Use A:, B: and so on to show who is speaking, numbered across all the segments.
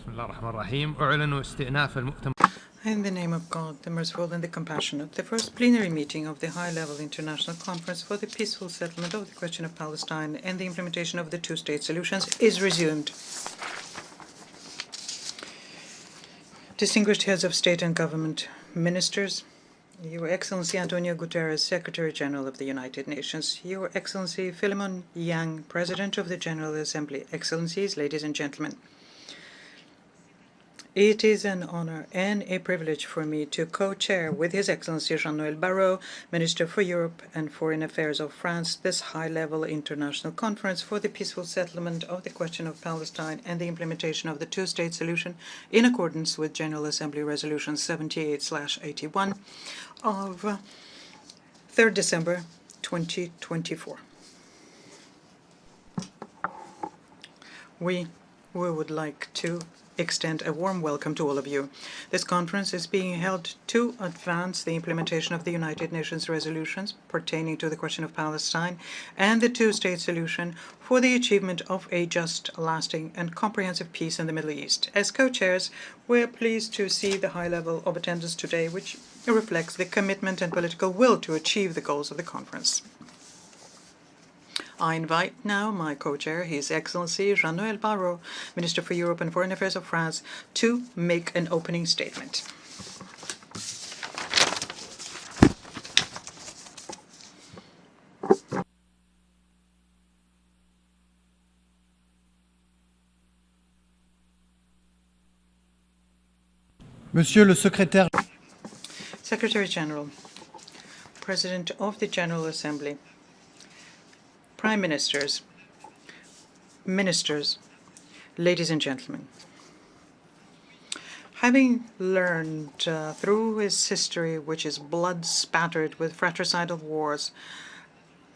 A: بسم الله الرحمن الرحيم. أعلن استئناف المؤتمر.
B: In the name of God, the merciful and the compassionate, the first plenary meeting of the high-level international conference for the peaceful settlement of the question of Palestine and the implementation of the two-state solutions is resumed. Distinguished heads of state and government, ministers, Your Excellency Antonio Guterres, Secretary General of the United Nations, Your Excellency Philemon, President of the General Assembly, Excellencies, ladies and gentlemen. It is an honor and a privilege for me to co-chair with His Excellency Jean-Noël Barrot, Minister for Europe and Foreign Affairs of France, this high-level international conference for the peaceful settlement of the question of Palestine and the implementation of the two-state solution in accordance with General Assembly Resolution 78/81 of 3rd December 2024. We would like to extend a warm welcome to all of you. This conference is being held to advance the implementation of the United Nations resolutions pertaining to the question of Palestine and the two-state solution for the achievement of a just, lasting, and comprehensive peace in the Middle East. As co-chairs, we're pleased to see the high level of attendance today, which reflects the commitment and political will to achieve the goals of the conference. I invite now my co-chair, His Excellency Jean-Noël Barrot, Minister for Europe and Foreign Affairs of France, to make an opening statement.
C: Monsieur le Secrétaire.
B: Secretary General, President of the General Assembly, Prime Ministers, Ministers, ladies and gentlemen. Having learned through his history, which is blood-spattered with fratricidal wars,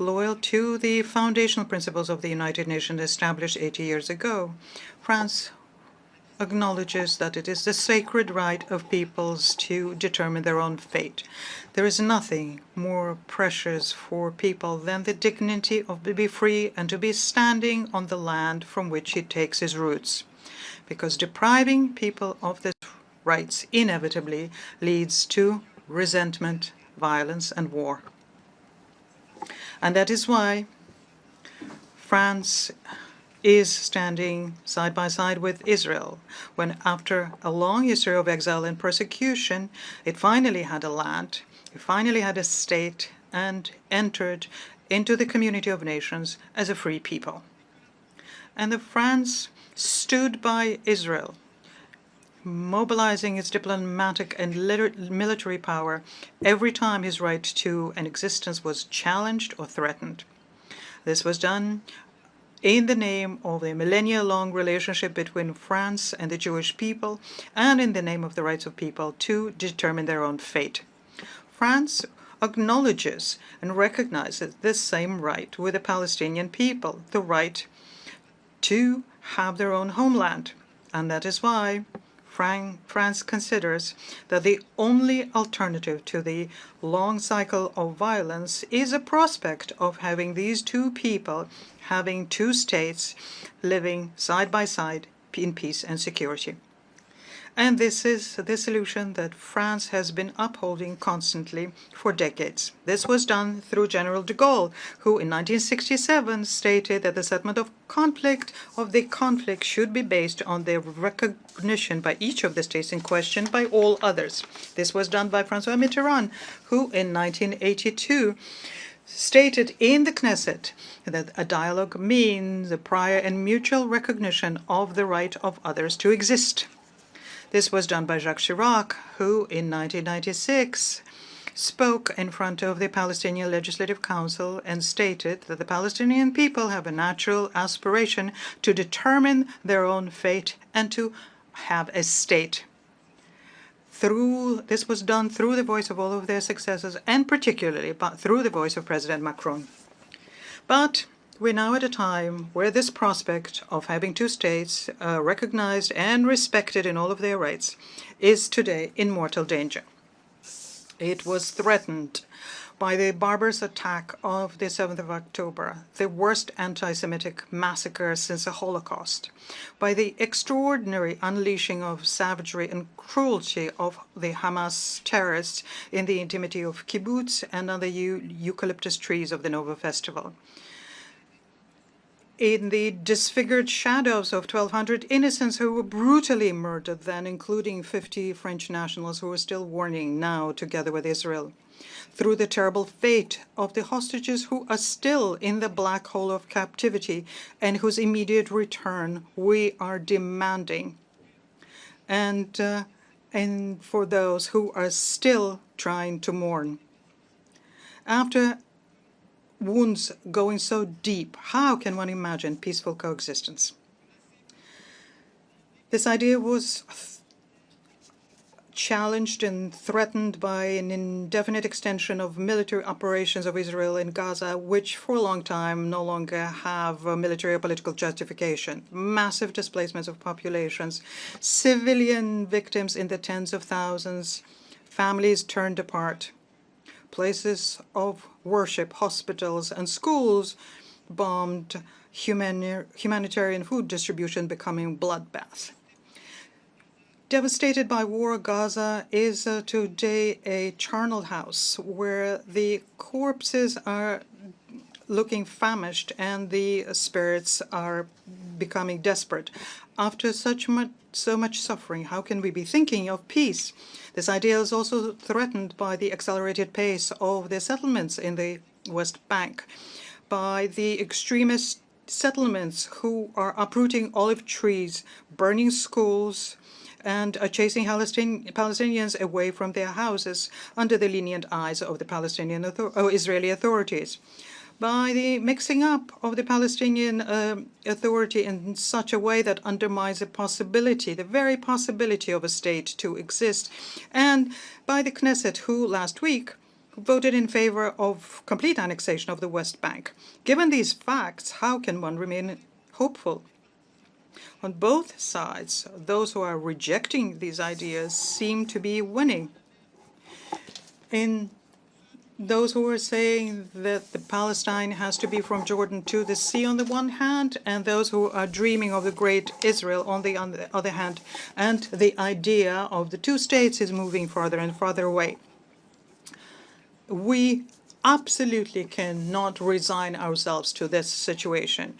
B: loyal to the foundational principles of the United Nations established 80 years ago, France acknowledges that it is the sacred right of peoples to determine their own fate. There is nothing more precious for people than the dignity of to be free and to be standing on the land from which he takes his roots, because depriving people of these rights inevitably leads to resentment, violence, and war. And that is why France is standing side by side with Israel, when after a long history of exile and persecution, it finally had a land, it finally had a state, and entered into the community of nations as a free people. And France stood by Israel, mobilizing its diplomatic and military power every time his right to an existence was challenged or threatened. This was done in the name of a millennia-long relationship between France and the Jewish people, and in the name of the rights of people to determine their own fate. France acknowledges and recognizes this same right with the Palestinian people, the right to have their own homeland. And that is why France considers that the only alternative to the long cycle of violence is a prospect of having these two people having two states living side by side in peace and security. And this is the solution that France has been upholding constantly for decades. This was done through General de Gaulle, who in 1967 stated that the settlement of the conflict should be based on the recognition by each of the states in question by all others. This was done by François Mitterrand, who in 1982 stated in the Knesset that a dialogue means a prior and mutual recognition of the right of others to exist. This was done by Jacques Chirac, who in 1996 spoke in front of the Palestinian Legislative Council and stated that the Palestinian people have a natural aspiration to determine their own fate and to have a state. This was done through the voice of all of their successors, and particularly through the voice of President Macron. But we're now at a time where this prospect of having two states recognized and respected in all of their rights is today in mortal danger. It was threatened by the barbarous attack of the 7th of October, the worst anti-Semitic massacre since the Holocaust, by the extraordinary unleashing of savagery and cruelty of the Hamas terrorists in the intimity of kibbutz and on the eucalyptus trees of the Nova Festival, in the disfigured shadows of 1,200 innocents who were brutally murdered then, including 50 French nationals who are still mourning now together with Israel, through the terrible fate of the hostages who are still in the black hole of captivity and whose immediate return we are demanding, and for those who are still trying to mourn. After wounds going so deep, how can one imagine peaceful coexistence? This idea was challenged and threatened by an indefinite extension of military operations of Israel in Gaza, which for a long time no longer have a military or political justification. Massive displacements of populations, civilian victims in the tens of thousands, families turned apart, places of worship, hospitals, and schools bombed, humanitarian food distribution becoming bloodbath. Devastated by war, Gaza is today a charnel house where the corpses are looking famished and the spirits are becoming desperate. After so much suffering, how can we be thinking of peace? This idea is also threatened by the accelerated pace of the settlements in the West Bank, by the extremist settlements who are uprooting olive trees, burning schools, and are chasing Palestinians away from their houses under the lenient eyes of the Israeli authorities, by the mixing up of the Palestinian Authority in such a way that undermines the very possibility of a state to exist, and by the Knesset, who last week voted in favor of complete annexation of the West Bank. Given these facts, how can one remain hopeful? On both sides, those who are rejecting these ideas seem to be winning. In those who are saying that the Palestine has to be from Jordan to the sea on the one hand, and those who are dreaming of the great Israel on the other hand, and the idea of the two states is moving farther and farther away. We absolutely cannot resign ourselves to this situation,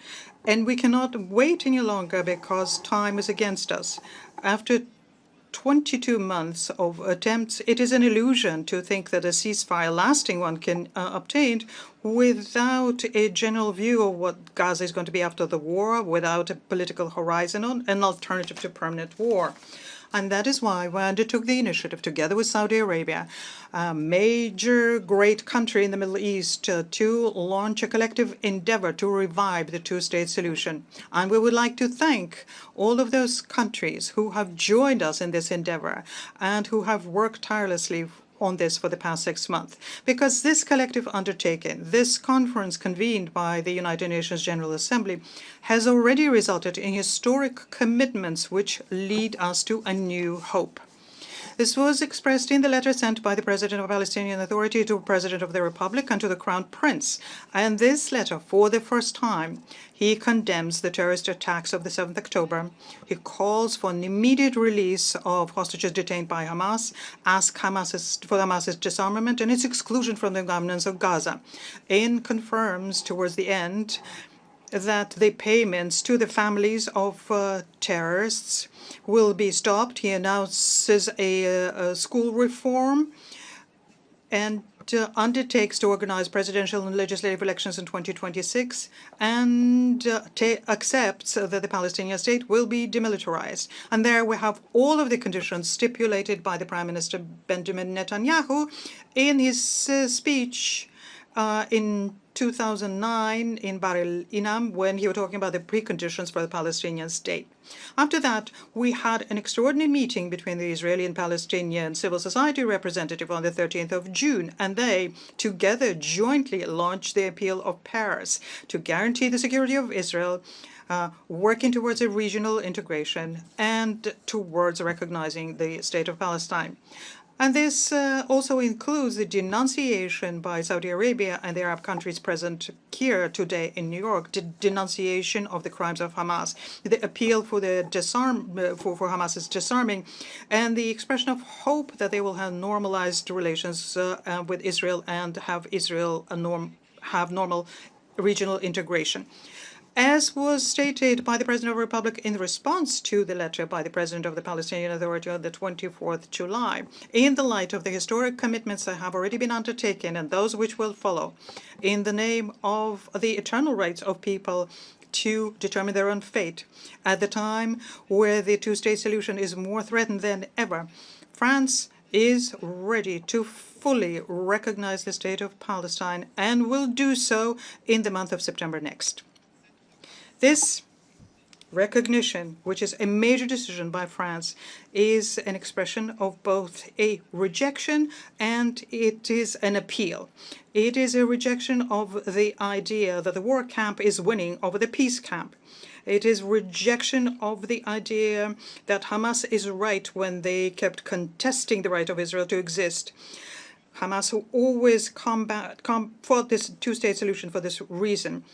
B: and we cannot wait any longer because time is against us. After 22 months of attempts, it is an illusion to think that a ceasefire, lasting one, can obtained without a general view of what Gaza is going to be after the war, without a political horizon on an alternative to permanent war. And that is why we undertook the initiative, together with Saudi Arabia, a major great country in the Middle East, to launch a collective endeavor to revive the two-state solution. And we would like to thank all of those countries who have joined us in this endeavor and who have worked tirelessly on this for the past 6 months, because this collective undertaking, this conference convened by the United Nations General Assembly, has already resulted in historic commitments which lead us to a new hope. This was expressed in the letter sent by the President of the Palestinian Authority to the President of the Republic and to the Crown Prince. And this letter, for the first time, he condemns the terrorist attacks of the 7th October. He calls for an immediate release of hostages detained by Hamas, asks for Hamas's disarmament and its exclusion from the governance of Gaza, and confirms towards the end that the payments to the families of terrorists will be stopped. He announces a school reform and undertakes to organize presidential and legislative elections in 2026 and accepts that the Palestinian state will be demilitarized. And there we have all of the conditions stipulated by the Prime Minister Benjamin Netanyahu in his speech in 2009 in Barrot, when he was talking about the preconditions for the Palestinian state. After that, we had an extraordinary meeting between the Israeli and Palestinian civil society representative on the 13th of June, and they together jointly launched the Appeal of Paris to guarantee the security of Israel, working towards a regional integration and towards recognizing the state of Palestine. And this also includes the denunciation by Saudi Arabia and the Arab countries present here today in New York, the denunciation of the crimes of Hamas, the appeal for the for Hamas's disarming, and the expression of hope that they will have normalized relations with Israel and have Israel have normal regional integration. As was stated by the President of the Republic in response to the letter by the President of the Palestinian Authority on the 24th July, in the light of the historic commitments that have already been undertaken and those which will follow, in the name of the eternal rights of people to determine their own fate, at the time where the two-state solution is more threatened than ever, France is ready to fully recognize the state of Palestine and will do so in the month of September next. This recognition, which is a major decision by France, is an expression of both a rejection and it is an appeal. It is a rejection of the idea that the war camp is winning over the peace camp. It is rejection of the idea that Hamas is right when they kept contesting the right of Israel to exist. Hamas who always fought this two-state solution for this reason.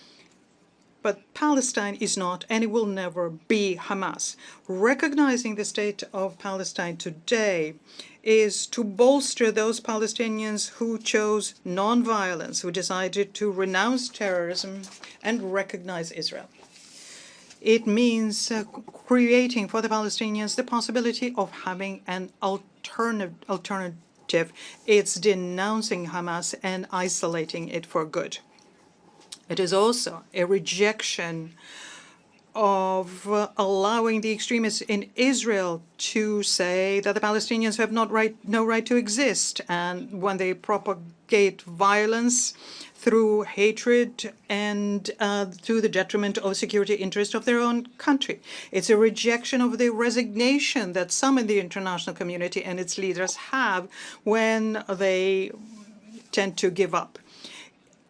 B: But Palestine is not, and it will never be, Hamas. Recognizing the state of Palestine today is to bolster those Palestinians who chose nonviolence, who decided to renounce terrorism and recognize Israel. It means creating for the Palestinians the possibility of having an alternative. It's denouncing Hamas and isolating it for good. It is also a rejection of allowing the extremists in Israel to say that the Palestinians have no right to exist, and when they propagate violence through hatred and to the detriment of security interests of their own country. It's a rejection of the resignation that some in the international community and its leaders have when they tend to give up.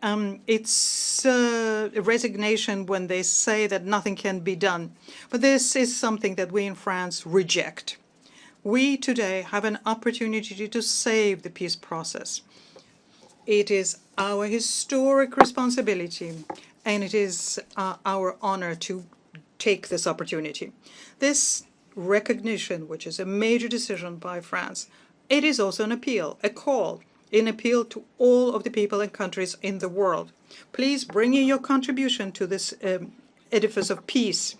B: It's a resignation when they say that nothing can be done. But this is something that we in France reject. We today have an opportunity to save the peace process. It is our historic responsibility, and it is our honor to take this opportunity. This recognition, which is a major decision by France, it is also an appeal, a call, an appeal to all of the people and countries in the world. Please bring in your contribution to this edifice of peace.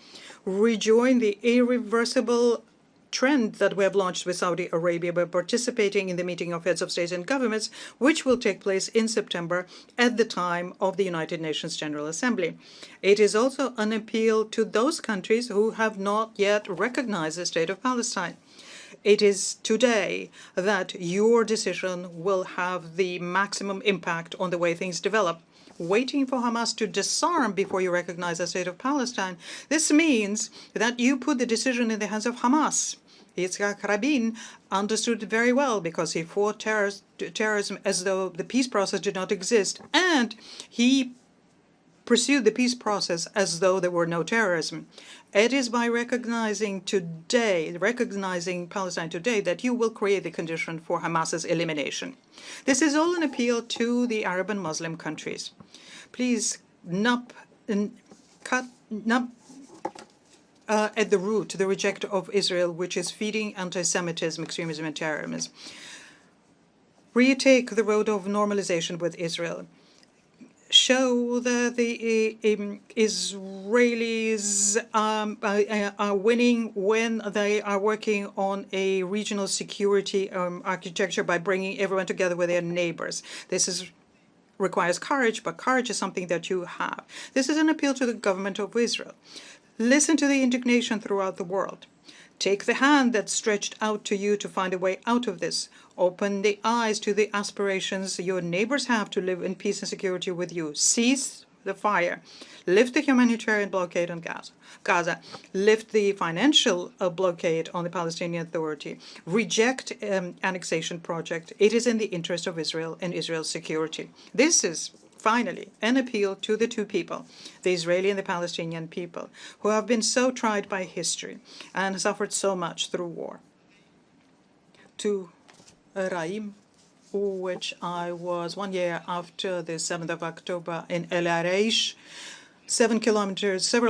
B: Rejoin the irreversible trend that we have launched with Saudi Arabia by participating in the meeting of heads of states and governments, which will take place in September at the time of the United Nations General Assembly. It is also an appeal to those countries who have not yet recognized the state of Palestine. It is today that your decision will have the maximum impact on the way things develop. Waiting for Hamas to disarm before you recognize the state of Palestine, this means that you put the decision in the hands of Hamas. Yitzhak Rabin understood it very well because he fought terrorism as though the peace process did not exist, and he pursued the peace process as though there were no terrorism. It is by recognizing Palestine today, that you will create the condition for Hamas's elimination. This is all an appeal to the Arab and Muslim countries. Please cut at the root the rejection of Israel, which is feeding anti-Semitism, extremism, and terrorism. Retake the road of normalization with Israel. Show that the Israelis are winning when they are working on a regional security architecture by bringing everyone together with their neighbors. This requires courage, but courage is something that you have. This is an appeal to the government of Israel. Listen to the indignation throughout the world. Take the hand that's stretched out to you to find a way out of this. Open the eyes to the aspirations your neighbors have to live in peace and security with you. Cease the fire. Lift the humanitarian blockade on Gaza. Lift the financial blockade on the Palestinian Authority. Reject annexation project. It is in the interest of Israel and Israel's security. This is finally an appeal to the two people, the Israeli and the Palestinian people, who have been so tried by history and suffered so much through war, to Raim, which I was 1 year after the 7th of October in El Arish, several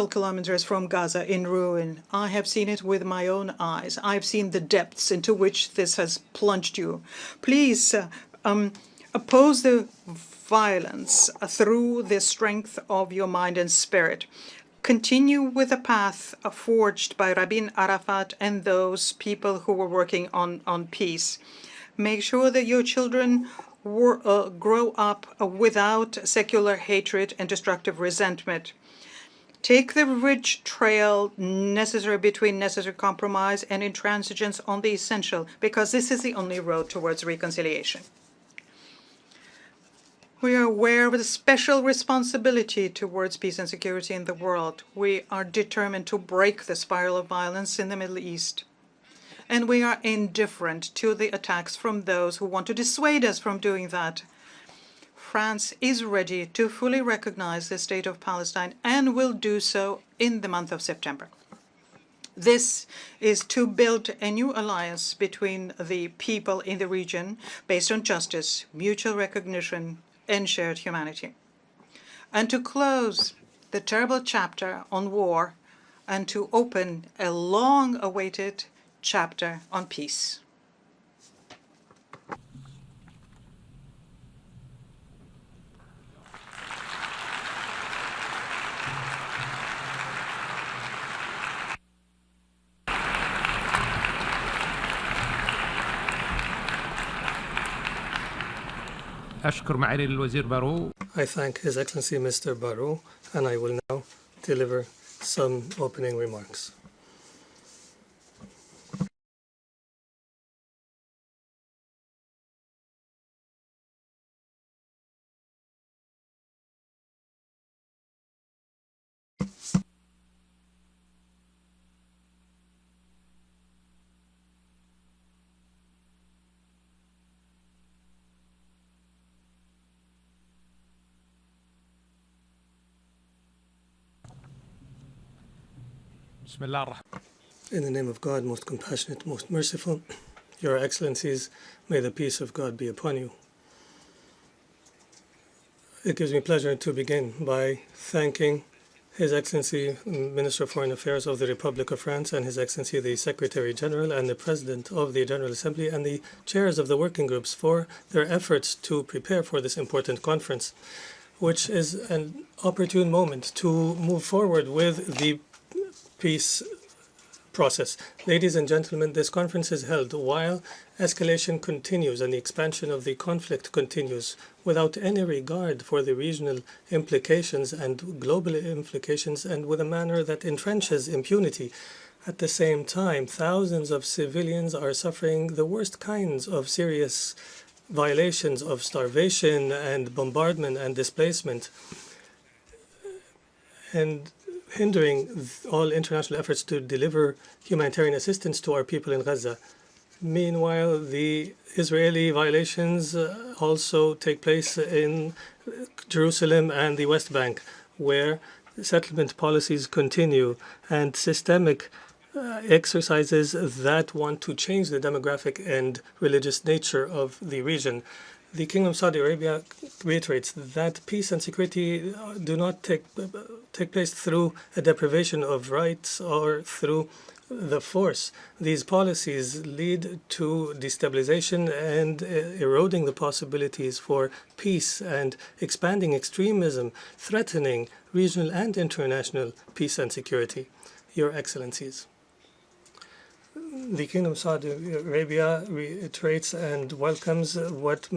B: kilometers from Gaza in ruin. I have seen it with my own eyes. I've seen the depths into which this has plunged you. Please oppose the violence through the strength of your mind and spirit. Continue with the path forged by Rabin Arafat and those people who were working on peace. Make sure that your children grow up without secular hatred and destructive resentment. Take the rich trail necessary between necessary compromise and intransigence on the essential, because this is the only road towards reconciliation. We are aware of the special responsibility towards peace and security in the world. We are determined to break the spiral of violence in the Middle East. And we are indifferent to the attacks from those who want to dissuade us from doing that. France is ready to fully recognize the state of Palestine and will do so in the month of September. This is to build a new alliance between the people in the region based on justice, mutual recognition, and shared humanity. And to close the terrible chapter on war and to open a long-awaited chapter on peace.
A: أشكر معالي الوزير بارو.
D: I thank His Excellency Mr. Barrot, and I will now deliver some opening remarks. In the name of God, most compassionate, most merciful, Your Excellencies, may the peace of God be upon you. It gives me pleasure to begin by thanking His Excellency, Minister of Foreign Affairs of the Republic of France, and His Excellency, the Secretary General and the President of the General Assembly, and the chairs of the working groups for their efforts to prepare for this important conference, which is an opportune moment to move forward with the peace process. Ladies and gentlemen, this conference is held while escalation continues and the expansion of the conflict continues without any regard for the regional implications and global implications, and with a manner that entrenches impunity. At the same time, thousands of civilians are suffering the worst kinds of serious violations of starvation and bombardment and displacement, and hindering all international efforts to deliver humanitarian assistance to our people in Gaza. Meanwhile, the Israeli violations also take place in Jerusalem and the West Bank, where settlement policies continue and systemic exercises that want to change the demographic and religious nature of the region. The Kingdom of Saudi Arabia reiterates that peace and security do not take place through a deprivation of rights or through the force. These policies lead to destabilization and eroding the possibilities for peace and expanding extremism, threatening regional and international peace and security. Your Excellencies, the Kingdom of Saudi Arabia reiterates and welcomes what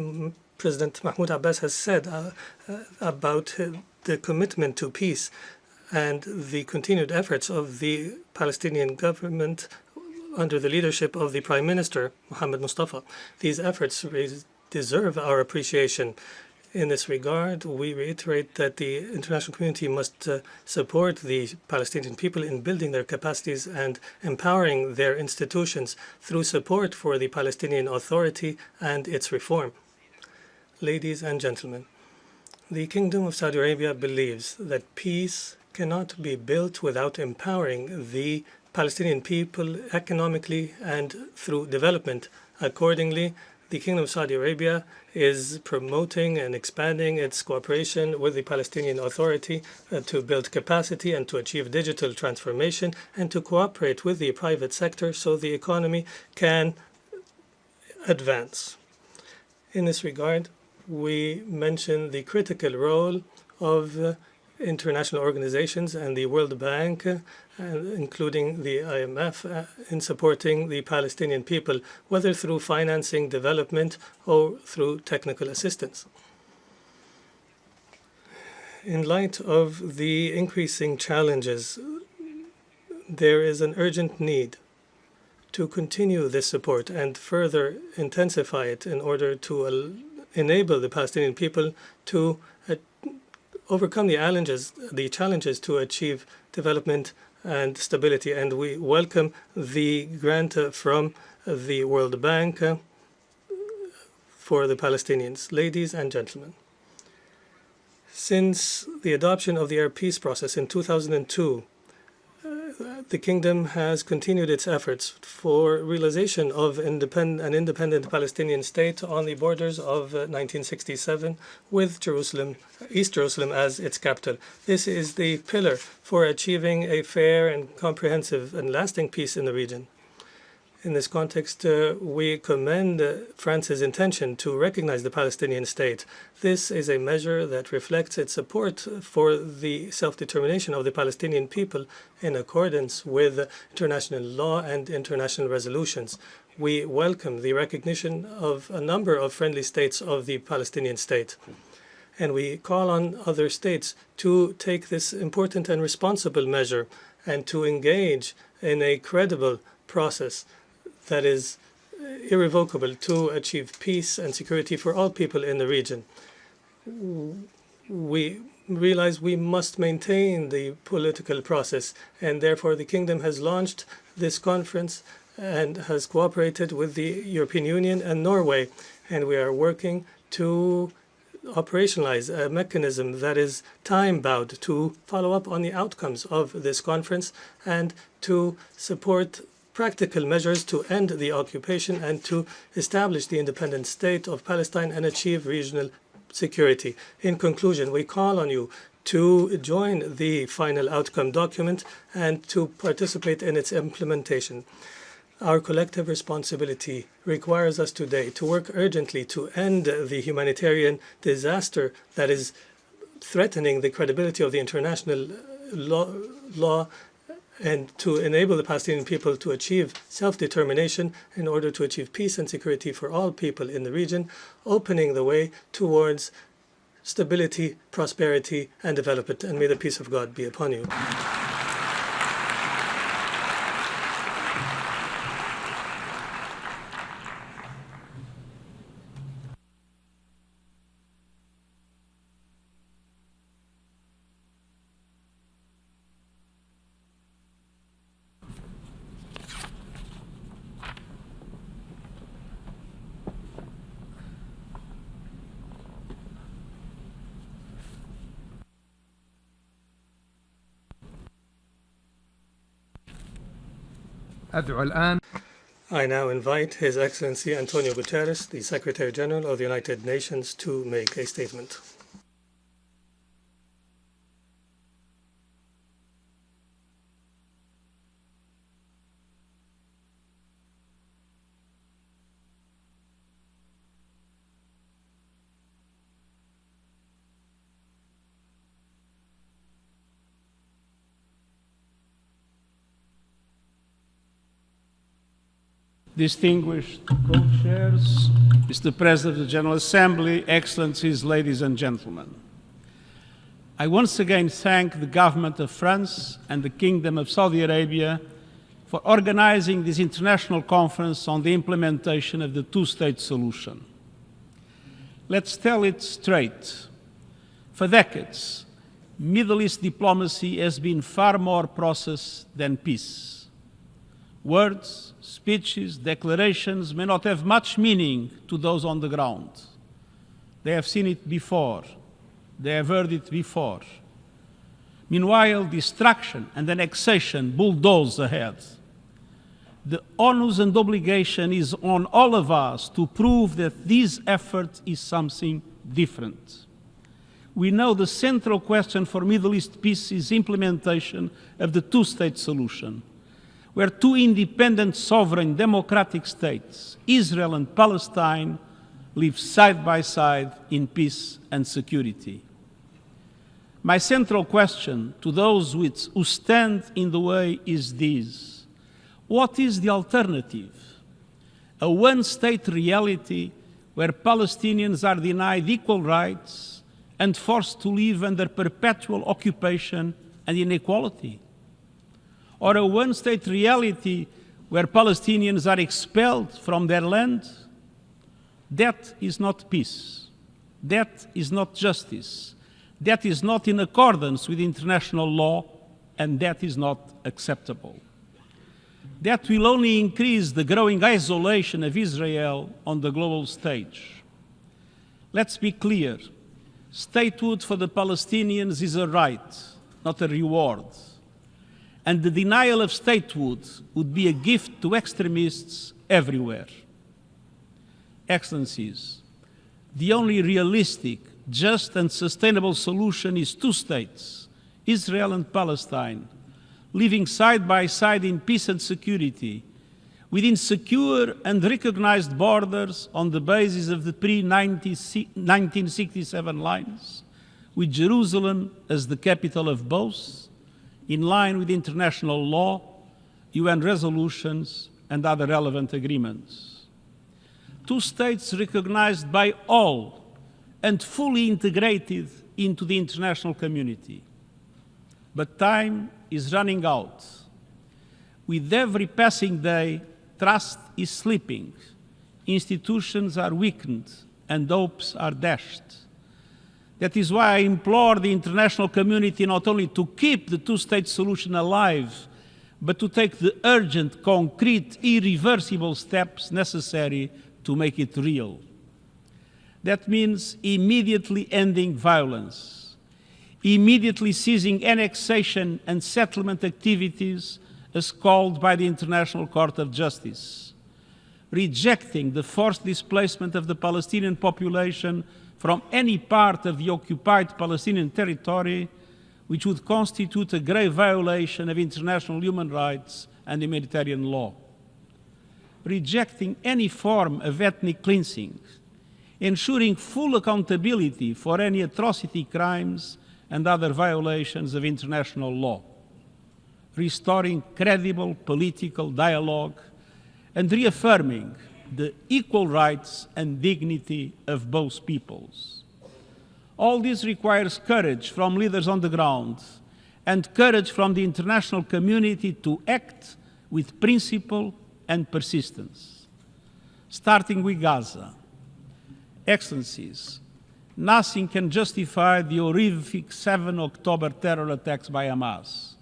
D: President Mahmoud Abbas has said about the commitment to peace and the continued efforts of the Palestinian government under the leadership of the Prime Minister, Mohammed Mustafa. These efforts deserve our appreciation. In this regard, we reiterate that the international community must support the Palestinian people in building their capacities and empowering their institutions through support for the Palestinian Authority and its reform. Ladies and gentlemen, the Kingdom of Saudi Arabia believes that peace cannot be built without empowering the Palestinian people economically and through development. Accordingly, the Kingdom of Saudi Arabia is promoting and expanding its cooperation with the Palestinian Authority to build capacity and to achieve digital transformation and to cooperate with the private sector so the economy can advance. In this regard, we mention the critical role of international organizations and the World Bank, including the IMF, in supporting the Palestinian people, whether through financing development or through technical assistance. In light of the increasing challenges, there is an urgent need to continue this support and further intensify it in order to enable the Palestinian people to overcome the challenges to achieve development and stability. And we welcome the grant from the World Bank for the Palestinians. Ladies and gentlemen, since the adoption of the Arab peace process in 2002, the Kingdom has continued its efforts for realization of an independent Palestinian state on the borders of 1967 with Jerusalem, East Jerusalem as its capital. This is the pillar for achieving a fair and comprehensive and lasting peace in the region. In this context, we commend France's intention to recognize the Palestinian state. This is a measure that reflects its support for the self-determination of the Palestinian people in accordance with international law and international resolutions. We welcome the recognition of a number of friendly states of the Palestinian state. And we call on other states to take this important and responsible measure and to engage in a credible process that is irrevocable to achieve peace and security for all people in the region. We realize we must maintain the political process, and therefore the Kingdom has launched this conference and has cooperated with the European Union and Norway, and we are working to operationalize a mechanism that is time-bound to follow up on the outcomes of this conference and to support practical measures to end the occupation and to establish the independent state of Palestine and achieve regional security. In conclusion, we call on you to join the final outcome document and to participate in its implementation. Our collective responsibility requires us today to work urgently to end the humanitarian disaster that is threatening the credibility of the international law and to enable the Palestinian people to achieve self-determination in order to achieve peace and security for all people in the region, opening the way towards stability, prosperity, and development. And may the peace of God be upon you.
A: أدعو الآن
D: I now invite His Excellency Antonio Guterres, the Secretary General of the United Nations, to make a statement.
E: Distinguished co-chairs, Mr. President of the General Assembly, Excellencies, ladies and gentlemen. I once again thank the government of France and the Kingdom of Saudi Arabia for organizing this international conference on the implementation of the two-state solution. Let's tell it straight. For decades, Middle East diplomacy has been far more process than peace. Words, speeches, declarations may not have much meaning to those on the ground. They have seen it before. They have heard it before. Meanwhile, destruction and annexation bulldoze ahead. the onus and obligation is on all of us to prove that this effort is something different. We know the central question for Middle East peace is implementation of the two-state solution, where two independent, sovereign, democratic states, Israel and Palestine, live side by side in peace and security. My central question to those who stand in the way is this: what is the alternative? A one-state reality where Palestinians are denied equal rights and forced to live under perpetual occupation and inequality? Or a one-state reality where Palestinians are expelled from their land? That is not peace. That is not justice. That is not in accordance with international law, and that is not acceptable. That will only increase the growing isolation of Israel on the global stage. Let's be clear. Statehood for the Palestinians is a right, not a reward. And the denial of statehood would be a gift to extremists everywhere. Excellencies, the only realistic, just and sustainable solution is two states, Israel and Palestine, living side by side in peace and security, within secure and recognized borders on the basis of the pre-1967 lines, with Jerusalem as the capital of both, in line with international law, UN resolutions, and other relevant agreements. Two states recognized by all and fully integrated into the international community. But time is running out. With every passing day, trust is slipping, institutions are weakened, and hopes are dashed. That is why I implore the international community not only to keep the two-state solution alive, but to take the urgent, concrete, irreversible steps necessary to make it real. That means immediately ending violence, immediately ceasing annexation and settlement activities as called by the International Court of Justice, rejecting the forced displacement of the Palestinian population from any part of the occupied Palestinian territory, which would constitute a grave violation of international human rights and humanitarian law. Rejecting any form of ethnic cleansing, ensuring full accountability for any atrocity crimes and other violations of international law, restoring credible political dialogue, and reaffirming the equal rights and dignity of both peoples. All this requires courage from leaders on the ground and courage from the international community to act with principle and persistence. Starting with Gaza. Excellencies, nothing can justify the horrific 7 October terror attacks by Hamas,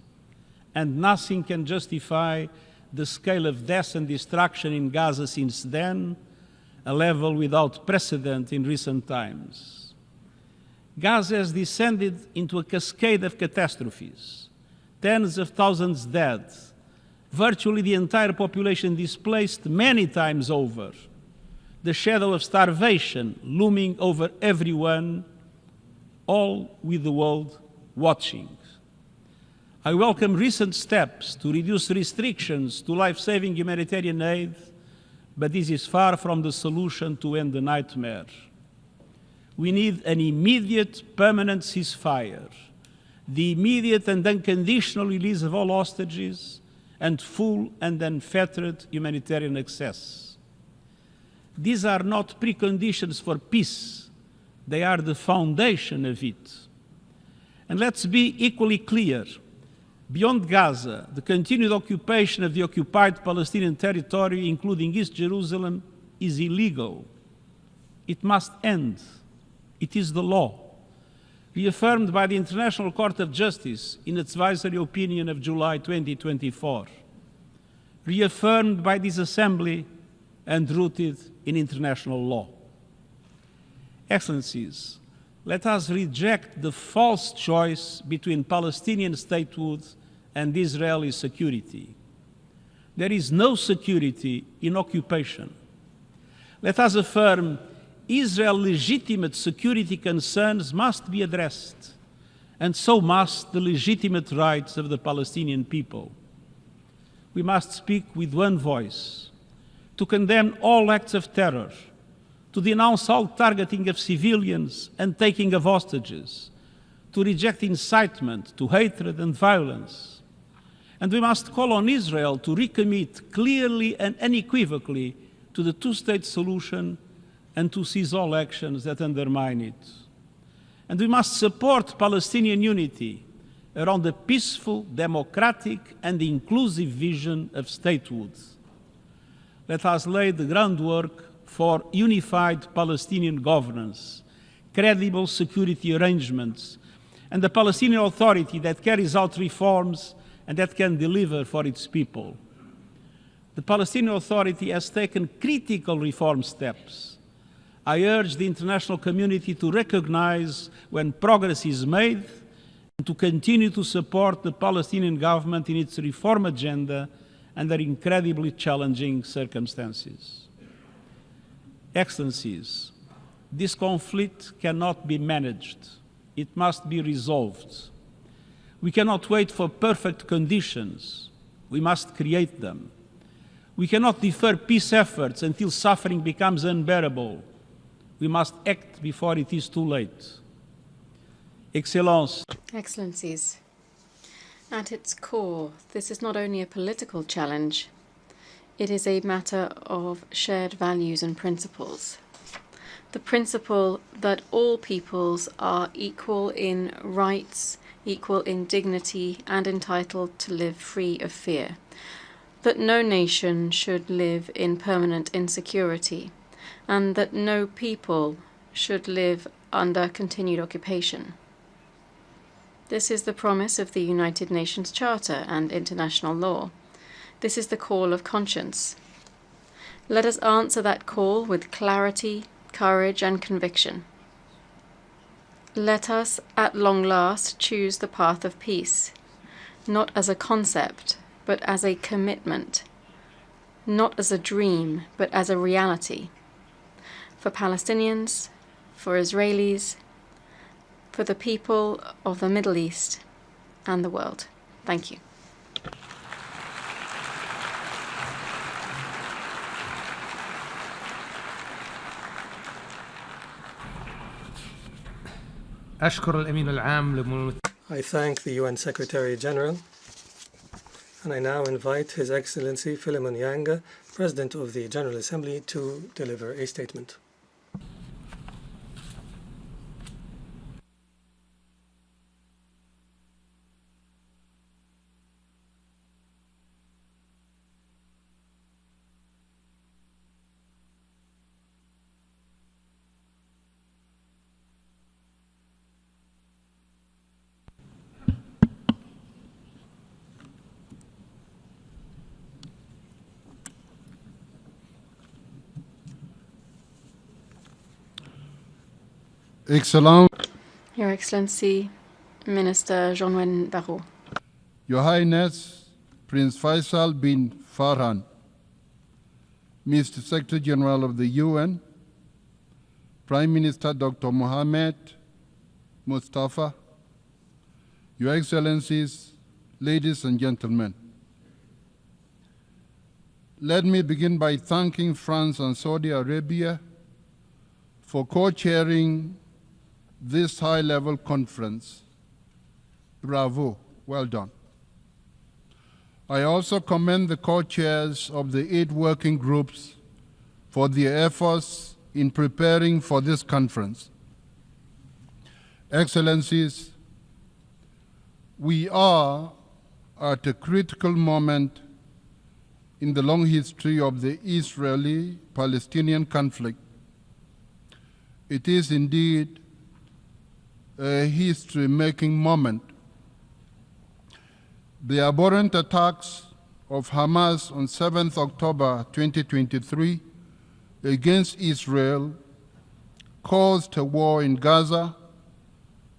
E: and nothing can justify the scale of death and destruction in Gaza since then, a level without precedent in recent times. Gaza has descended into a cascade of catastrophes, tens of thousands dead, virtually the entire population displaced many times over, the shadow of starvation looming over everyone, all with the world watching. I welcome recent steps to reduce restrictions to life-saving humanitarian aid, but this is far from the solution to end the nightmare. We need an immediate, permanent ceasefire, the immediate and unconditional release of all hostages, and full and unfettered humanitarian access. These are not preconditions for peace. They are the foundation of it. And let's be equally clear. Beyond Gaza, the continued occupation of the occupied Palestinian territory, including East Jerusalem, is illegal. It must end. It is the law, reaffirmed by the International Court of Justice in its advisory opinion of July 2024, reaffirmed by this Assembly and rooted in international law. Excellencies, let us reject the false choice between Palestinian statehood and Israeli security. There is no security in occupation. Let us affirm Israel's legitimate security concerns must be addressed, and so must the legitimate rights of the Palestinian people. We must speak with one voice to condemn all acts of terror, to denounce all targeting of civilians and taking of hostages, to reject incitement to hatred and violence. And we must call on Israel to recommit clearly and unequivocally to the two-state solution and to cease all actions that undermine it. And we must support Palestinian unity around a peaceful, democratic, and inclusive vision of statehood. Let us lay the groundwork for unified Palestinian governance, credible security arrangements, and a Palestinian Authority that carries out reforms and that can deliver for its people. The Palestinian Authority has taken critical reform steps. I urge the international community to recognize when progress is made and to continue to support the Palestinian government in its reform agenda under incredibly challenging circumstances. Excellencies, this conflict cannot be managed. It must be resolved. We cannot wait for perfect conditions. We must create them. We cannot defer peace efforts until suffering becomes unbearable. We must act before it is too late.
F: Excellencies, at its core, this is not only a political challenge, it is a matter of shared values and principles. The principle that all peoples are equal in rights, equal in dignity, and entitled to live free of fear. That no nation should live in permanent insecurity, and that no people should live under continued occupation. This is the promise of the United Nations Charter and international law. This is the call of conscience. Let us answer that call with clarity, courage, and conviction. Let us, at long last, choose the path of peace, not as a concept, but as a commitment, not as a dream, but as a reality, for Palestinians, for Israelis, for the people of the Middle East and the world. Thank you.
A: أشكر الأمين العام للأمم
D: I thank the UN Secretary General, and I now invite His Excellency Philemon, President of the General Assembly, to deliver a statement.
G: Excellent.
F: Your Excellency, Minister Jean-Noël Barrot.
G: Your Highness, Prince Faisal bin Farhan, Mr. Secretary General of the UN, Prime Minister Dr. Mohammed, Mustafa, Your Excellencies, ladies and gentlemen. Let me begin by thanking France and Saudi Arabia for co-chairing this high-level conference. Bravo, well done. I also commend the co-chairs of the 8 working groups for their efforts in preparing for this conference. Excellencies, we are at a critical moment in the long history of the Israeli-Palestinian conflict. It is indeed a history-making moment. The abhorrent attacks of Hamas on 7th October 2023 against Israel caused a war in Gaza,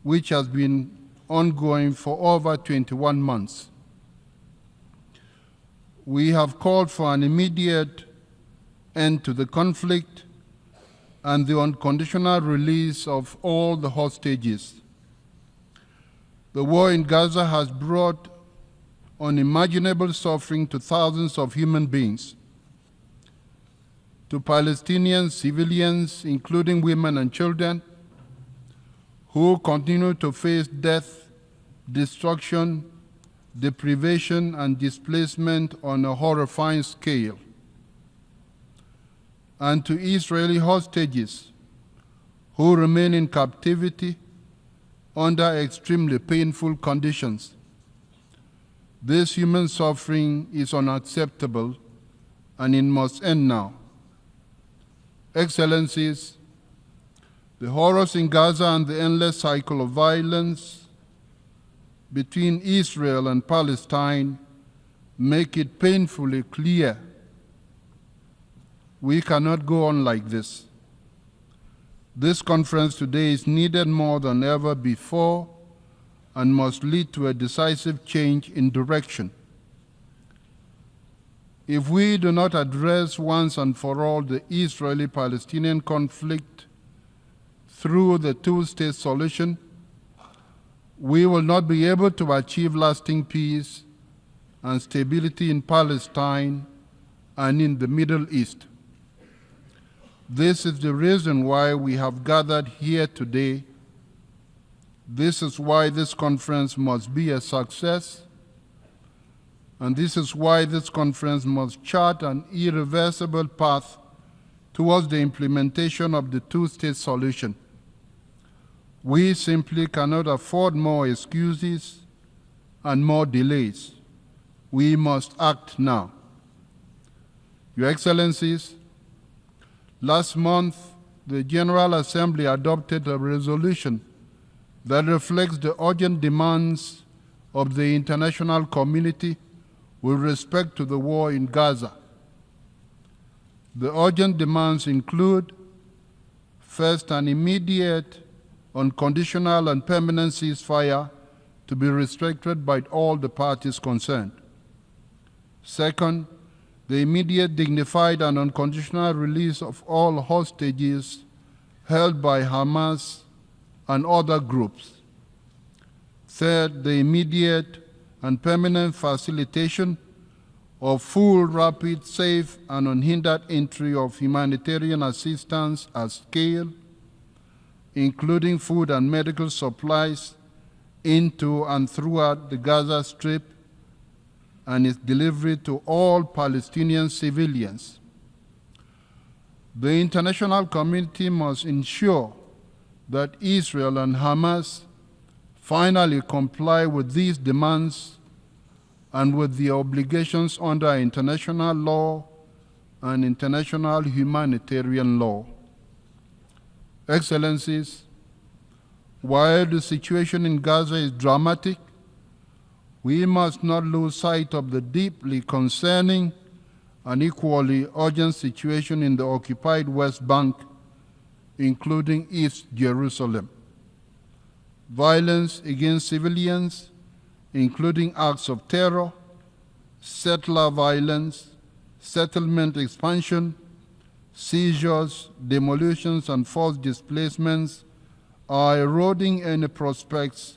G: which has been ongoing for over 21 months. we have called for an immediate end to the conflict and the unconditional release of all the hostages. The war in Gaza has brought unimaginable suffering to thousands of human beings. To Palestinian civilians, including women and children, who continue to face death, destruction, deprivation, and displacement on a horrifying scale. And to Israeli hostages who remain in captivity under extremely painful conditions. This human suffering is unacceptable and it must end now. Excellencies, the horrors in Gaza and the endless cycle of violence between Israel and Palestine make it painfully clear we cannot go on like this. This conference today is needed more than ever before and must lead to a decisive change in direction. If we do not address once and for all the Israeli-Palestinian conflict through the two-state solution, we will not be able to achieve lasting peace and stability in Palestine and in the Middle East. This is the reason why we have gathered here today. This is why this conference must be a success, and this is why this conference must chart an irreversible path towards the implementation of the two-state solution. We simply cannot afford more excuses and more delays. We must act now. Your Excellencies, last month, the General Assembly adopted a resolution that reflects the urgent demands of the international community with respect to the war in Gaza. The urgent demands include, first, an immediate, unconditional, and permanent ceasefire to be respected by all the parties concerned. Second, the immediate, dignified, and unconditional release of all hostages held by Hamas and other groups. Third, the immediate and permanent facilitation of full, rapid, safe, and unhindered entry of humanitarian assistance at scale, including food and medical supplies, into and throughout the Gaza Strip, and its delivery to all Palestinian civilians. The international community must ensure that Israel and Hamas finally comply with these demands and with the obligations under international law and international humanitarian law. Excellencies, while the situation in Gaza is dramatic, we must not lose sight of the deeply concerning and equally urgent situation in the occupied West Bank, including East Jerusalem. Violence against civilians, including acts of terror, settler violence, settlement expansion, seizures, demolitions, and forced displacements are eroding any prospects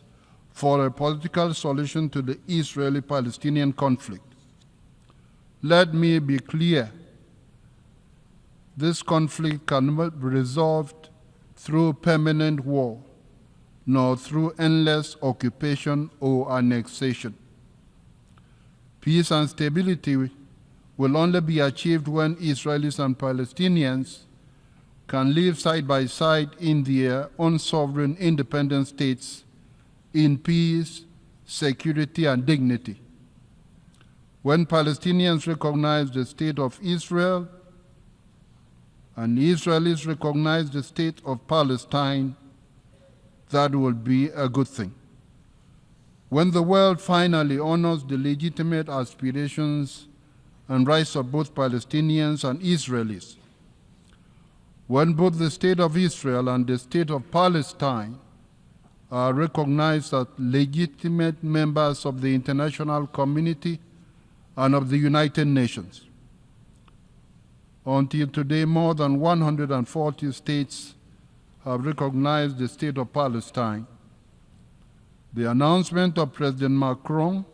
G: for a political solution to the Israeli-Palestinian conflict. Let me be clear. This conflict cannot be resolved through permanent war, nor through endless occupation or annexation. Peace and stability will only be achieved when Israelis and Palestinians can live side by side in their own sovereign independent states in peace, security, and dignity. When Palestinians recognize the state of Israel and Israelis recognize the state of Palestine, that will be a good thing. When the world finally honors the legitimate aspirations and rights of both Palestinians and Israelis, when both the state of Israel and the state of Palestine are recognized as legitimate members of the international community and of the United Nations. Until today, more than 140 states have recognized the State of Palestine. The announcement of President Macron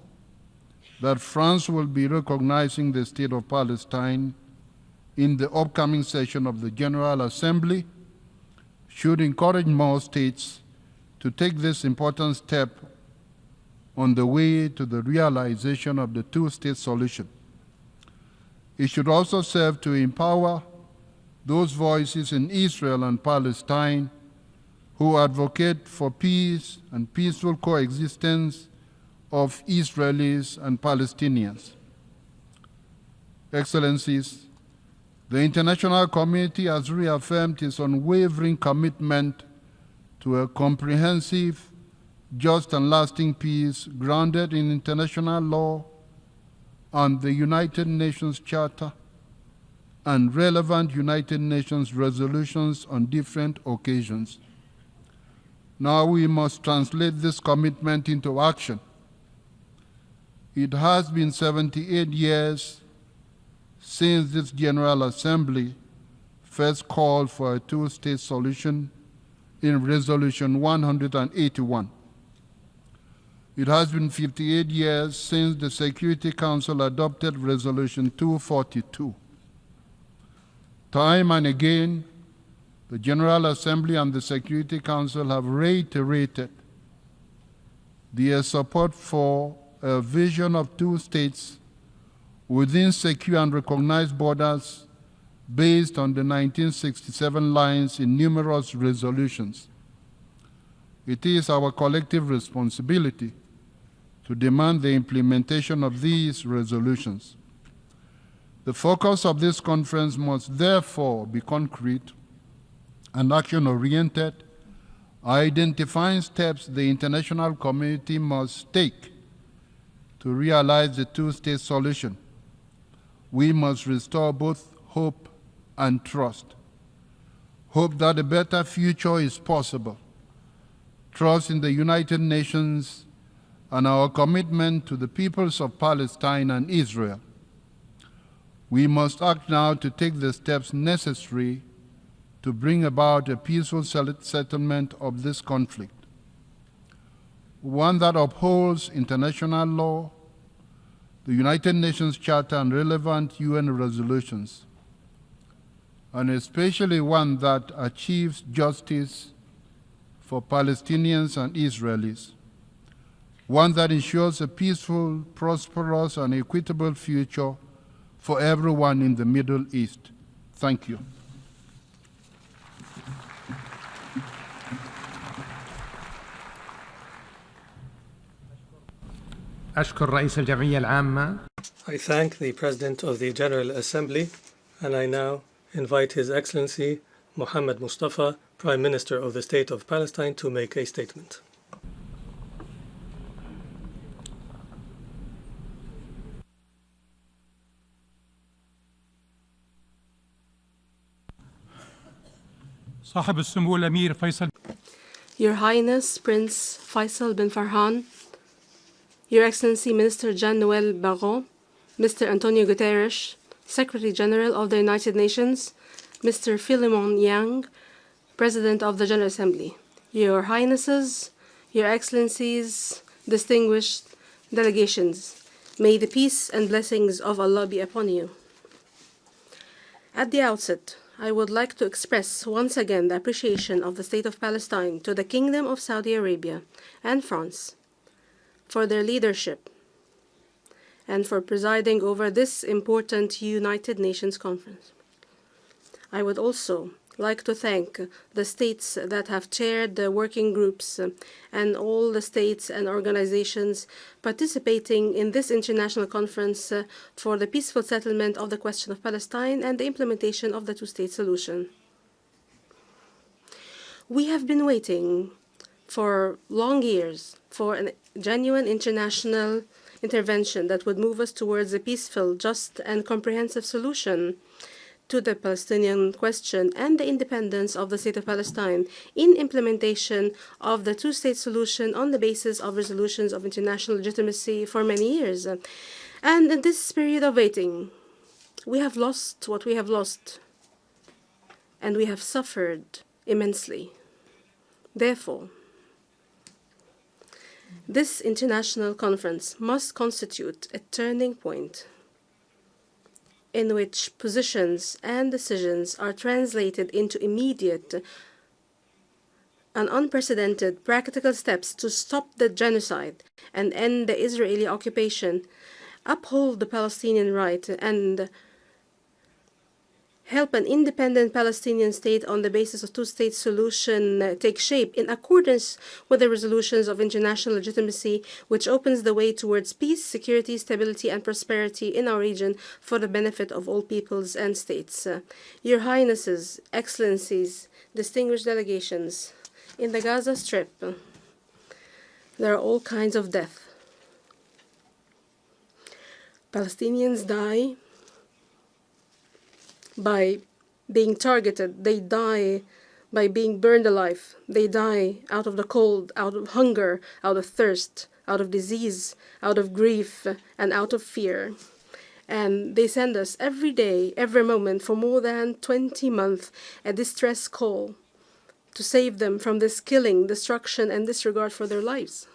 G: that France will be recognizing the State of Palestine in the upcoming session of the General Assembly should encourage more states to take this important step on the way to the realization of the two-state solution. It should also serve to empower those voices in Israel and Palestine who advocate for peace and peaceful coexistence of Israelis and Palestinians. Excellencies, the international community has reaffirmed its unwavering commitment to a comprehensive, just and lasting peace grounded in international law and the United Nations Charter and relevant United Nations resolutions on different occasions. Now we must translate this commitment into action. It has been 78 years since this General Assembly first called for a two-state solution in Resolution 181. It has been 58 years since the Security Council adopted Resolution 242. Time and again, the General Assembly and the Security Council have reiterated their support for a vision of two states within secure and recognized borders based on the 1967 lines in numerous resolutions. It is our collective responsibility to demand the implementation of these resolutions. The focus of this conference must therefore be concrete and action-oriented, identifying steps the international community must take to realize the two-state solution. We must restore both hope and trust. Hope that a better future is possible. Trust in the United Nations and our commitment to the peoples of Palestine and Israel. We must act now to take the steps necessary to bring about a peaceful settlement of this conflict, one that upholds international law, the United Nations Charter and relevant UN resolutions, and especially one that achieves justice for Palestinians and Israelis, one that ensures a peaceful, prosperous, and equitable future for everyone in the Middle East. Thank you.
A: أشكر رئيس الجمعية العامة.
D: I thank the President of the General Assembly, and I now invite His Excellency Mohammed Mustafa, Prime Minister of the State of Palestine, to make a statement.
C: صاحب السمو الأمير فيصل.
H: Your Highness Prince Faisal bin Farhan, Your Excellency Minister Jean-Noël Barrot, Mr. Antonio Guterres, Secretary General of the United Nations, Mr. Philemon Yang, President of the General Assembly, Your Highnesses, Your Excellencies, distinguished delegations, may the peace and blessings of Allah be upon you. At the outset, I would like to express once again the appreciation of the State of Palestine to the Kingdom of Saudi Arabia and France for their leadership and for presiding over this important United Nations conference. I would also like to thank the states that have chaired the working groups and all the states and organizations participating in this international conference for the peaceful settlement of the question of Palestine and the implementation of the two-state solution. We have been waiting for long years for a genuine international intervention that would move us towards a peaceful, just, and comprehensive solution to the Palestinian question and the independence of the State of Palestine in implementation of the two-state solution on the basis of resolutions of international legitimacy for many years. And in this period of waiting, we have lost what we have lost, and we have suffered immensely. Therefore, this international conference must constitute a turning point in which positions and decisions are translated into immediate and unprecedented practical steps to stop the genocide and end the Israeli occupation, uphold the Palestinian right, and help an independent Palestinian state on the basis of two-state solution take shape in accordance with the resolutions of international legitimacy, which opens the way towards peace, security, stability, and prosperity in our region for the benefit of all peoples and states. Your Highnesses, Excellencies, distinguished delegations, in the Gaza Strip, there are all kinds of death. Palestinians die by being targeted. They die by being burned alive. They die out of the cold, out of hunger, out of thirst, out of disease, out of grief, and out of fear. And they send us every day, every moment, for more than 20 months, a distress call to save them from this killing, destruction, and disregard for their lives.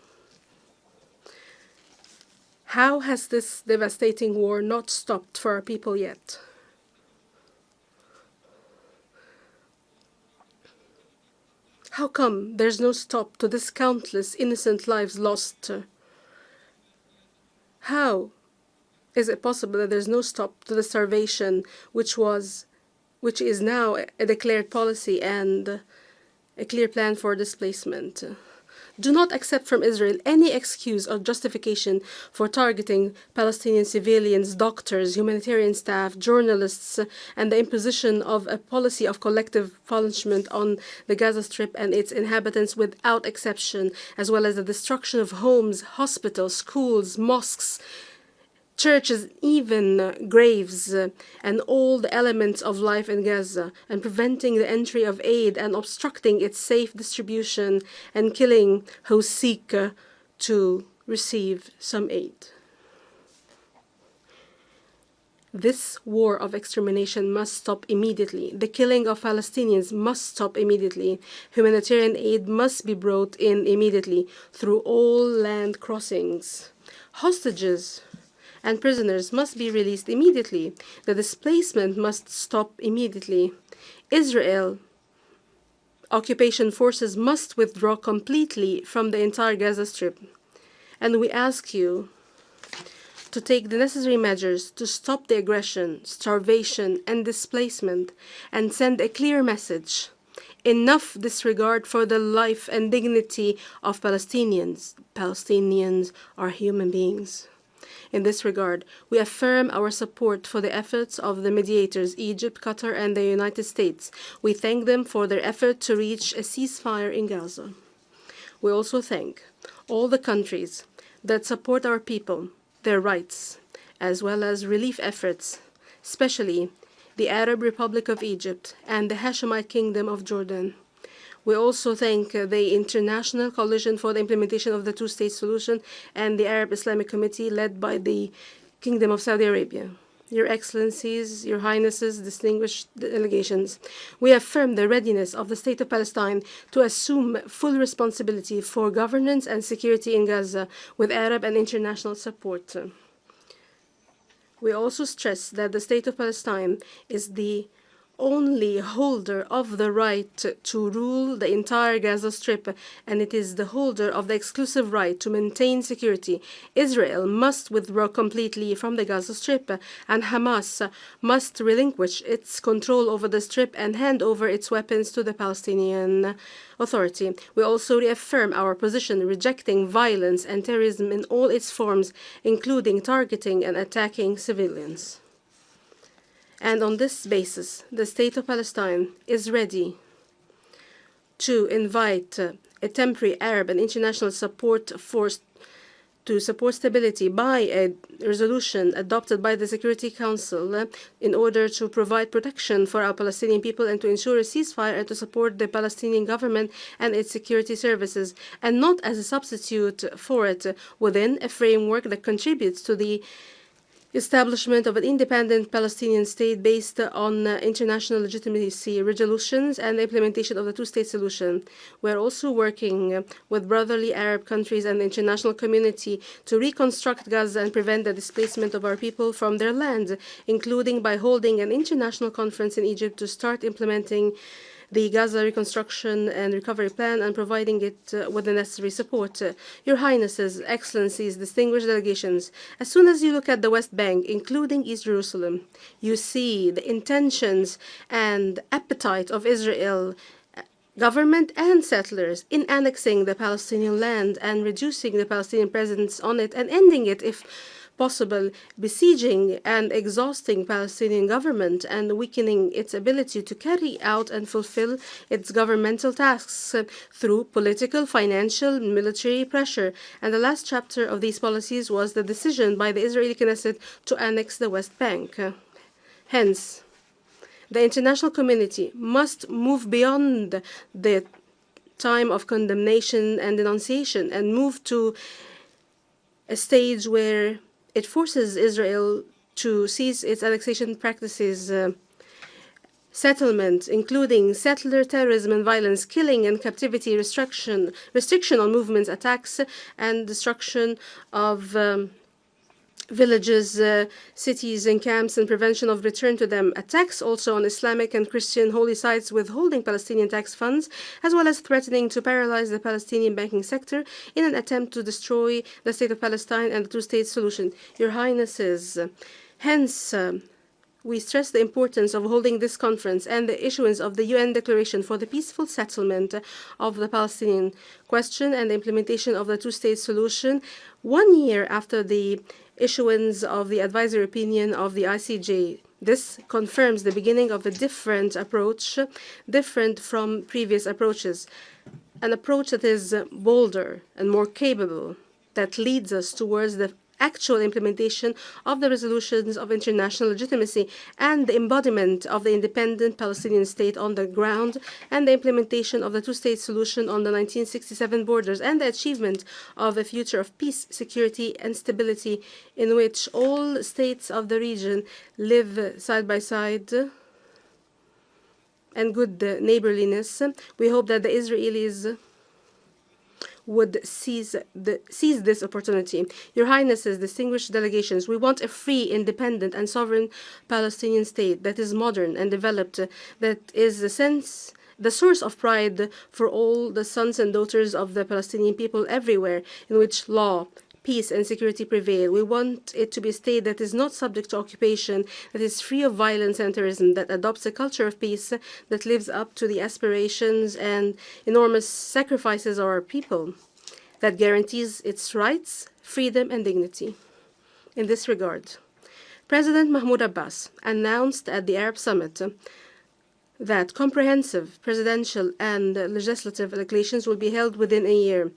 H: How has this devastating war not stopped for our people yet? How come there's no stop to this countless innocent lives lost? How is it possible that there's no stop to the starvation, which is now a declared policy and a clear plan for displacement? Do not accept from Israel any excuse or justification for targeting Palestinian civilians, doctors, humanitarian staff, journalists, and the imposition of a policy of collective punishment on the Gaza Strip and its inhabitants without exception, as well as the destruction of homes, hospitals, schools, mosques, churches, even graves, and all the elements of life in Gaza, and preventing the entry of aid and obstructing its safe distribution and killing who seek to receive some aid. This war of extermination must stop immediately. The killing of Palestinians must stop immediately. Humanitarian aid must be brought in immediately through all land crossings. Hostages and prisoners must be released immediately. The displacement must stop immediately. Israel occupation forces must withdraw completely from the entire Gaza Strip. And we ask you to take the necessary measures to stop the aggression, starvation, and displacement, and send a clear message. Enough disregard for the life and dignity of Palestinians. Palestinians are human beings. In this regard, we affirm our support for the efforts of the mediators, Egypt, Qatar, and the United States. We thank them for their effort to reach a ceasefire in Gaza. We also thank all the countries that support our people, their rights, as well as relief efforts, especially the Arab Republic of Egypt and the Hashemite Kingdom of Jordan. We also thank the International Coalition for the Implementation of the Two-State Solution and the Arab Islamic Committee led by the Kingdom of Saudi Arabia. Your Excellencies, Your Highnesses, distinguished delegations, we affirm the readiness of the State of Palestine to assume full responsibility for governance and security in Gaza with Arab and international support. We also stress that the State of Palestine is the only holder of the right to rule the entire Gaza Strip, and it is the holder of the exclusive right to maintain security. Israel must withdraw completely from the Gaza Strip, and Hamas must relinquish its control over the Strip and hand over its weapons to the Palestinian Authority. We also reaffirm our position rejecting violence and terrorism in all its forms, including targeting and attacking civilians. And on this basis, the State of Palestine is ready to invite a temporary Arab and international support force to support stability by a resolution adopted by the Security Council in order to provide protection for our Palestinian people and to ensure a ceasefire and to support the Palestinian government and its security services, and not as a substitute for it, within a framework that contributes to the establishment of an independent Palestinian state based on international legitimacy resolutions and the implementation of the two-state solution. We are also working with brotherly Arab countries and the international community to reconstruct Gaza and prevent the displacement of our people from their land, including by holding an international conference in Egypt to start implementing the Gaza Reconstruction and Recovery Plan and providing it with the necessary support. Your Highnesses, Excellencies, distinguished delegations, as soon as you look at the West Bank, including East Jerusalem, you see the intentions and appetite of Israel government and settlers in annexing the Palestinian land and reducing the Palestinian presence on it and ending it if possible, besieging and exhausting Palestinian government and weakening its ability to carry out and fulfill its governmental tasks through political, financial, military pressure. And the last chapter of these policies was the decision by the Israeli Knesset to annex the West Bank. Hence, the international community must move beyond the time of condemnation and denunciation and move to a stage where it forces Israel to cease its annexation practices, settlement, including settler terrorism and violence, killing and captivity, restriction on movements, attacks, and destruction of villages, cities, and camps, and prevention of return to them. Attacks also on Islamic and Christian holy sites, withholding Palestinian tax funds, as well as threatening to paralyze the Palestinian banking sector in an attempt to destroy the state of Palestine and the two-state solution. Your Highnesses, hence, we stress the importance of holding this conference and the issuance of the UN Declaration for the peaceful settlement of the Palestinian question and the implementation of the two-state solution 1 year after the issuance of the advisory opinion of the ICJ. This confirms the beginning of a different approach, different from previous approaches, an approach that is bolder and more capable, that leads us towards the actual implementation of the resolutions of international legitimacy and the embodiment of the independent Palestinian state on the ground and the implementation of the two-state solution on the 1967 borders and the achievement of a future of peace, security, and stability in which all states of the region live side by side and good neighborliness. We hope that the Israelis would seize this opportunity. Your Highnesses, distinguished delegations, we want a free, independent, and sovereign Palestinian state that is modern and developed, that is the source of pride for all the sons and daughters of the Palestinian people everywhere, in which law, peace, and security prevail. We want it to be a state that is not subject to occupation, that is free of violence and terrorism, that adopts a culture of peace, that lives up to the aspirations and enormous sacrifices of our people, that guarantees its rights, freedom, and dignity. In this regard, President Mahmoud Abbas announced at the Arab Summit that comprehensive presidential and legislative elections will be held within a year,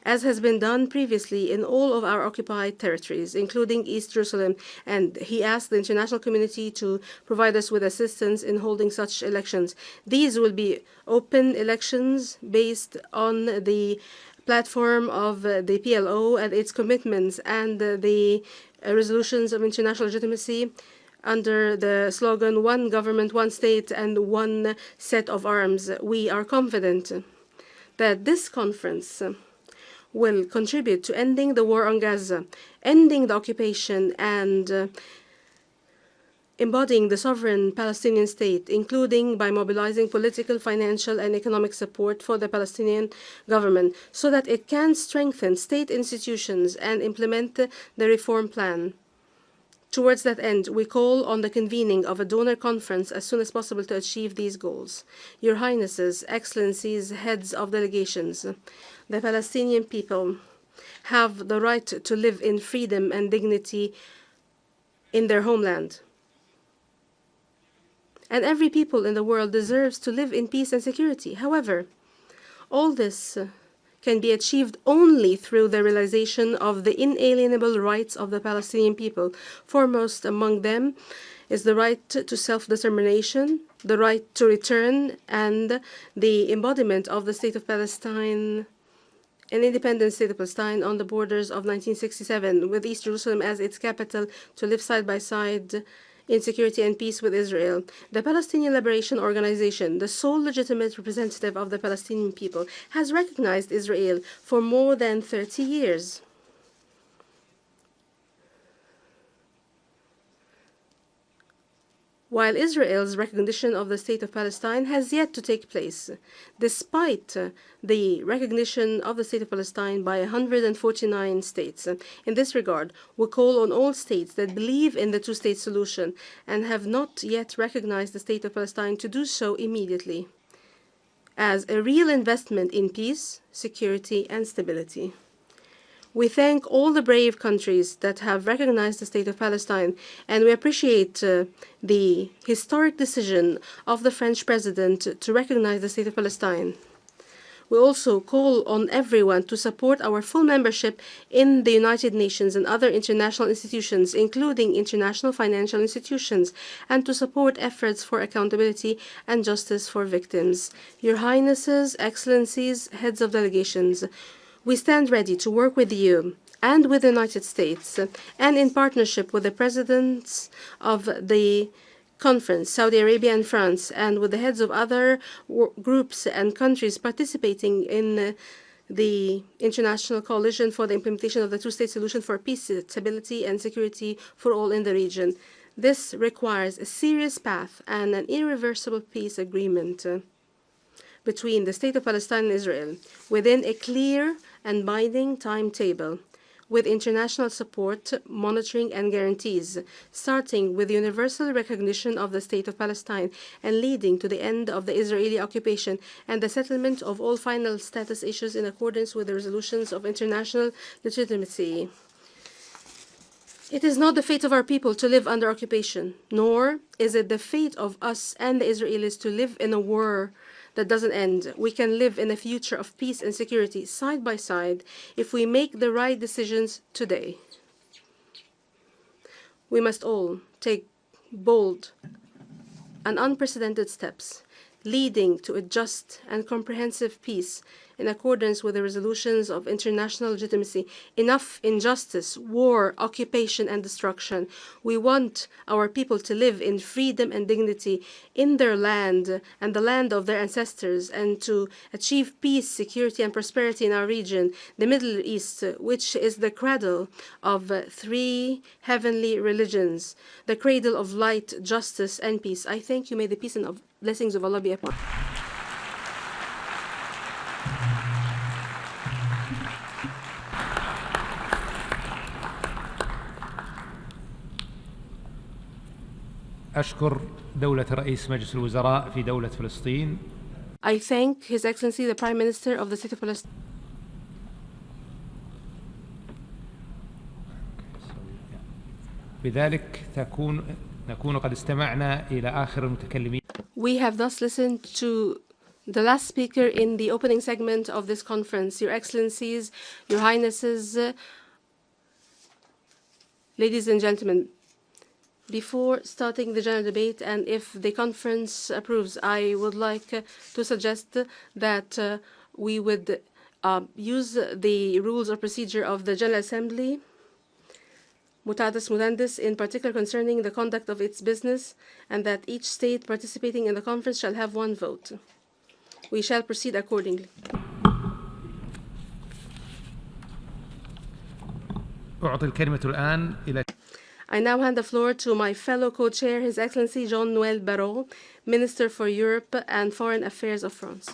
H: as has been done previously in all of our occupied territories, including East Jerusalem, and he asked the international community to provide us with assistance in holding such elections. These will be open elections based on the platform of the PLO and its commitments and the resolutions of international legitimacy under the slogan, "One government, one state, and one set of arms." We are confident that this conference will contribute to ending the war on Gaza, ending the occupation, and embodying the sovereign Palestinian state, including by mobilizing political, financial, and economic support for the Palestinian government so that it can strengthen state institutions and implement the reform plan. Towards that end, we call on the convening of a donor conference as soon as possible to achieve these goals. Your Highnesses, Excellencies, heads of delegations, the Palestinian people have the right to live in freedom and dignity in their homeland. And every people in the world deserves to live in peace and security. However, all this can be achieved only through the realization of the inalienable rights of the Palestinian people. Foremost among them is the right to self-determination, the right to return, and the embodiment of the state of Palestine an independent state of Palestine on the borders of 1967, with East Jerusalem as its capital, to live side by side in security and peace with Israel. The Palestinian Liberation Organization, the sole legitimate representative of the Palestinian people, has recognized Israel for more than 30 years. While Israel's recognition of the State of Palestine has yet to take place, despite the recognition of the State of Palestine by 149 states. In this regard, we call on all states that believe in the two-state solution and have not yet recognized the State of Palestine to do so immediately, as a real investment in peace, security, and stability. We thank all the brave countries that have recognized the State of Palestine, and we appreciate the historic decision of the French president to recognize the State of Palestine. We also call on everyone to support our full membership in the United Nations and other international institutions, including international financial institutions, and to support efforts for accountability and justice for victims. Your Highnesses, Excellencies, heads of delegations, we stand ready to work with you and with the United States, and in partnership with the presidents of the conference, Saudi Arabia and France, and with the heads of other groups and countries participating in the International Coalition for the Implementation of the Two-State Solution for Peace, Stability, and Security for All in the region. This requires a serious path and an irreversible peace agreement between the State of Palestine and Israel within a clear and binding timetable, with international support, monitoring, and guarantees, starting with universal recognition of the State of Palestine and leading to the end of the Israeli occupation and the settlement of all final status issues in accordance with the resolutions of international legitimacy. It is not the fate of our people to live under occupation, nor is it the fate of us and the Israelis to live in a war that doesn't end. We can live in a future of peace and security side by side if we make the right decisions today. We must all take bold and unprecedented steps leading to a just and comprehensive peace in accordance with the resolutions of international legitimacy. Enough injustice, war, occupation, and destruction. We want our people to live in freedom and dignity in their land and the land of their ancestors, and to achieve peace, security, and prosperity in our region, the Middle East, which is the cradle of three heavenly religions, the cradle of light, justice, and peace. I thank you. May the peace and blessings of Allah be upon you.
A: أشكر دولة رئيس مجلس الوزراء في دولة فلسطين.
H: I thank His Excellency the Prime Minister of the State of Palestine.
A: بذلك نكون قد استمعنا إلى آخر المتكلمين.
H: We have thus listened to the last speaker in the opening segment of this conference. Your Excellencies, Your Highnesses, ladies and gentlemen, before starting the general debate, and if the conference approves, I would like to suggest that we would use the rules of procedure of the General Assembly, mutatis mutandis, in particular concerning the conduct of its business, and that each state participating in the conference shall have one vote. We shall proceed accordingly.
A: أعطي الكلمة الآن إلى
H: I now hand the floor to my fellow co-chair, His Excellency Jean-Noël Barrot, Minister for Europe and Foreign Affairs of France.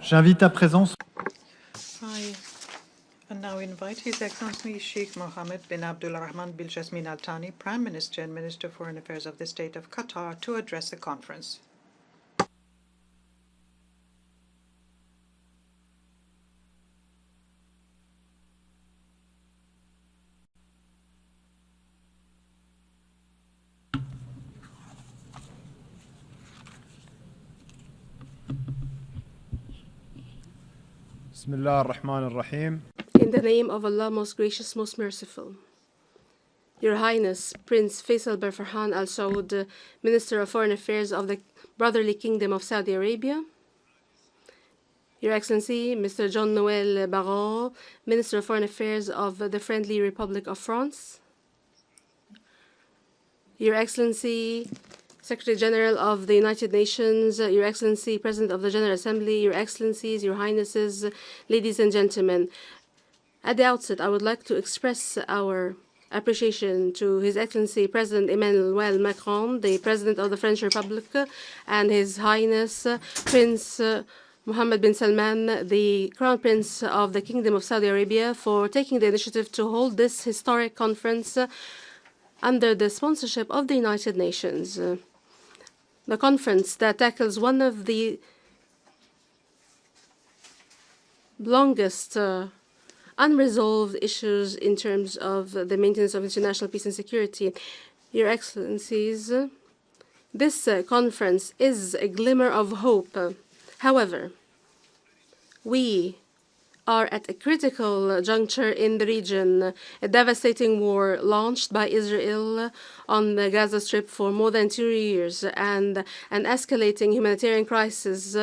I: J'invite à présent.
B: I now invite His Excellency Sheikh Mohammed bin Abdul Rahman bin Jasmin Al Thani, Prime Minister and Minister for Foreign Affairs of the State of Qatar, to address the conference.
I: بسم الله الرحمن الرحيم.
H: In the name of Allah, most gracious, most merciful. Your Highness Prince Faisal bin Farhan Al Saud, Minister of Foreign Affairs of the Brotherly Kingdom of Saudi Arabia, Your Excellency Mr. Jean-Noël Barrot, Minister of Foreign Affairs of the Friendly Republic of France, Your Excellency Secretary General of the United Nations, Your Excellency President of the General Assembly, Your Excellencies, Your Highnesses, ladies and gentlemen. At the outset, I would like to express our appreciation to His Excellency President Emmanuel Macron, the President of the French Republic, and His Highness Prince Mohammed bin Salman, the Crown Prince of the Kingdom of Saudi Arabia, for taking the initiative to hold this historic conference under the sponsorship of the United Nations. The conference that tackles one of the longest unresolved issues in terms of the maintenance of international peace and security. Your Excellencies, this conference is a glimmer of hope. However, we are at a critical juncture in the region. A devastating war launched by Israel on the Gaza Strip for more than 2 years, and an escalating humanitarian crisis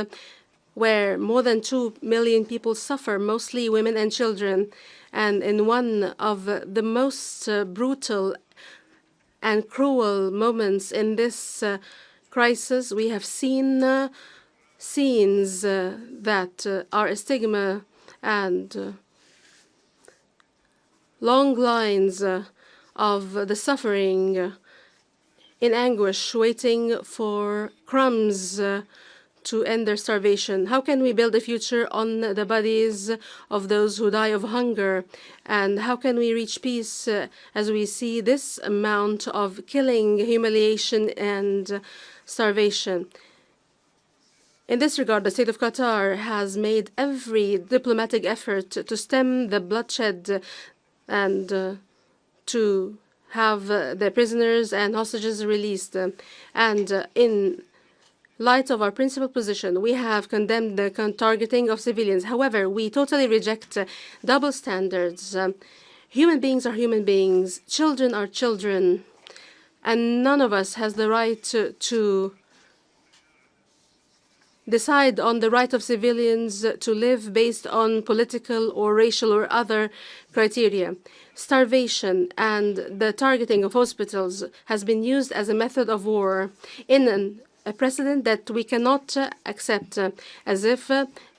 H: where more than 2 million people suffer, mostly women and children. And in one of the most brutal and cruel moments in this crisis, we have seen scenes that are a stigma and long lines of the suffering in anguish, waiting for crumbs to end their starvation. How can we build a future on the bodies of those who die of hunger? And how can we reach peace as we see this amount of killing, humiliation, and starvation? In this regard, the State of Qatar has made every diplomatic effort to stem the bloodshed and to have the prisoners and hostages released. And in light of our principal position, we have condemned the targeting of civilians. However, we totally reject double standards. Human beings are human beings. Children are children. And none of us has the right to decide on the right of civilians to live based on political or racial or other criteria. Starvation and the targeting of hospitals has been used as a method of war in a precedent that we cannot accept, as if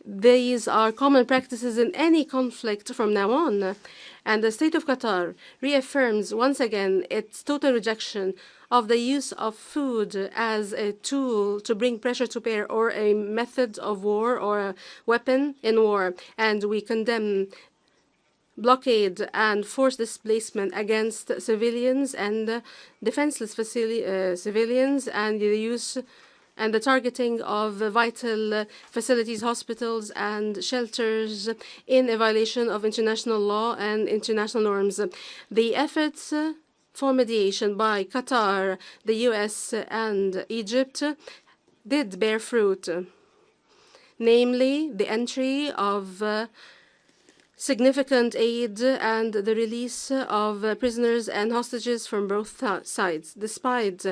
H: these are common practices in any conflict from now on. And the State of Qatar reaffirms once again its total rejection of the use of food as a tool to bring pressure to bear, or a method of war or a weapon in war. And we condemn blockade and forced displacement against civilians and defenseless civilians, and the use and the targeting of vital facilities, hospitals, and shelters in a violation of international law and international norms. The efforts for mediation by Qatar, the US, and Egypt did bear fruit, namely the entry of significant aid and the release of prisoners and hostages from both sides. Despite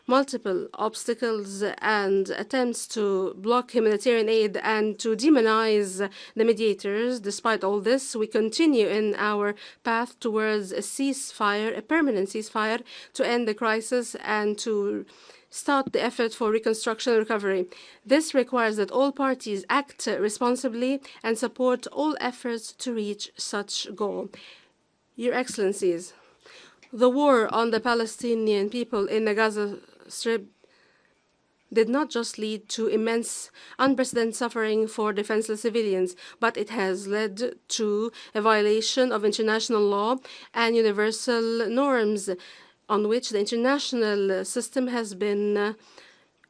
H: multiple obstacles and attempts to block humanitarian aid and to demonize the mediators, despite all this, we continue in our path towards a ceasefire, a permanent ceasefire, to end the crisis and to start the effort for reconstruction and recovery. This requires that all parties act responsibly and support all efforts to reach such goal. Your Excellencies, the war on the Palestinian people in the Gaza Strip did not just lead to immense, unprecedented suffering for defenseless civilians, but it has led to a violation of international law and universal norms on which the international system has been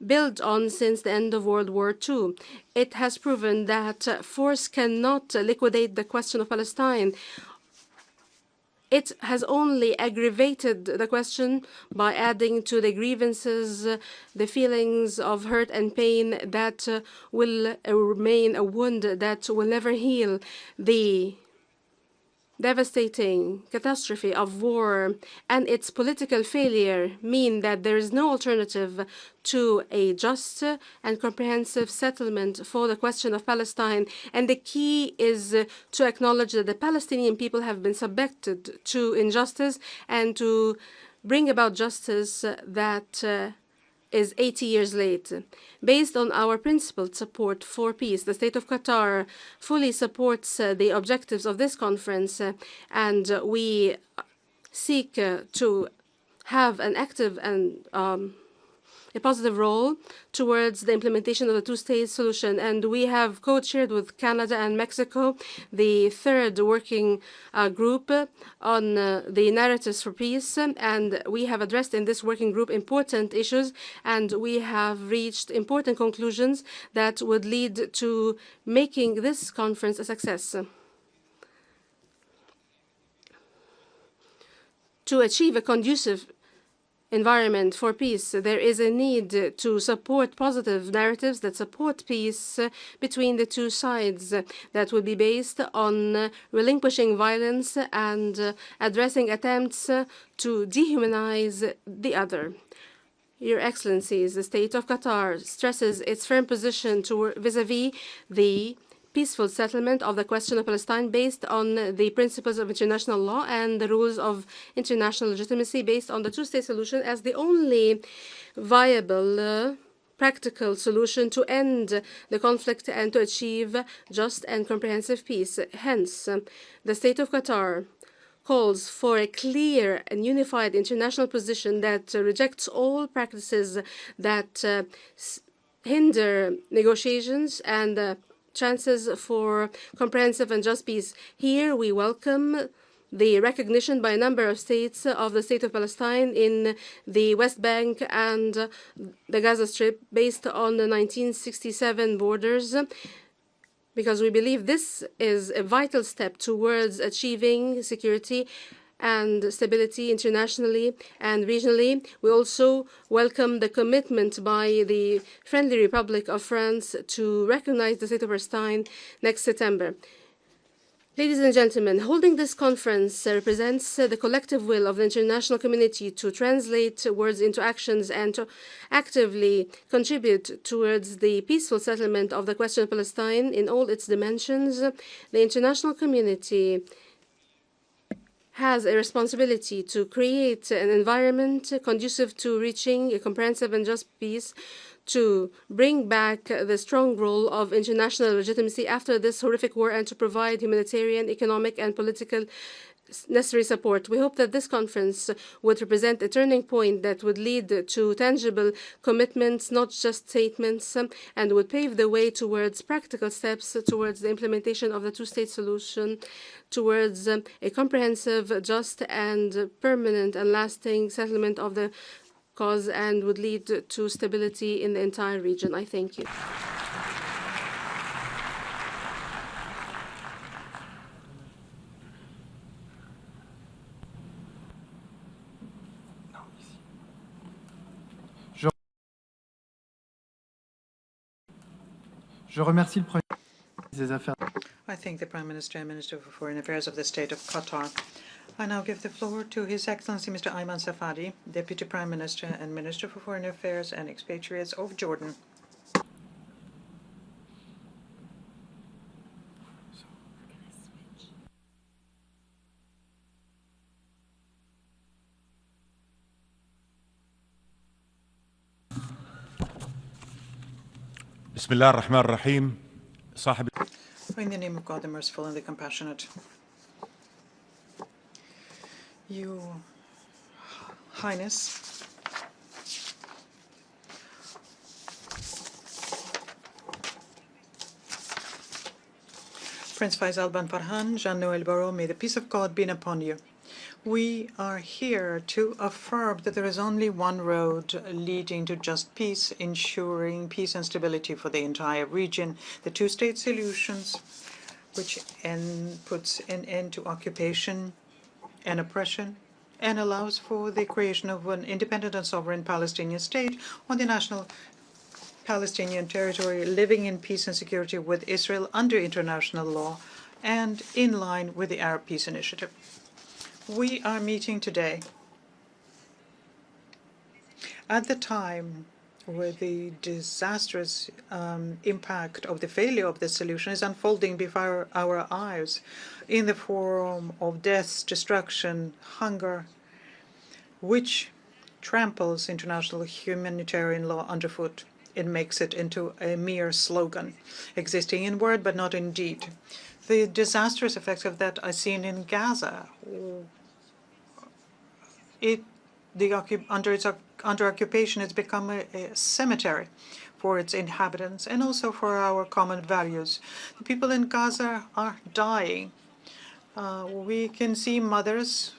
H: built on since the end of World War II. It has proven that force cannot liquidate the question of Palestine. It has only aggravated the question by adding to the grievances the feelings of hurt and pain that will remain a wound that will never heal. The devastating catastrophe of war and its political failure mean that there is no alternative to a just and comprehensive settlement for the question of Palestine. And the key is to acknowledge that the Palestinian people have been subjected to injustice and to bring about justice that is 80 years late. Based on our principled support for peace, the State of Qatar fully supports the objectives of this conference, and we seek to have an active and a positive role towards the implementation of the two-state solution. And we have co-chaired with Canada and Mexico the third working group on the narratives for peace. And we have addressed in this working group important issues, and we have reached important conclusions that would lead to making this conference a success. To achieve a conducive environment for peace, there is a need to support positive narratives that support peace between the two sides that will be based on relinquishing violence and addressing attempts to dehumanize the other. Your Excellencies, the State of Qatar stresses its firm position vis-à-vis the peaceful settlement of the question of Palestine based on the principles of international law and the rules of international legitimacy based on the two-state solution as the only viable practical solution to end the conflict and to achieve just and comprehensive peace. Hence, the State of Qatar calls for a clear and unified international position that rejects all practices that hinder negotiations and chances for comprehensive and just peace. Here we welcome the recognition by a number of states of the State of Palestine in the West Bank and the Gaza Strip based on the 1967 borders, because we believe this is a vital step towards achieving security and stability internationally and regionally. We also welcome the commitment by the friendly Republic of France to recognize the State of Palestine next September. Ladies and gentlemen, holding this conference represents the collective will of the international community to translate words into actions and to actively contribute towards the peaceful settlement of the question of Palestine in all its dimensions. The international community has a responsibility to create an environment conducive to reaching a comprehensive and just peace, to bring back the strong role of international legitimacy after this horrific war, and to provide humanitarian, economic, and political necessary support. We hope that this conference would represent a turning point that would lead to tangible commitments, not just statements, and would pave the way towards practical steps towards the implementation of the two-state solution, towards a comprehensive, just, and permanent and lasting settlement of the cause, and would lead to stability in the entire region. I thank you.
I: Je remercie le Premier ministre des Affaires.
B: I thank the Prime Minister and Minister for Foreign Affairs of the State of Qatar. I now give the floor to His Excellency Mr. Ayman Safadi, Deputy Prime Minister and Minister for Foreign Affairs and Expatriates of Jordan.
J: بسم الله الرحمن الرحيم صاحب.
B: In the name of God, the merciful and the compassionate. Your Highness, Prince Faisal bin Farhan, Jean-Noël Barrot, may the peace of God be upon you. We are here to affirm that there is only one road leading to just peace, ensuring peace and stability for the entire region. The two-state solutions, which puts an end to occupation and oppression and allows for the creation of an independent and sovereign Palestinian state on the national Palestinian territory, living in peace and security with Israel under international law and in line with the Arab Peace Initiative. We are meeting today at the time where the disastrous impact of the failure of this solution is unfolding before our eyes in the form of death, destruction, hunger, which tramples international humanitarian law underfoot. It makes it into a mere slogan, existing in word but not in deed. The disastrous effects of that are seen in Gaza. Under occupation, it's become a cemetery for its inhabitants and also for our common values. The people in Gaza are dying. We can see mothers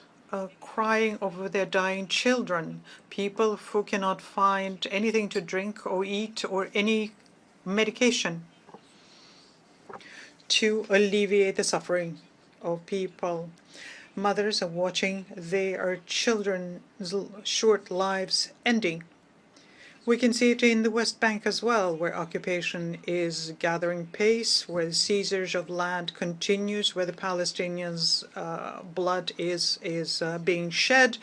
B: crying over their dying children, people who cannot find anything to drink or eat or any medication to alleviate the suffering of people. Mothers are watching their children's short lives ending. We can see it in the West Bank as well, where occupation is gathering pace, where the seizures of land continues, where the Palestinians' blood is being shed,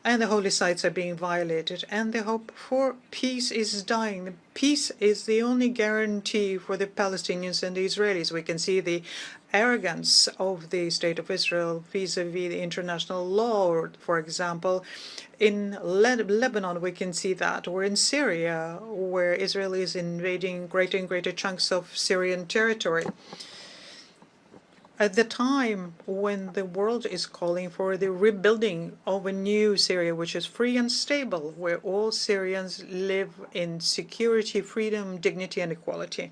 B: and the holy sites are being violated, and the hope for peace is dying. The peace is the only guarantee for the Palestinians and the Israelis. We can see the arrogance of the State of Israel vis-à-vis the international law. For example, in Lebanon, we can see that, or in Syria, where Israel is invading greater and greater chunks of Syrian territory. At the time when the world is calling for the rebuilding of a new Syria, which is free and stable, where all Syrians live in security, freedom, dignity, and equality.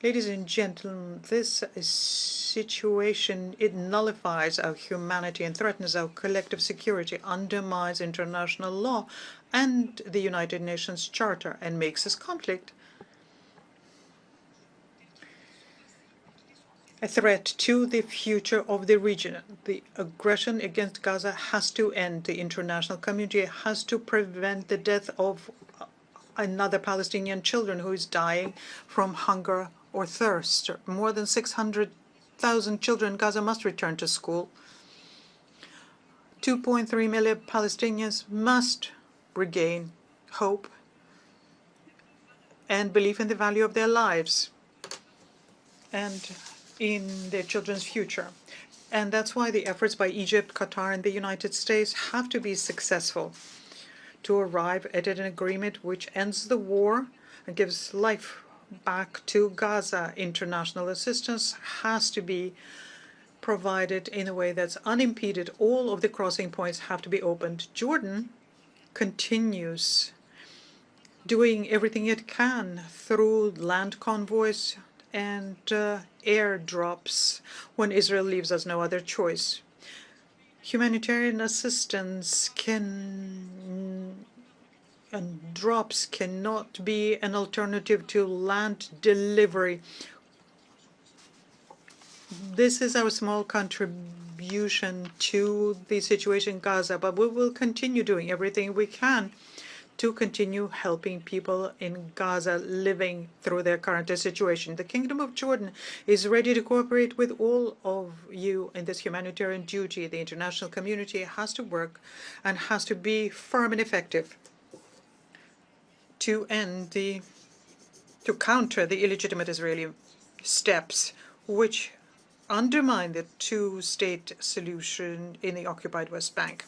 B: Ladies and gentlemen, this situation, it nullifies our humanity and threatens our collective security, undermines international law and the United Nations Charter, and makes this conflict a threat to the future of the region. The aggression against Gaza has to end. The international community has to prevent the death of another Palestinian children who is dying from hunger or thirst. More than 600,000 children in Gaza must return to school. 2.3 million Palestinians must regain hope and belief in the value of their lives and in their children's future. And that's why the efforts by Egypt, Qatar, and the United States have to be successful to arrive at an agreement which ends the war and gives life back to Gaza. International assistance has to be provided in a way that's unimpeded. All of the crossing points have to be opened. Jordan continues doing everything it can through land convoys and airdrops when Israel leaves us no other choice. Humanitarian assistance and drops cannot be an alternative to land delivery. This is our small contribution to the situation in Gaza, but we will continue doing everything we can to continue helping people in Gaza living through their current situation. The Kingdom of Jordan is ready to cooperate with all of you in this humanitarian duty. The international community has to work and has to be firm and effective to counter the illegitimate Israeli steps which undermine the two-state solution in the occupied West Bank.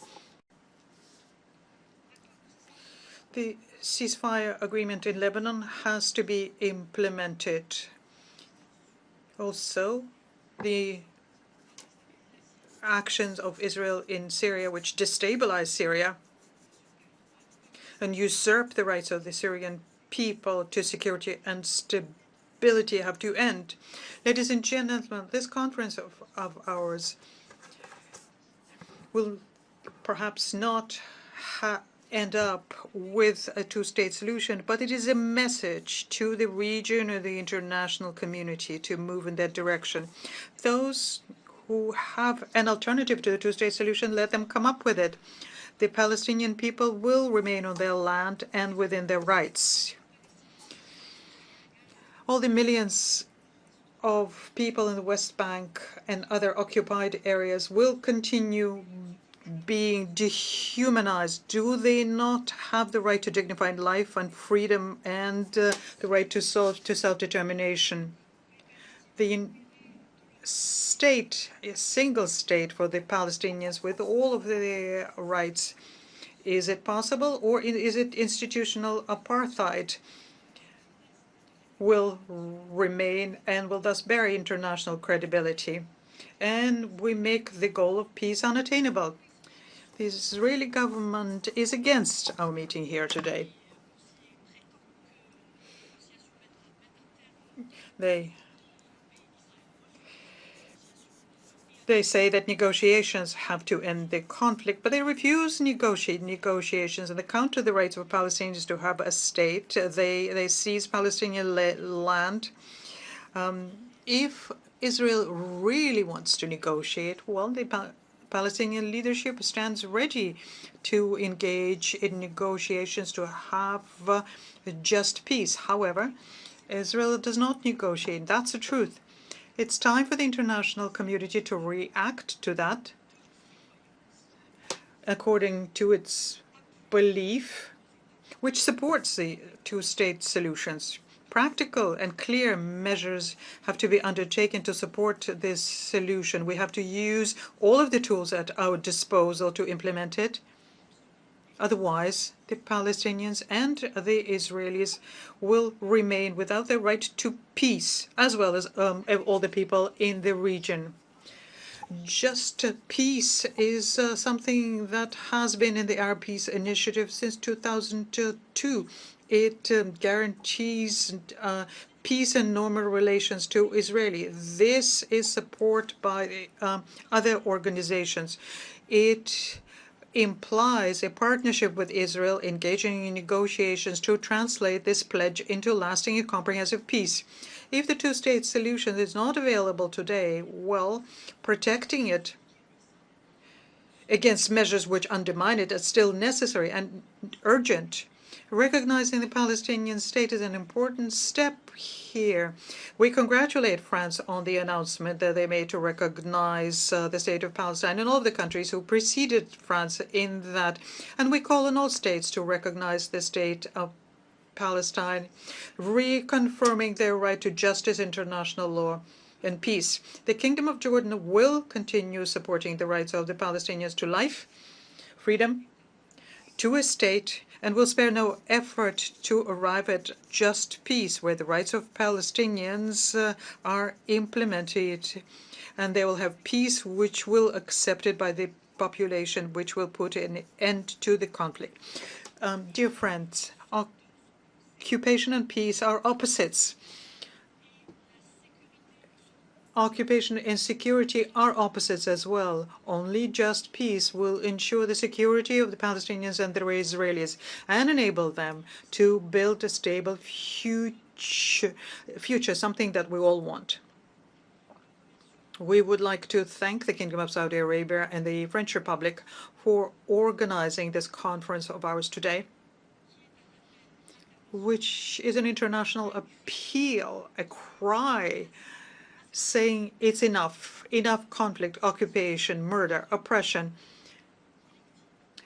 B: The ceasefire agreement in Lebanon has to be implemented. Also, the actions of Israel in Syria, which destabilize Syria and usurp the rights of the Syrian people to security and stability, have to end. Ladies and gentlemen, this conference of ours will perhaps not end up with a two-state solution, but it is a message to the region or the international community to move in that direction. Those who have an alternative to the two-state solution, let them come up with it. The Palestinian people will remain on their land and within their rights. All the millions of people in the West Bank and other occupied areas will continue being dehumanized? Do they not have the right to dignified life and freedom and the right to self-determination? The state, a single state for the Palestinians with all of the rights, is it possible, or is it institutional apartheid will remain and will thus bury international credibility? And we make the goal of peace unattainable. The Israeli government is against our meeting here today. They say that negotiations have to end the conflict, but they refuse negotiations and they counter the rights of Palestinians to have a state. They seize Palestinian land. If Israel really wants to negotiate, well, the Palestinian leadership stands ready to engage in negotiations to have just peace. However, Israel does not negotiate. That's the truth. It's time for the international community to react to that according to its belief, which supports the two-state solutions. Practical and clear measures have to be undertaken to support this solution. We have to use all of the tools at our disposal to implement it. Otherwise, the Palestinians and the Israelis will remain without the right to peace, as well as all the people in the region. Just peace is something that has been in the Arab Peace Initiative since 2002. It guarantees peace and normal relations to Israeli. This is support by other organizations. It implies a partnership with Israel engaging in negotiations to translate this pledge into lasting and comprehensive peace. If the two-state solution is not available today, well, protecting it against measures which undermine it is still necessary and urgent. Recognizing the Palestinian state is an important step here. We congratulate France on the announcement that they made to recognize the state of Palestine and all of the countries who preceded France in that. And we call on all states to recognize the state of Palestine, reconfirming their right to justice, international law, and peace. The Kingdom of Jordan will continue supporting the rights of the Palestinians to life, freedom, to a state, and will spare no effort to arrive at just peace, where the rights of Palestinians are implemented, and they will have peace which will be accepted by the population, which will put an end to the conflict. Dear friends, occupation and peace are opposites. Occupation and security are opposites as well. Only just peace will ensure the security of the Palestinians and the Israelis and enable them to build a stable future, something that we all want. We would like to thank the Kingdom of Saudi Arabia and the French Republic for organizing this conference of ours today, which is an international appeal, a cry saying it's enough conflict, occupation, murder, oppression.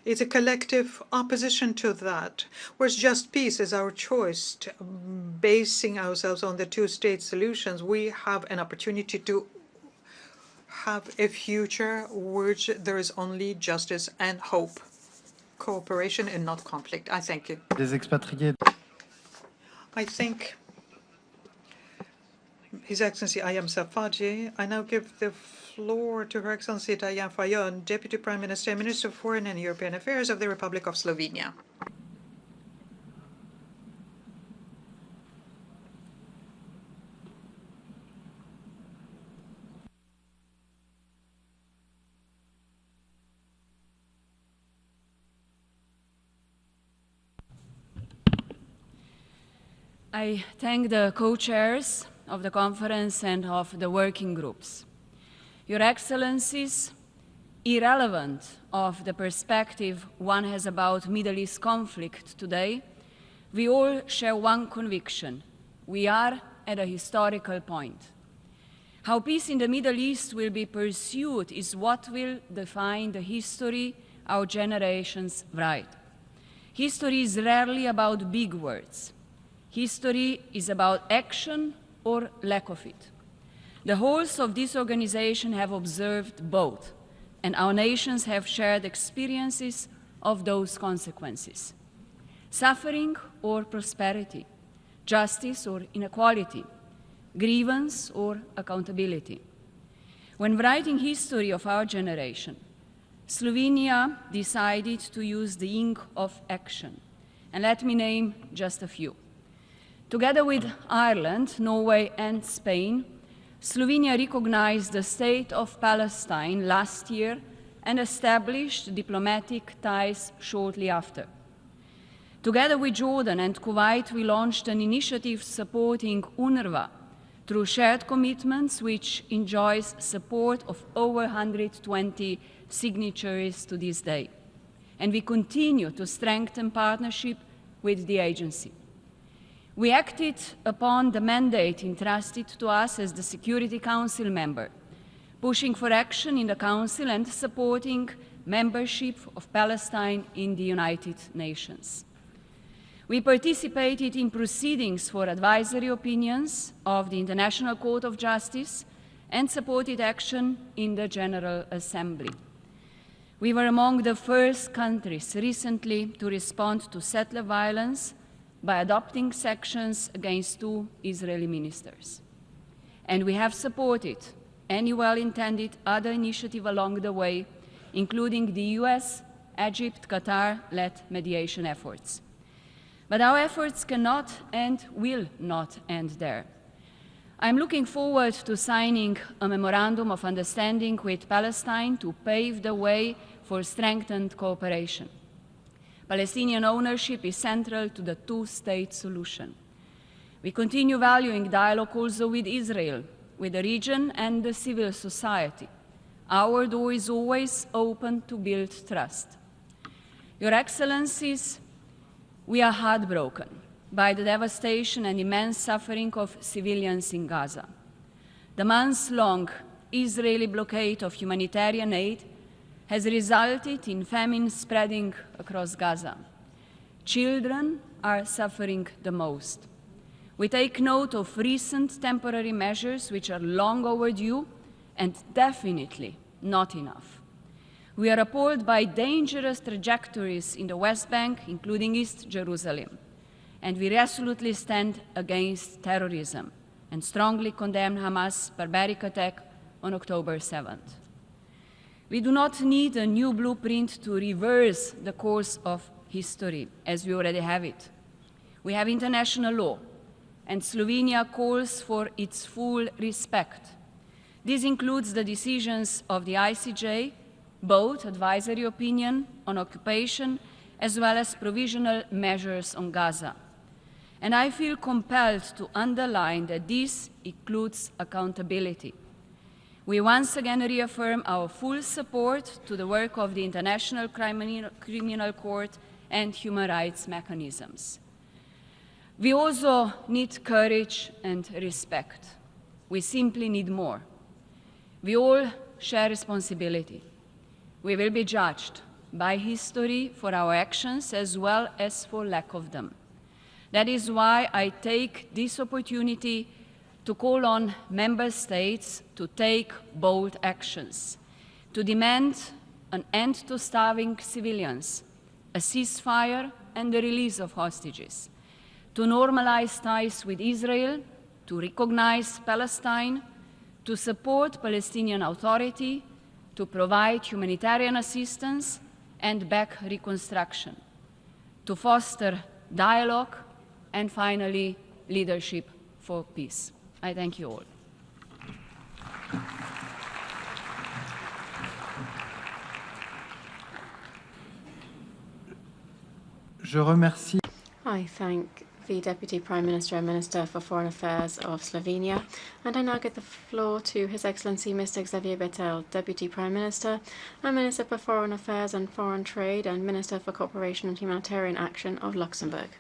B: It's a collective opposition to that, whereas just peace is our choice. Basing ourselves on the two-state solutions, we have an opportunity to have a future which there is only justice and hope, cooperation and not conflict. I thank you. I think His Excellency Ayam Safaji. I now give the floor to Her Excellency Diane Fayon, Deputy Prime Minister, Minister of Foreign and European Affairs of the Republic of Slovenia.
K: I thank the co-chairs of the conference and of the working groups. Your Excellencies, irrelevant of the perspective one has about Middle East conflict today, we all share one conviction: we are at a historical point. How peace in the Middle East will be pursued is what will define the history our generations write. History is rarely about big words. History is about action or lack of it. The wholes of this organization have observed both, and our nations have shared experiences of those consequences. Suffering or prosperity, justice or inequality, grievance or accountability. When writing history of our generation, Slovenia decided to use the ink of action. And let me name just a few. Together with Ireland, Norway, and Spain, Slovenia recognized the state of Palestine last year and established diplomatic ties shortly after. Together with Jordan and Kuwait, we launched an initiative supporting UNRWA through shared commitments, which enjoys support of over 120 signatories to this day. And we continue to strengthen partnership with the agency. We acted upon the mandate entrusted to us as the Security Council member, pushing for action in the Council and supporting membership of Palestine in the United Nations. We participated in proceedings for advisory opinions of the International Court of Justice and supported action in the General Assembly. We were among the first countries recently to respond to settler violence by adopting sanctions against 2 Israeli ministers. And we have supported any well-intended other initiative along the way, including the US, Egypt, Qatar-led mediation efforts. But our efforts cannot and will not end there. I'm looking forward to signing a memorandum of understanding with Palestine to pave the way for strengthened cooperation. Palestinian ownership is central to the two-state solution. We continue valuing dialogue also with Israel, with the region and the civil society. Our door is always open to build trust. Your Excellencies, we are heartbroken by the devastation and immense suffering of civilians in Gaza. The months-long Israeli blockade of humanitarian aid has resulted in famine spreading across Gaza. Children are suffering the most. We take note of recent temporary measures which are long overdue and definitely not enough. We are appalled by dangerous trajectories in the West Bank, including East Jerusalem, and we resolutely stand against terrorism and strongly condemn Hamas' barbaric attack on October 7th. We do not need a new blueprint to reverse the course of history, as we already have it. We have international law, and Slovenia calls for its full respect. This includes the decisions of the ICJ, both advisory opinion on occupation as well as provisional measures on Gaza. And I feel compelled to underline that this includes accountability. We once again reaffirm our full support to the work of the International Criminal Court and human rights mechanisms. We also need courage and respect. We simply need more. We all share responsibility. We will be judged by history for our actions as well as for lack of them. That is why I take this opportunity to call on member states to take bold actions, to demand an end to starving civilians, a ceasefire and the release of hostages, to normalize ties with Israel, to recognize Palestine, to support Palestinian Authority, to provide humanitarian assistance and back reconstruction, to foster dialogue, and finally, leadership for peace. I thank you all.
I: Je remercie.
F: I thank the Deputy Prime Minister and Minister for Foreign Affairs of Slovenia, and I now give the floor to His Excellency Mr. Xavier Bettel, Deputy Prime Minister and Minister for Foreign Affairs and Foreign Trade and Minister for Cooperation and Humanitarian Action of Luxembourg.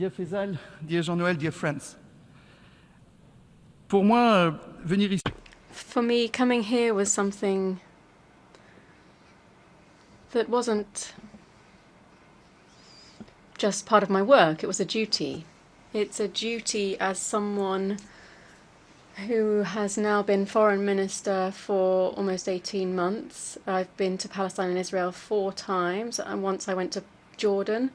I: dear Faisal, dear Jean-Noël, dear friends. Pour moi, venir ici.
F: For me, coming here was something that wasn't just part of my work, it was a duty. It's a duty as someone who has now been foreign minister for almost 18 months. I've been to Palestine and Israel 4 times, and once I went to Jordan,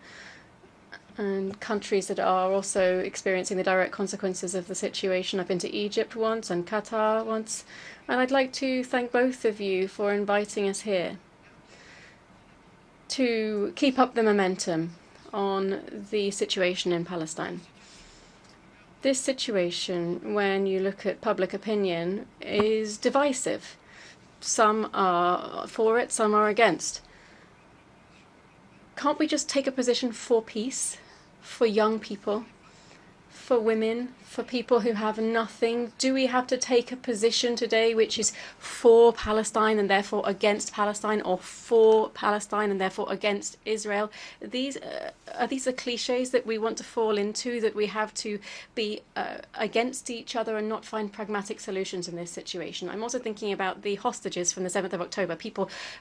F: and countries that are also experiencing the direct consequences of the situation. I've been to Egypt once and Qatar once, and I'd like to thank both of you for inviting us here to keep up the momentum on the situation in Palestine. This situation, when you look at public opinion, is divisive. Some are for it, some are against. Can't we just take a position for peace, for young people, for women, for people who have nothing? Do we have to take a position today which is for Palestine and therefore against Palestine, or for Palestine and therefore against Israel? These are the cliches that we want to fall into, that we have to be against each other and not find pragmatic solutions in this situation. I'm also thinking about the hostages from the 7th of October,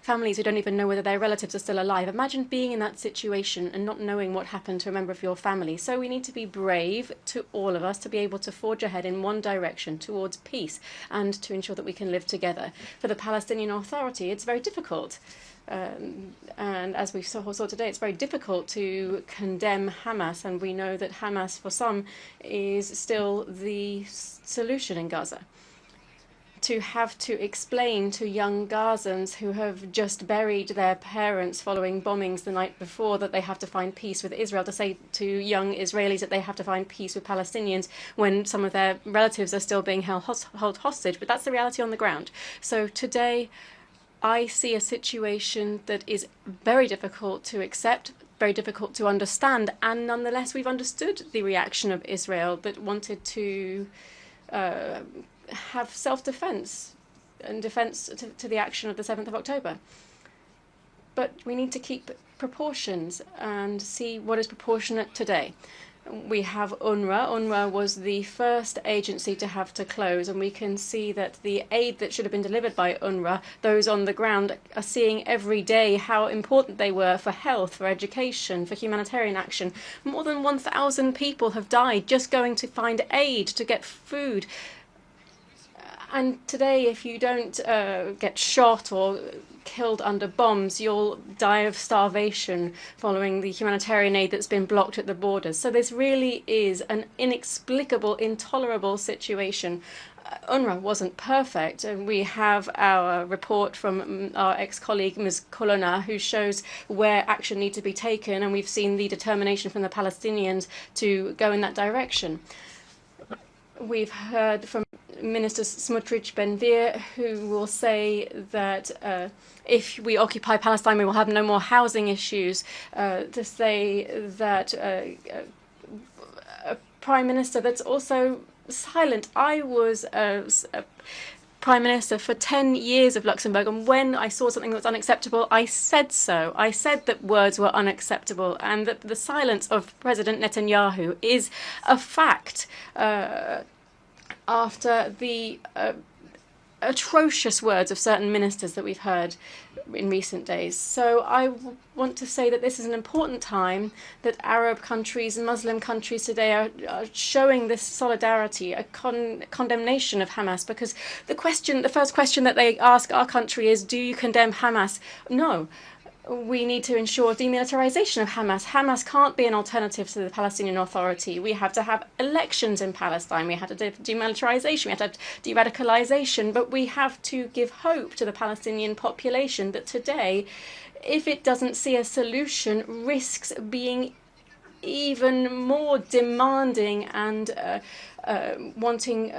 F: families who don't even know whether their relatives are still alive. Imagine being in that situation and not knowing what happened to a member of your family. So we need to be brave, to all of us, to be able to forge ahead in one direction towards peace and to ensure that we can live together. For the Palestinian Authority, it's very difficult. And as we saw today, it's very difficult to condemn Hamas, and we know that Hamas, for some, is still the solution in Gaza. To have to explain to young Gazans who have just buried their parents following bombings the night before that they have to find peace with Israel, to say to young Israelis that they have to find peace with Palestinians when some of their relatives are still being held hostage, but that's the reality on the ground. So today, I see a situation that is very difficult to accept, very difficult to understand, and nonetheless we've understood the reaction of Israel that wanted to have self-defense and defense to the action of the 7th of October. But we need to keep proportions and see what is proportionate today. We have UNRWA. UNRWA was the first agency to have to close, and we can see that the aid that should have been delivered by UNRWA, those on the ground are seeing every day how important they were for health, for education, for humanitarian action. More than 1,000 people have died just going to find aid, to get food. And today, if you don't get shot or killed under bombs, you'll die of starvation following the humanitarian aid that's been blocked at the borders. So this really is an inexplicable, intolerable situation. UNRWA wasn't perfect. We have our report from our ex-colleague, Ms. Colonna, who shows where action needs to be taken, and we've seen the determination from the Palestinians to go in that direction. We've heard from Minister Smotrich Ben-Gvir, who will say that if we occupy Palestine, we will have no more housing issues, to say that a prime minister that's also silent. I was a prime minister for 10 years of Luxembourg, and when I saw something that was unacceptable, I said so. I said that words were unacceptable, and that the silence of President Netanyahu is a fact. After the atrocious words of certain ministers that we've heard in recent days. So I want to say that this is an important time, that Arab countries and Muslim countries today are showing this solidarity, a condemnation of Hamas, because the first question that they ask our country is, do you condemn Hamas? No. We need to ensure demilitarization of Hamas. Hamas can't be an alternative to the Palestinian Authority. We have to have elections in Palestine. We have to have demilitarization. We have to have de-radicalization. But we have to give hope to the Palestinian population that today, if it doesn't see a solution, risks being even more demanding and wanting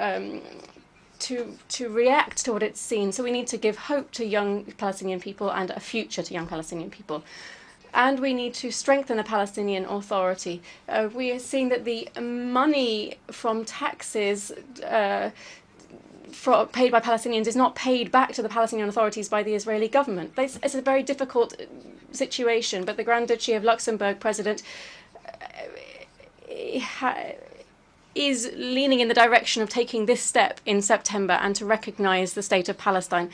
F: to react to what it's seen. So we need to give hope to young Palestinian people and a future to young Palestinian people. And we need to strengthen the Palestinian Authority. We are seeing that the money from taxes paid by Palestinians is not paid back to the Palestinian authorities by the Israeli government. It's a very difficult situation, but the Grand Duchy of Luxembourg president is leaning in the direction of taking this step in September and to recognise the state of Palestine.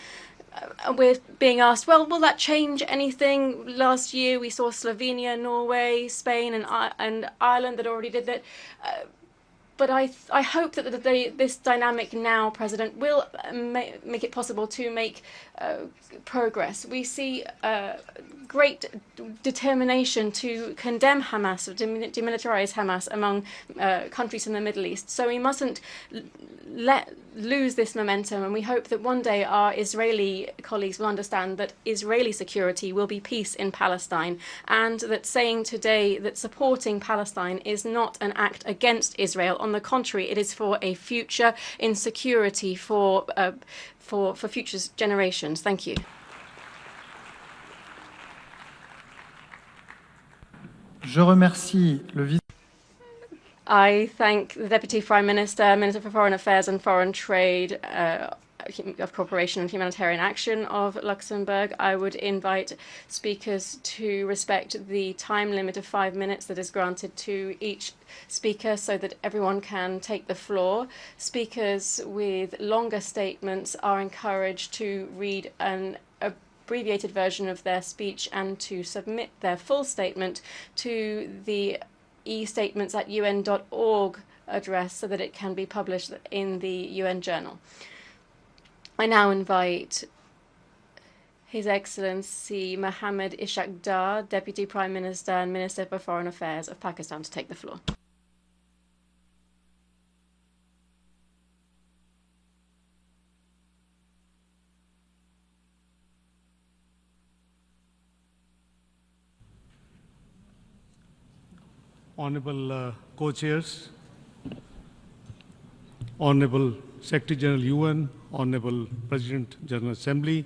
F: We're being asked, well, will that change anything? Last year we saw Slovenia, Norway, Spain and Ireland that already did that. But I hope that this dynamic now, President, will make it possible to make progress. We see great determination to condemn Hamas, or demilitarize Hamas among countries in the Middle East. So we mustn't lose this momentum, and we hope that one day our Israeli colleagues will understand that Israeli security will be peace in Palestine, and that saying today that supporting Palestine is not an act against Israel. On the contrary, it is for a future in security for future generations. Thank you.
I: Je remercie le vice.
F: I thank the Deputy Prime Minister, Minister for Foreign Affairs and Foreign Trade, of Cooperation and Humanitarian Action of Luxembourg. I would invite speakers to respect the time limit of 5 minutes that is granted to each speaker so that everyone can take the floor. Speakers with longer statements are encouraged to read an abbreviated version of their speech and to submit their full statement to the e-statements@un.org address so that it can be published in the UN Journal. I now invite His Excellency Mohammed Ishaq-Dar, Deputy Prime Minister and Minister for Foreign Affairs of Pakistan, to take the floor.
E: Honorable co-chairs, Honorable Secretary General UN, Honorable President General Assembly,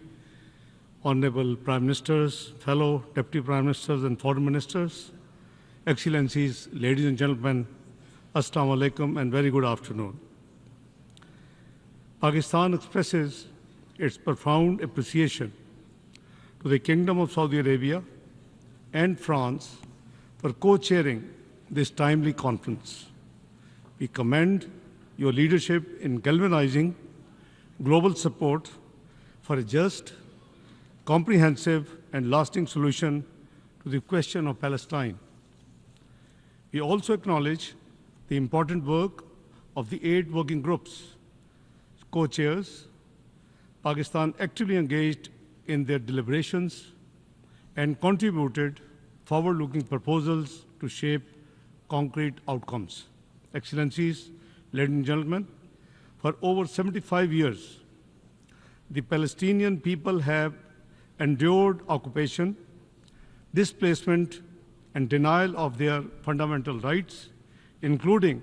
E: Honorable Prime Ministers, fellow Deputy Prime Ministers and Foreign Ministers, Excellencies, ladies and gentlemen, Assalamu alaikum and very good afternoon. Pakistan expresses its profound appreciation to the Kingdom of Saudi Arabia and France for co-chairing this timely conference. We commend your leadership in galvanizing global support for a just, comprehensive, and lasting solution to the question of Palestine. We also acknowledge the important work of the 8 working groups. Co-chairs, Pakistan actively engaged in their deliberations and contributed forward-looking proposals to shape concrete outcomes. Excellencies, ladies and gentlemen, for over 75 years, the Palestinian people have endured occupation, displacement, and denial of their fundamental rights, including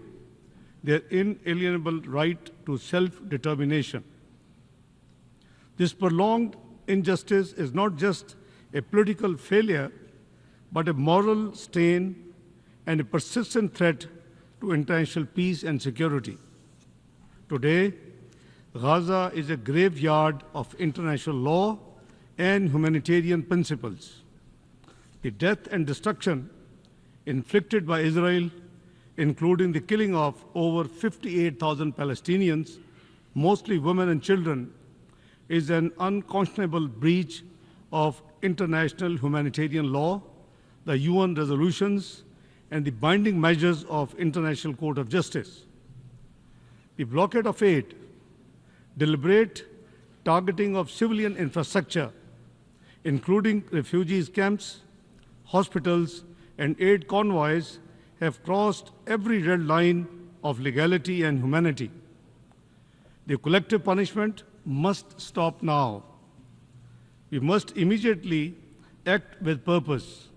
E: their inalienable right to self-determination. This prolonged injustice is not just a political failure, but a moral stain and a persistent threat to international peace and security. Today, Gaza is a graveyard of international law and humanitarian principles. The death and destruction inflicted by Israel, including the killing of over 58,000 Palestinians, mostly women and children, is an unconscionable breach of international humanitarian law, the UN resolutions, and the binding measures of International Court of Justice. The blockade of aid, deliberate targeting of civilian infrastructure, including refugees camps, hospitals, and aid convoys, have crossed every red line of legality and humanity. The collective punishment must stop now. We must immediately act with purpose.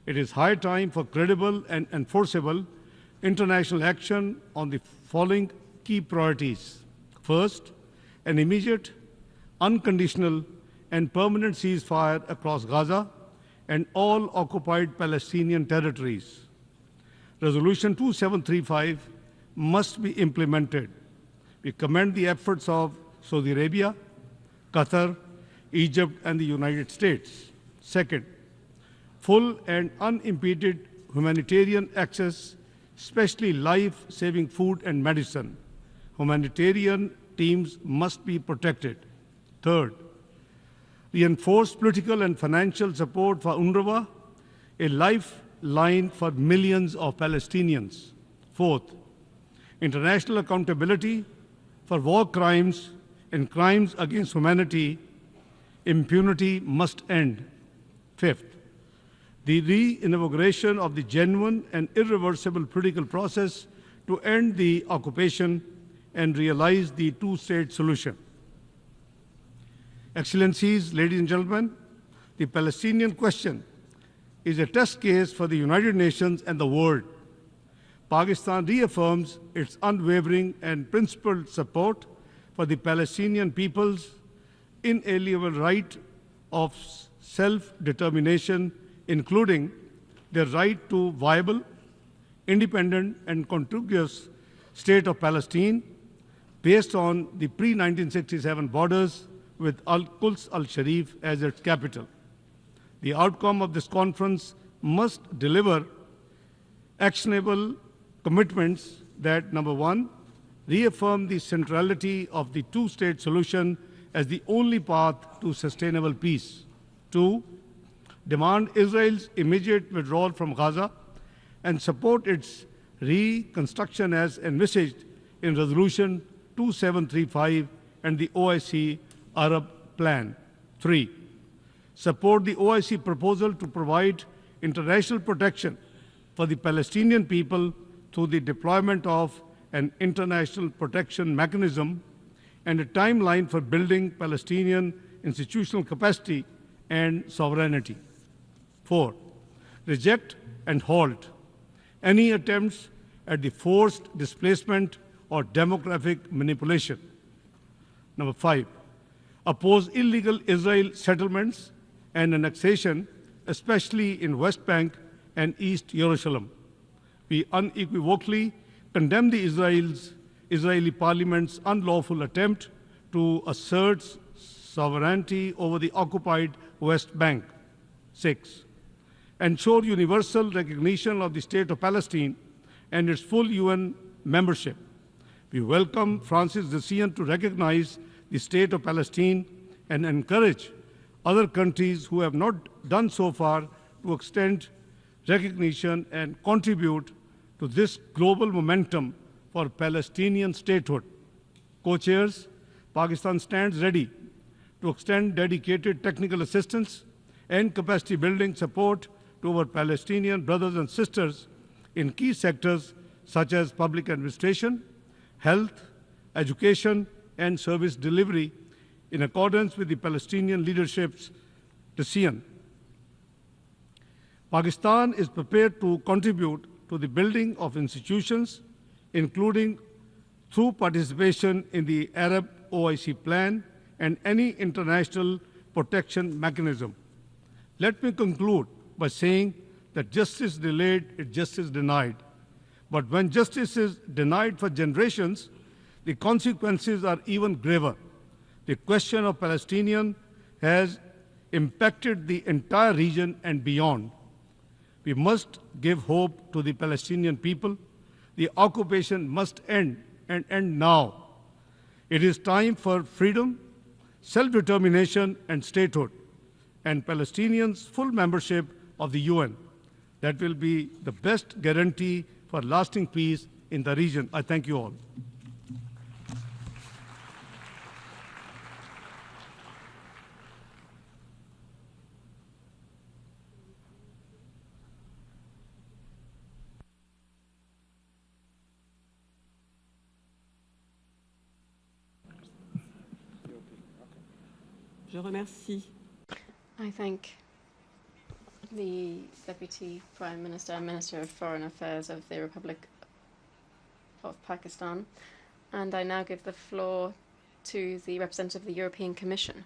E: It is high time for credible and enforceable international action on the following key priorities. First, an immediate, unconditional, and permanent ceasefire across Gaza and all occupied Palestinian territories. Resolution 2735 must be implemented. We commend the efforts of Saudi Arabia, Qatar, Egypt, and the United States. Second, full and unimpeded humanitarian access, especially life-saving food and medicine. Humanitarian teams must be protected. Third, reinforce political and financial support for UNRWA, a lifeline for millions of Palestinians. Fourth, international accountability for war crimes and crimes against humanity. Impunity must end. Fifth, the re-inauguration of the genuine and irreversible political process to end the occupation and realize the two-state solution. Excellencies, ladies and gentlemen, the Palestinian question is a test case for the United Nations and the world. Pakistan reaffirms its unwavering and principled support for the Palestinian people's inalienable right of self-determination, including their right to viable, independent, and contiguous state of Palestine based on the pre-1967 borders with Al-Quds al-Sharif as its capital. The outcome of this conference must deliver actionable commitments that, number one, reaffirm the centrality of the two-state solution as the only path to sustainable peace. Two, demand Israel's immediate withdrawal from Gaza and support its reconstruction as envisaged in Resolution 2735 and the OIC Arab Plan. Three, support the OIC proposal to provide international protection for the Palestinian people through the deployment of an international protection mechanism and a timeline for building Palestinian institutional capacity and sovereignty. Four, reject and halt any attempts at the forced displacement or demographic manipulation. Number five, oppose illegal Israel settlements and annexation, especially in West Bank and East Jerusalem. We unequivocally condemn the Israeli parliament's unlawful attempt to assert sovereignty over the occupied West Bank. Six, ensure universal recognition of the State of Palestine and its full UN membership. We welcome France's decision to recognize the State of Palestine and encourage other countries who have not done so far to extend recognition and contribute to this global momentum for Palestinian statehood. Co-chairs, Pakistan stands ready to extend dedicated technical assistance and capacity building support to our Palestinian brothers and sisters in key sectors such as public administration, health, education, and service delivery in accordance with the Palestinian leadership's decision. Pakistan is prepared to contribute to the building of institutions, including through participation in the Arab OIC plan and any international protection mechanism. Let me conclude by saying that justice delayed is justice denied. But when justice is denied for generations, the consequences are even graver. The question of Palestinians has impacted the entire region and beyond. We must give hope to the Palestinian people. The occupation must end, and end now. It is time for freedom, self-determination, and statehood, and Palestinians' full membership of the UN. That will be the best guarantee for lasting peace in the region. I thank you all.
H: Je remercie.
F: I thank the Deputy Prime Minister and Minister of Foreign Affairs of the Republic of Pakistan, and I now give the floor to the representative of the European Commission.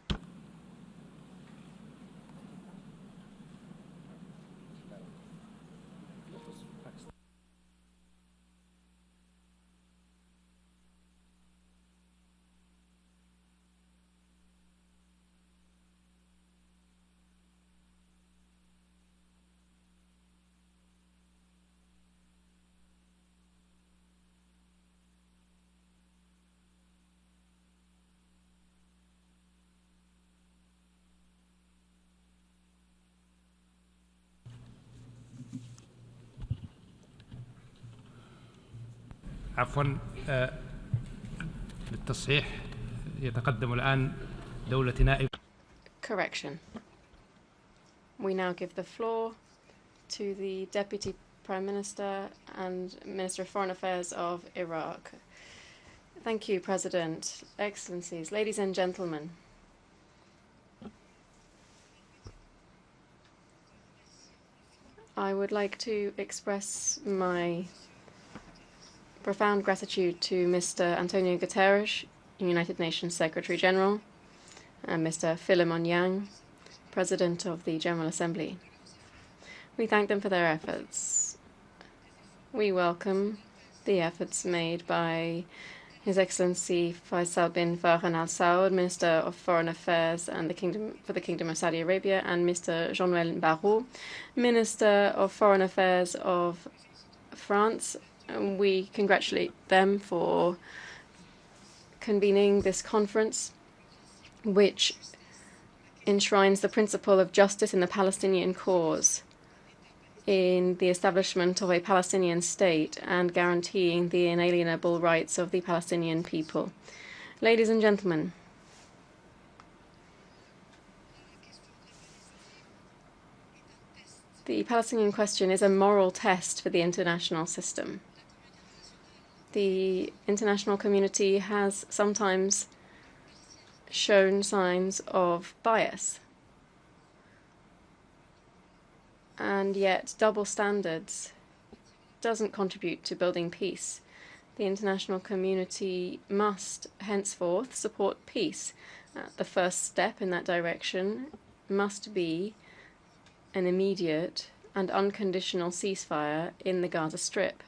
A: عفوا للتصحيح يتقدم الآن دولة نائب.
F: Correction. We now give the floor to the Deputy Prime Minister and Minister of Foreign Affairs of Iraq. Thank you, President, Excellencies, ladies and gentlemen. I would like to express my profound gratitude to Mr. Antonio Guterres, United Nations Secretary General, and Mr. Philemon, President of the General Assembly. We thank them for their efforts. We welcome the efforts made by His Excellency Faisal bin Farhan Al Saud, Minister of Foreign Affairs and for the Kingdom of Saudi Arabia, and Mr. Jean-Noël Barrot, Minister of Foreign Affairs of France. And we congratulate them for convening this conference, which enshrines the principle of justice in the Palestinian cause, in the establishment of a Palestinian state, and guaranteeing the inalienable rights of the Palestinian people. Ladies and gentlemen, the Palestinian question is a moral test for the international system. The international community has sometimes shown signs of bias, and yet double standards doesn't contribute to building peace. The international community must henceforth support peace. The first step in that direction must be an immediate and unconditional ceasefire in the Gaza Strip.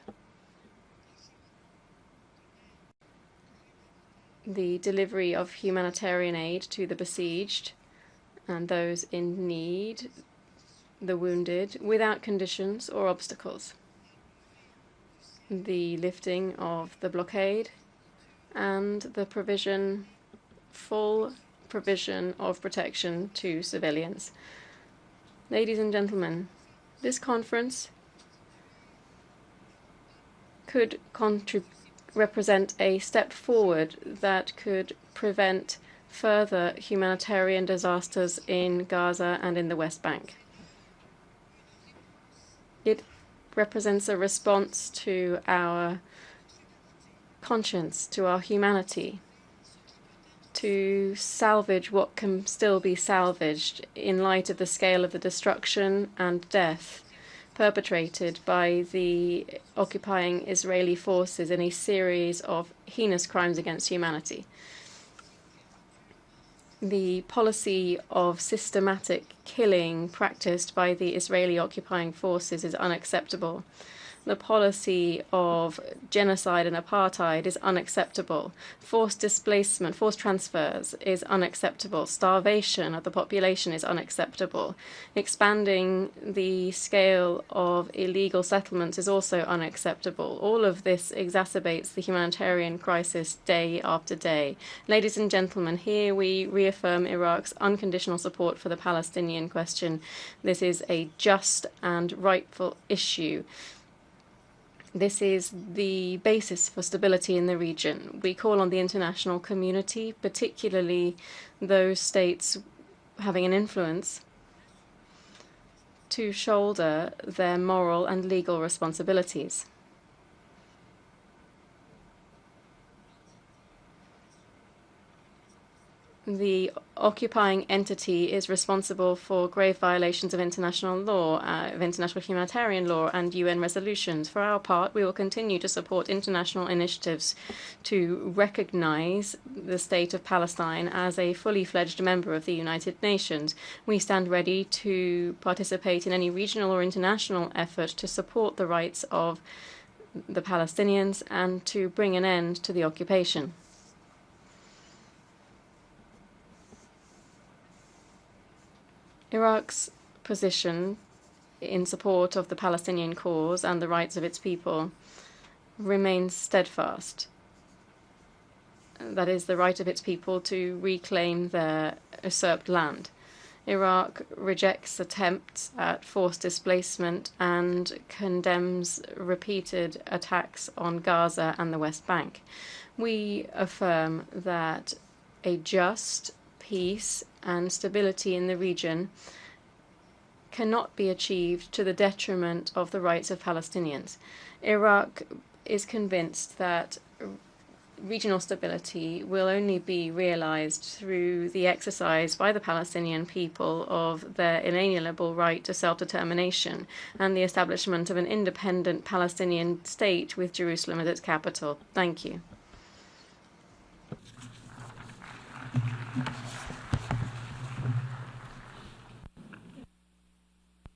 F: The delivery of humanitarian aid to the besieged and those in need, the wounded, without conditions or obstacles. The lifting of the blockade and the full provision of protection to civilians. Ladies and gentlemen, this conference could represent a step forward that could prevent further humanitarian disasters in Gaza and in the West Bank. It represents a response to our conscience, to our humanity, to salvage what can still be salvaged in light of the scale of the destruction and death perpetrated by the occupying Israeli forces in a series of heinous crimes against humanity. The policy of systematic killing practiced by the Israeli occupying forces is unacceptable. The policy of genocide and apartheid is unacceptable. Forced displacement, forced transfers is unacceptable. Starvation of the population is unacceptable. Expanding the scale of illegal settlements is also unacceptable. All of this exacerbates the humanitarian crisis day after day. Ladies and gentlemen, here we reaffirm Iraq's unconditional support for the Palestinian question. This is a just and rightful issue. This is the basis for stability in the region. We call on the international community, particularly those states having an influence, to shoulder their moral and legal responsibilities. The occupying entity is responsible for grave violations of international law, of international humanitarian law and UN resolutions. For our part, we will continue to support international initiatives to recognize the state of Palestine as a fully fledged member of the United Nations. We stand ready to participate in any regional or international effort to support the rights of the Palestinians and to bring an end to the occupation. Iraq's position in support of the Palestinian cause and the rights of its people remains steadfast. That is, the right of its people to reclaim their usurped land. Iraq rejects attempts at forced displacement and condemns repeated attacks on Gaza and the West Bank. We affirm that a just peace and stability in the region cannot be achieved to the detriment of the rights of Palestinians. Iraq is convinced that regional stability will only be realized through the exercise by the Palestinian people of their inalienable right to self-determination and the establishment of an independent Palestinian state with Jerusalem as its capital. Thank you.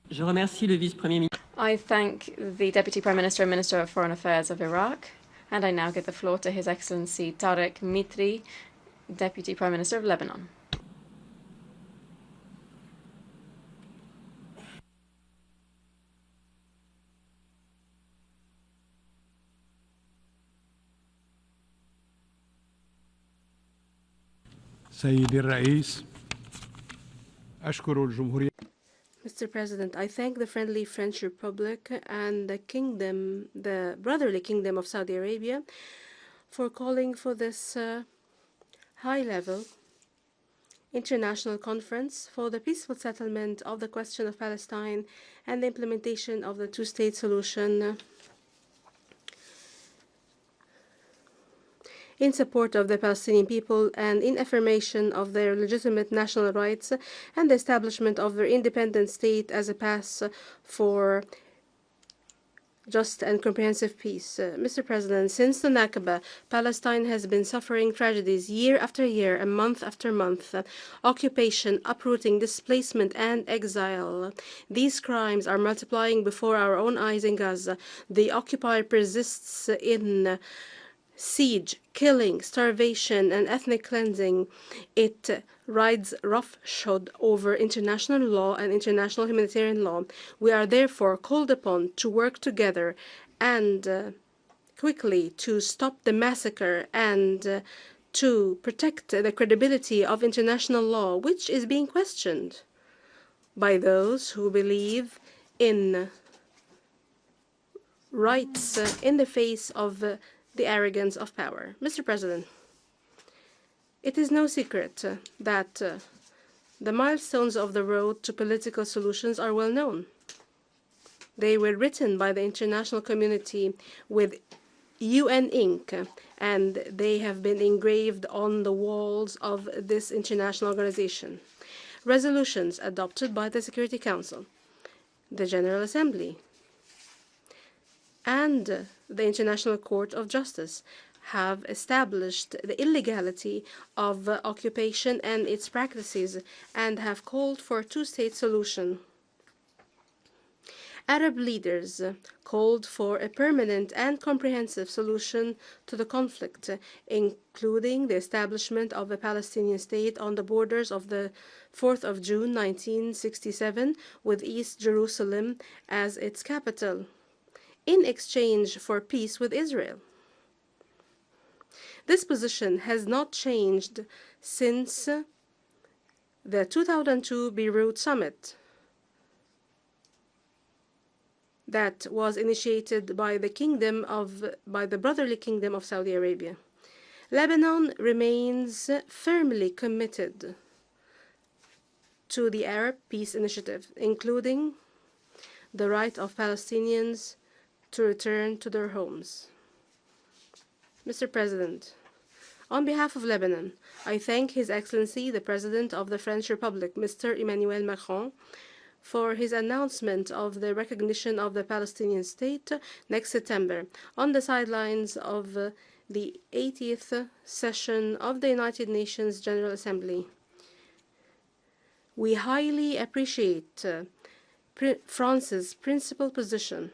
L: Je remercie le vice-premier ministre.
F: I thank the Deputy Prime Minister and Minister of Foreign Affairs of Iraq, and I now give the floor to His Excellency Tarek Mitri, Deputy Prime Minister of Lebanon.
E: سيدي الرئيس أشكر الجمهورية.
H: Mr. President, I thank the friendly French Republic and the brotherly Kingdom of Saudi Arabia for calling for this high-level international conference for the peaceful settlement of the question of Palestine and the implementation of the two-state solution in support of the Palestinian people and in affirmation of their legitimate national rights and the establishment of their independent state as a path for just and comprehensive peace. Mr. President, since the Nakba, Palestine has been suffering tragedies year after year and month after month. Occupation, uprooting, displacement, and exile. These crimes are multiplying before our own eyes in Gaza. The occupier persists in siege, killing, starvation, and ethnic cleansing. It rides roughshod over international law and international humanitarian law. We are therefore called upon to work together and quickly to stop the massacre and to protect the credibility of international law, which is being questioned by those who believe in rights in the face of the arrogance of power. Mr. President, it is no secret that the milestones of the road to political solutions are well known. They were written by the international community with UN ink, and they have been engraved on the walls of this international organization. Resolutions adopted by the Security Council, the General Assembly, and the International Court of Justice have established the illegality of occupation and its practices and have called for a two-state solution. Arab leaders called for a permanent and comprehensive solution to the conflict, including the establishment of a Palestinian state on the borders of the 4th of June 1967 with East Jerusalem as its capital, in exchange for peace with Israel. This position has not changed since the 2002 Beirut summit that was initiated by the brotherly Kingdom of Saudi Arabia. Lebanon remains firmly committed to the Arab Peace Initiative, including the right of Palestinians to return to their homes. Mr. President, on behalf of Lebanon, I thank His Excellency the President of the French Republic, Mr. Emmanuel Macron, for his announcement of the recognition of the Palestinian state next September on the sidelines of the 80th session of the United Nations General Assembly. We highly appreciate France's principled position,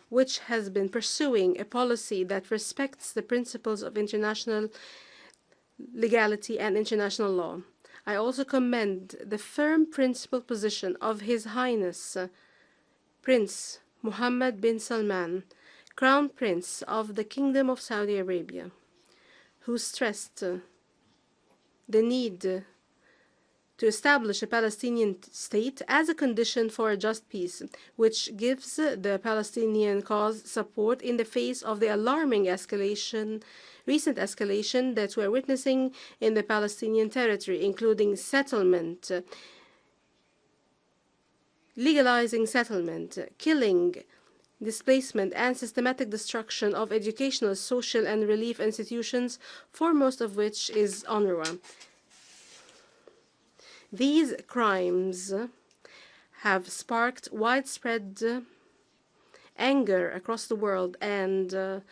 H: which has been pursuing a policy that respects the principles of international legality and international law. I also commend the firm principled position of His Highness Prince Mohammed bin Salman, Crown Prince of the Kingdom of Saudi Arabia, who stressed the need to establish a Palestinian state as a condition for a just peace, which gives the Palestinian cause support in the face of the alarming recent escalation that we're witnessing in the Palestinian territory, including settlement, legalizing settlement, killing, displacement, and systematic destruction of educational, social, and relief institutions, foremost of which is UNRWA. These crimes have sparked widespread anger across the world and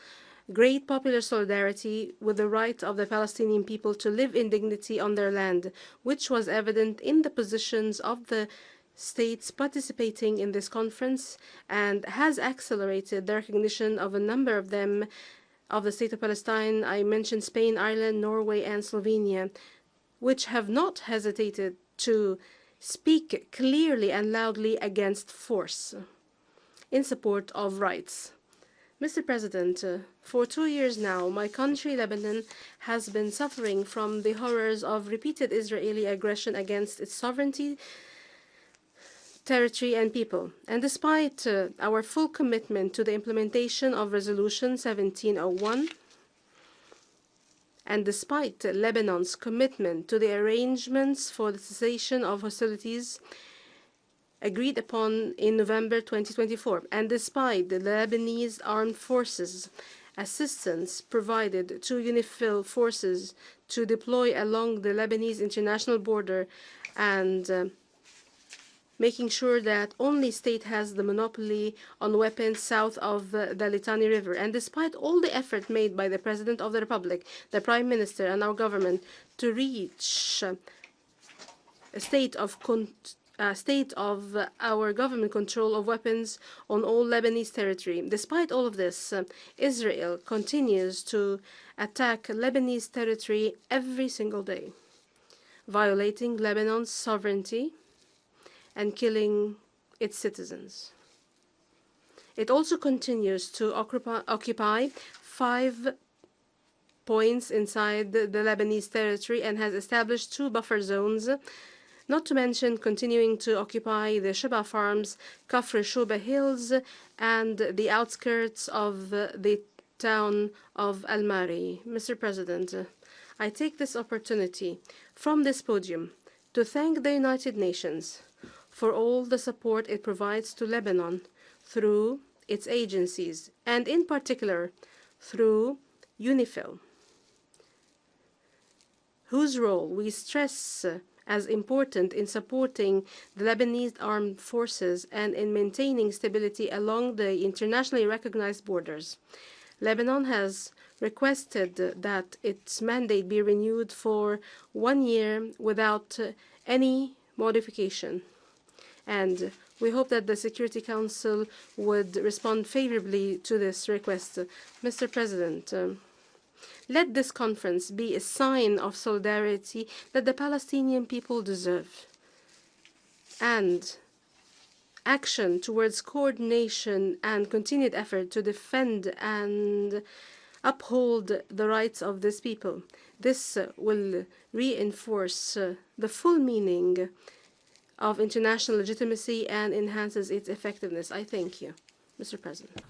H: great popular solidarity with the right of the Palestinian people to live in dignity on their land, which was evident in the positions of the states participating in this conference and has accelerated the recognition of a number of them of the State of Palestine. I mentioned Spain, Ireland, Norway, and Slovenia, which have not hesitated to speak clearly and loudly against force in support of rights. Mr. President, for 2 years now, my country, Lebanon, has been suffering from the horrors of repeated Israeli aggression against its sovereignty, territory, and people. And despite our full commitment to the implementation of Resolution 1701, and despite Lebanon's commitment to the arrangements for the cessation of hostilities agreed upon in November 2024, and despite the Lebanese armed forces assistance provided to UNIFIL forces to deploy along the Lebanese international border and making sure that only state has the monopoly on weapons south of the Litani River. And despite all the effort made by the President of the Republic, the Prime Minister, and our government to reach a state of our government control of weapons on all Lebanese territory, despite all of this, Israel continues to attack Lebanese territory every single day, violating Lebanon's sovereignty and killing its citizens. It also continues to occupy 5 points inside the Lebanese territory and has established 2 buffer zones, not to mention continuing to occupy the Sheba Farms, Kafr Shuba Hills, and the outskirts of the town of Al-Mari. Mr. President, I take this opportunity from this podium to thank the United Nations for all the support it provides to Lebanon through its agencies, and in particular through UNIFIL, whose role we stress as important in supporting the Lebanese armed forces and in maintaining stability along the internationally recognized borders. Lebanon has requested that its mandate be renewed for 1 year without any modification. And we hope that the Security Council would respond favorably to this request. Mr. President, let this conference be a sign of solidarity that the Palestinian people deserve, and action towards coordination and continued effort to defend and uphold the rights of this people. This will reinforce the full meaning of international legitimacy and enhances its effectiveness. I thank you, Mr. President.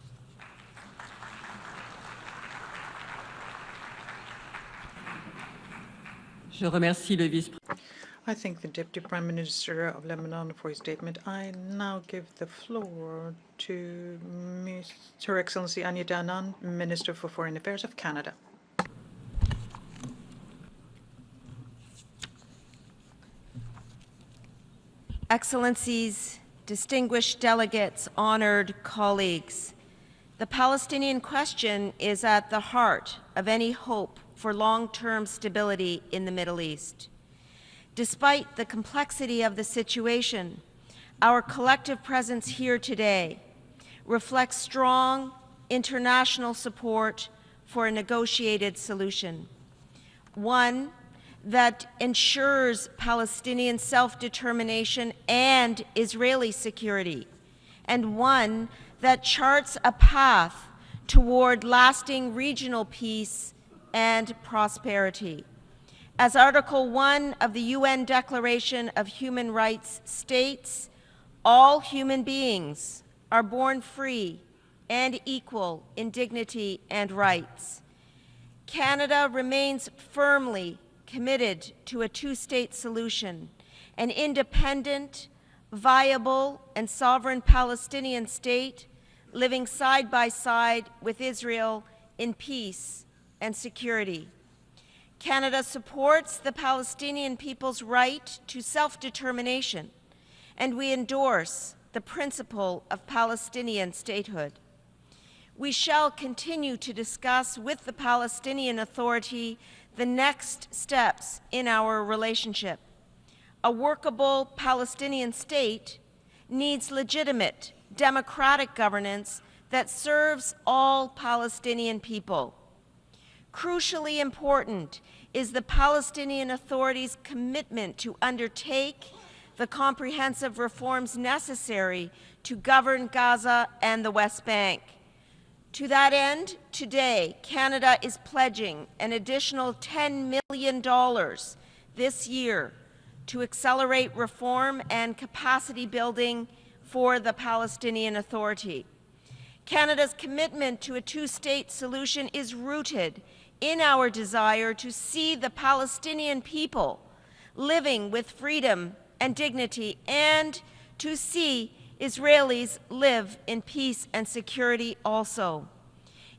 L: Je remercie le vice-président.
B: I thank the Deputy Prime Minister of Lebanon for his statement. I now give the floor to Her Excellency Anita Anand, Minister for Foreign Affairs of Canada.
M: Excellencies, distinguished delegates, honored colleagues, the Palestinian question is at the heart of any hope for long-term stability in the Middle East. Despite the complexity of the situation, our collective presence here today reflects strong international support for a negotiated solution, one that ensures Palestinian self-determination and Israeli security, and one that charts a path toward lasting regional peace and prosperity. As Article 1 of the UN Declaration of Human Rights states, all human beings are born free and equal in dignity and rights. Canada remains firmly committed to a two-state solution, an independent, viable, and sovereign Palestinian state living side by side with Israel in peace and security. Canada supports the Palestinian people's right to self-determination, and we endorse the principle of Palestinian statehood. We shall continue to discuss with the Palestinian Authority the next steps in our relationship. A workable Palestinian state needs legitimate, democratic governance that serves all Palestinian people. Crucially important is the Palestinian Authority's commitment to undertake the comprehensive reforms necessary to govern Gaza and the West Bank. To that end, today, Canada is pledging an additional $10 million this year to accelerate reform and capacity building for the Palestinian Authority. Canada's commitment to a two-state solution is rooted in our desire to see the Palestinian people living with freedom and dignity, and to see Israelis live in peace and security also.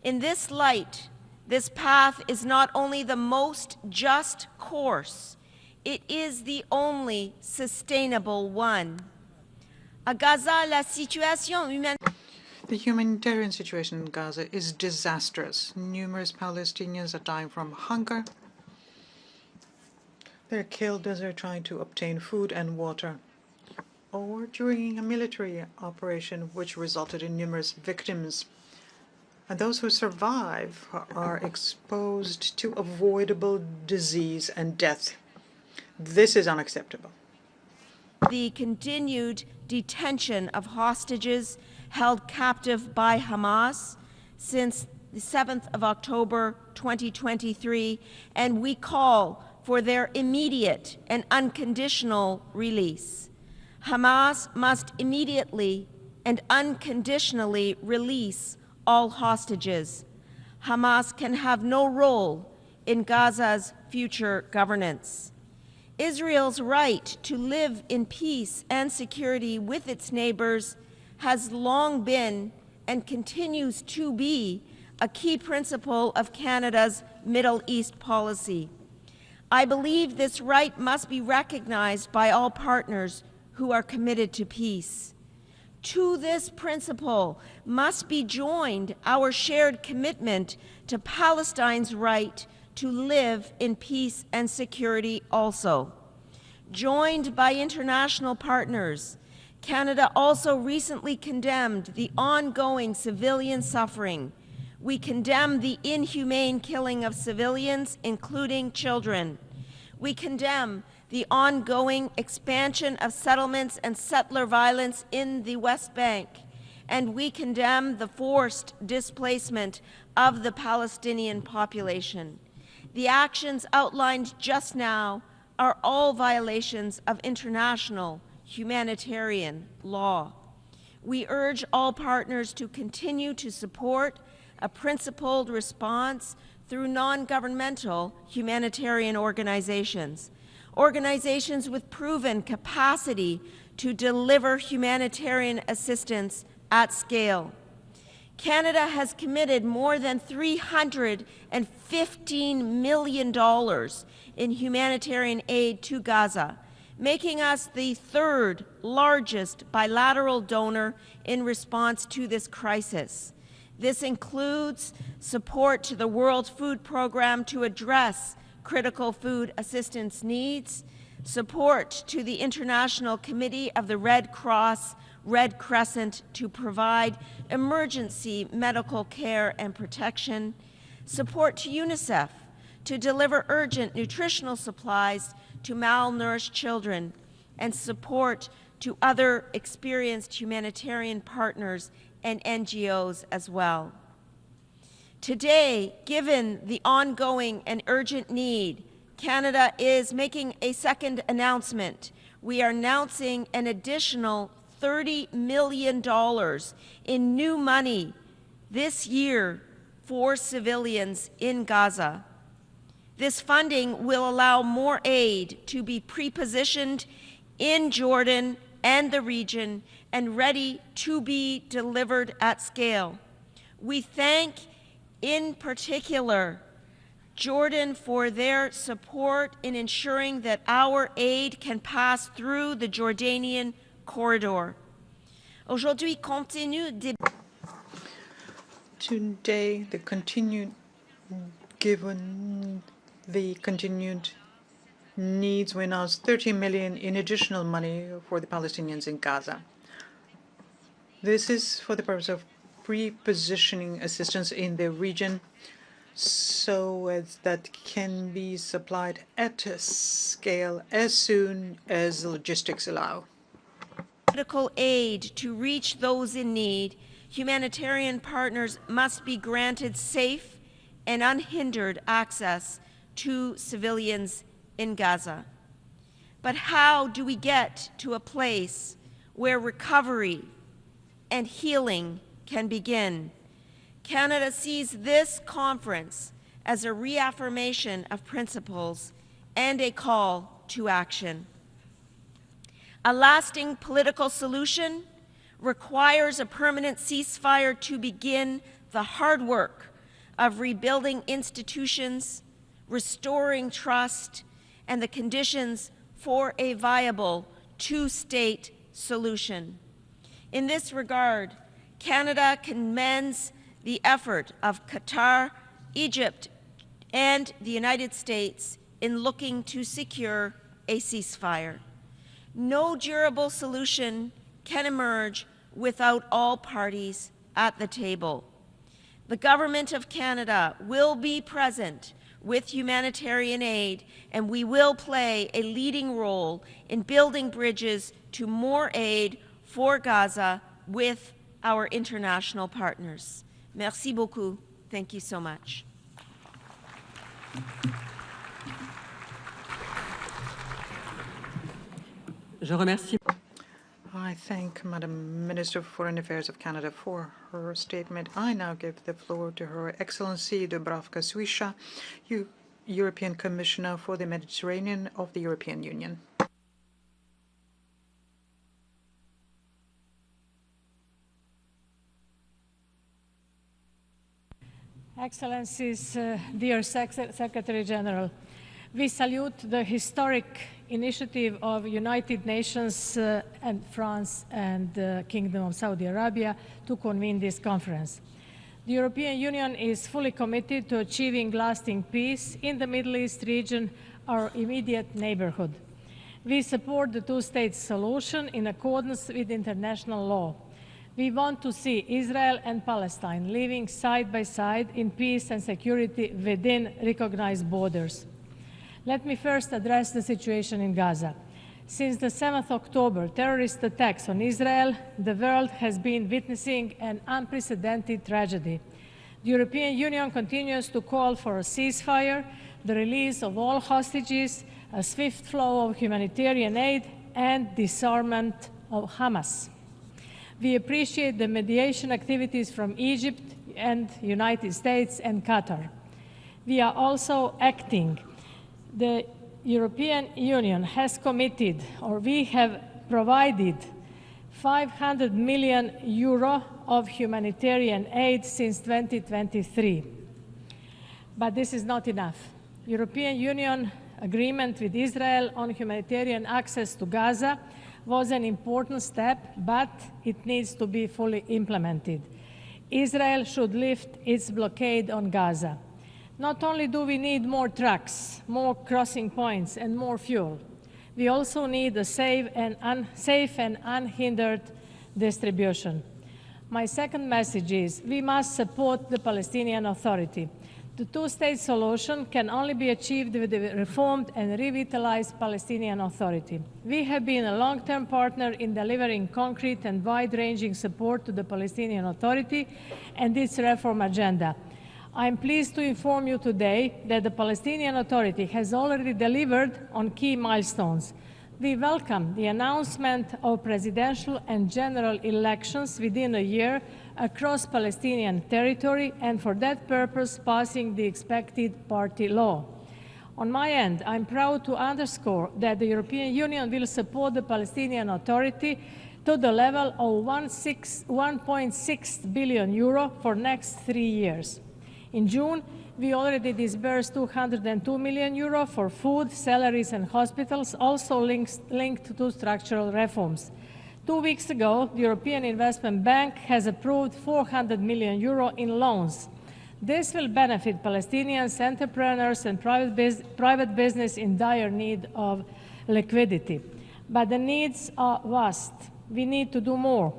M: In this light, this path is not only the most just course, it is the only sustainable one. À Gaza, la situation humaine.
B: The humanitarian situation in Gaza is disastrous. Numerous Palestinians are dying from hunger. They're killed as they're trying to obtain food and water, or during a military operation which resulted in numerous victims. And those who survive are exposed to avoidable disease and death. This is unacceptable.
M: The continued detention of hostages held captive by Hamas since the 7th of October 2023, and we call for their immediate and unconditional release. Hamas must immediately and unconditionally release all hostages. Hamas can have no role in Gaza's future governance. Israel's right to live in peace and security with its neighbors has long been and continues to be a key principle of Canada's Middle East policy. I believe this right must be recognized by all partners who are committed to peace. To this principle must be joined our shared commitment to Palestine's right to live in peace and security also. Joined by international partners, Canada also recently condemned the ongoing civilian suffering. We condemn the inhumane killing of civilians, including children. We condemn the ongoing expansion of settlements and settler violence in the West Bank, and we condemn the forced displacement of the Palestinian population. The actions outlined just now are all violations of international humanitarian law. We urge all partners to continue to support a principled response through non-governmental humanitarian organizations, organizations with proven capacity to deliver humanitarian assistance at scale. Canada has committed more than $315 million in humanitarian aid to Gaza, making us the third largest bilateral donor in response to this crisis. This includes support to the World Food Program to address critical food assistance needs, support to the International Committee of the Red Cross, Red Crescent to provide emergency medical care and protection, support to UNICEF to deliver urgent nutritional supplies to malnourished children, and support to other experienced humanitarian partners and NGOs as well. Today, given the ongoing and urgent need Canada is making a second announcement. We are announcing an additional $30 million in new money this year for civilians in Gaza. This funding will allow more aid to be pre-positioned in Jordan and the region and ready to be delivered at scale. We thank, in particular, Jordan for their support in ensuring that our aid can pass through the Jordanian corridor. Aujourd'hui, compte tenu des
B: Today, given the continued needs, we announced $30 million in additional money for the Palestinians in Gaza. This is for the purpose of pre-positioning assistance in the region so as that can be supplied at a scale as soon as the logistics allow.
M: Medical aid to reach those in need, humanitarian partners must be granted safe and unhindered access to civilians in Gaza. But how do we get to a place where recovery and healing can begin? Canada sees this conference as a reaffirmation of principles and a call to action. A lasting political solution requires a permanent ceasefire to begin the hard work of rebuilding institutions, restoring trust, and the conditions for a viable two-state solution. In this regard, Canada commends the effort of Qatar, Egypt, and the United States in looking to secure a ceasefire. No durable solution can emerge without all parties at the table. The Government of Canada will be present with humanitarian aid, and we will play a leading role in building bridges to more aid for Gaza with our international partners. Merci beaucoup. Thank you so much.
L: Je remercie.
B: I thank Madam Minister of Foreign Affairs of Canada for her statement. I now give the floor to Her Excellency Dubravka Suisha, European Commissioner for the Mediterranean of the European Union.
N: Excellencies, dear Secretary General, we salute the historic initiative of United Nations and France and the Kingdom of Saudi Arabia to convene this conference. The European Union is fully committed to achieving lasting peace in the Middle East region, our immediate neighborhood. We support the two-state solution in accordance with international law. We want to see Israel and Palestine living side by side in peace and security within recognized borders. Let me first address the situation in Gaza. Since the 7th October terrorist attacks on Israel, the world has been witnessing an unprecedented tragedy. The European Union continues to call for a ceasefire, the release of all hostages, a swift flow of humanitarian aid, and disarmament of Hamas. We appreciate the mediation activities from Egypt and United States and Qatar. We are also acting. The European Union has committed, or we have provided, 500 million euro of humanitarian aid since 2023. But this is not enough. European Union agreement with Israel on humanitarian access to Gaza was an important step, but it needs to be fully implemented. Israel should lift its blockade on Gaza. Not only do we need more trucks, more crossing points, and more fuel, we also need a safe and unhindered distribution. My second message is we must support the Palestinian Authority. The two-state solution can only be achieved with a reformed and revitalized Palestinian Authority. We have been a long-term partner in delivering concrete and wide-ranging support to the Palestinian Authority and its reform agenda. I am pleased to inform you today that the Palestinian Authority has already delivered on key milestones. We welcome the announcement of presidential and general elections within a year across Palestinian territory, and for that purpose passing the expected party law. On my end, I'm proud to underscore that the European Union will support the Palestinian Authority to the level of 1.6 billion euro for next 3 years. In June, we already disbursed 202 million euro for food, salaries, and hospitals, also linked to structural reforms. 2 weeks ago, the European Investment Bank has approved 400 million euro in loans. This will benefit Palestinians, entrepreneurs, and private business in dire need of liquidity. But the needs are vast. We need to do more.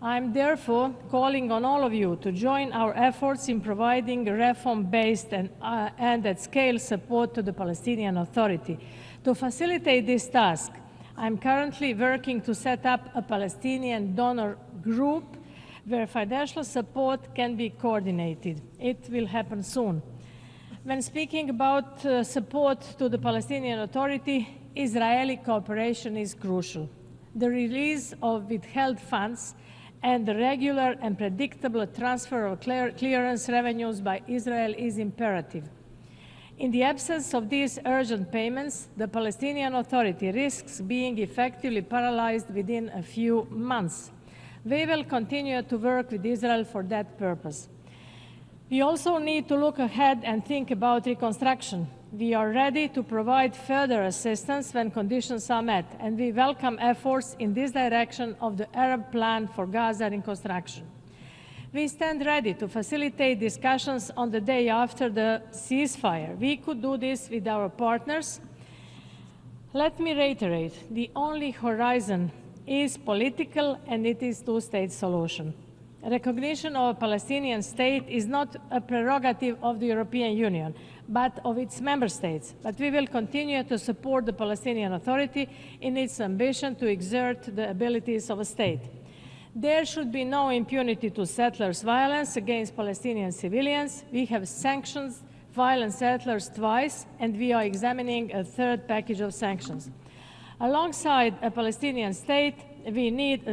N: I'm therefore calling on all of you to join our efforts in providing reform-based and at-scale support to the Palestinian Authority. To facilitate this task, I'm currently working to set up a Palestinian donor group where financial support can be coordinated. It will happen soon. When speaking about support to the Palestinian Authority, Israeli cooperation is crucial. The release of withheld funds and the regular and predictable transfer of clearance revenues by Israel is imperative. In the absence of these urgent payments, the Palestinian Authority risks being effectively paralyzed within a few months. We will continue to work with Israel for that purpose. We also need to look ahead and think about reconstruction. We are ready to provide further assistance when conditions are met, and we welcome efforts in this direction of the Arab Plan for Gaza Reconstruction. We stand ready to facilitate discussions on the day after the ceasefire. We could do this with our partners. Let me reiterate, the only horizon is political, and it is a two-state solution. Recognition of a Palestinian state is not a prerogative of the European Union, but of its member states. But we will continue to support the Palestinian Authority in its ambition to exert the abilities of a state. There should be no impunity to settlers' violence against Palestinian civilians. We have sanctioned violent settlers twice, and we are examining a third package of sanctions. Alongside a Palestinian state, we need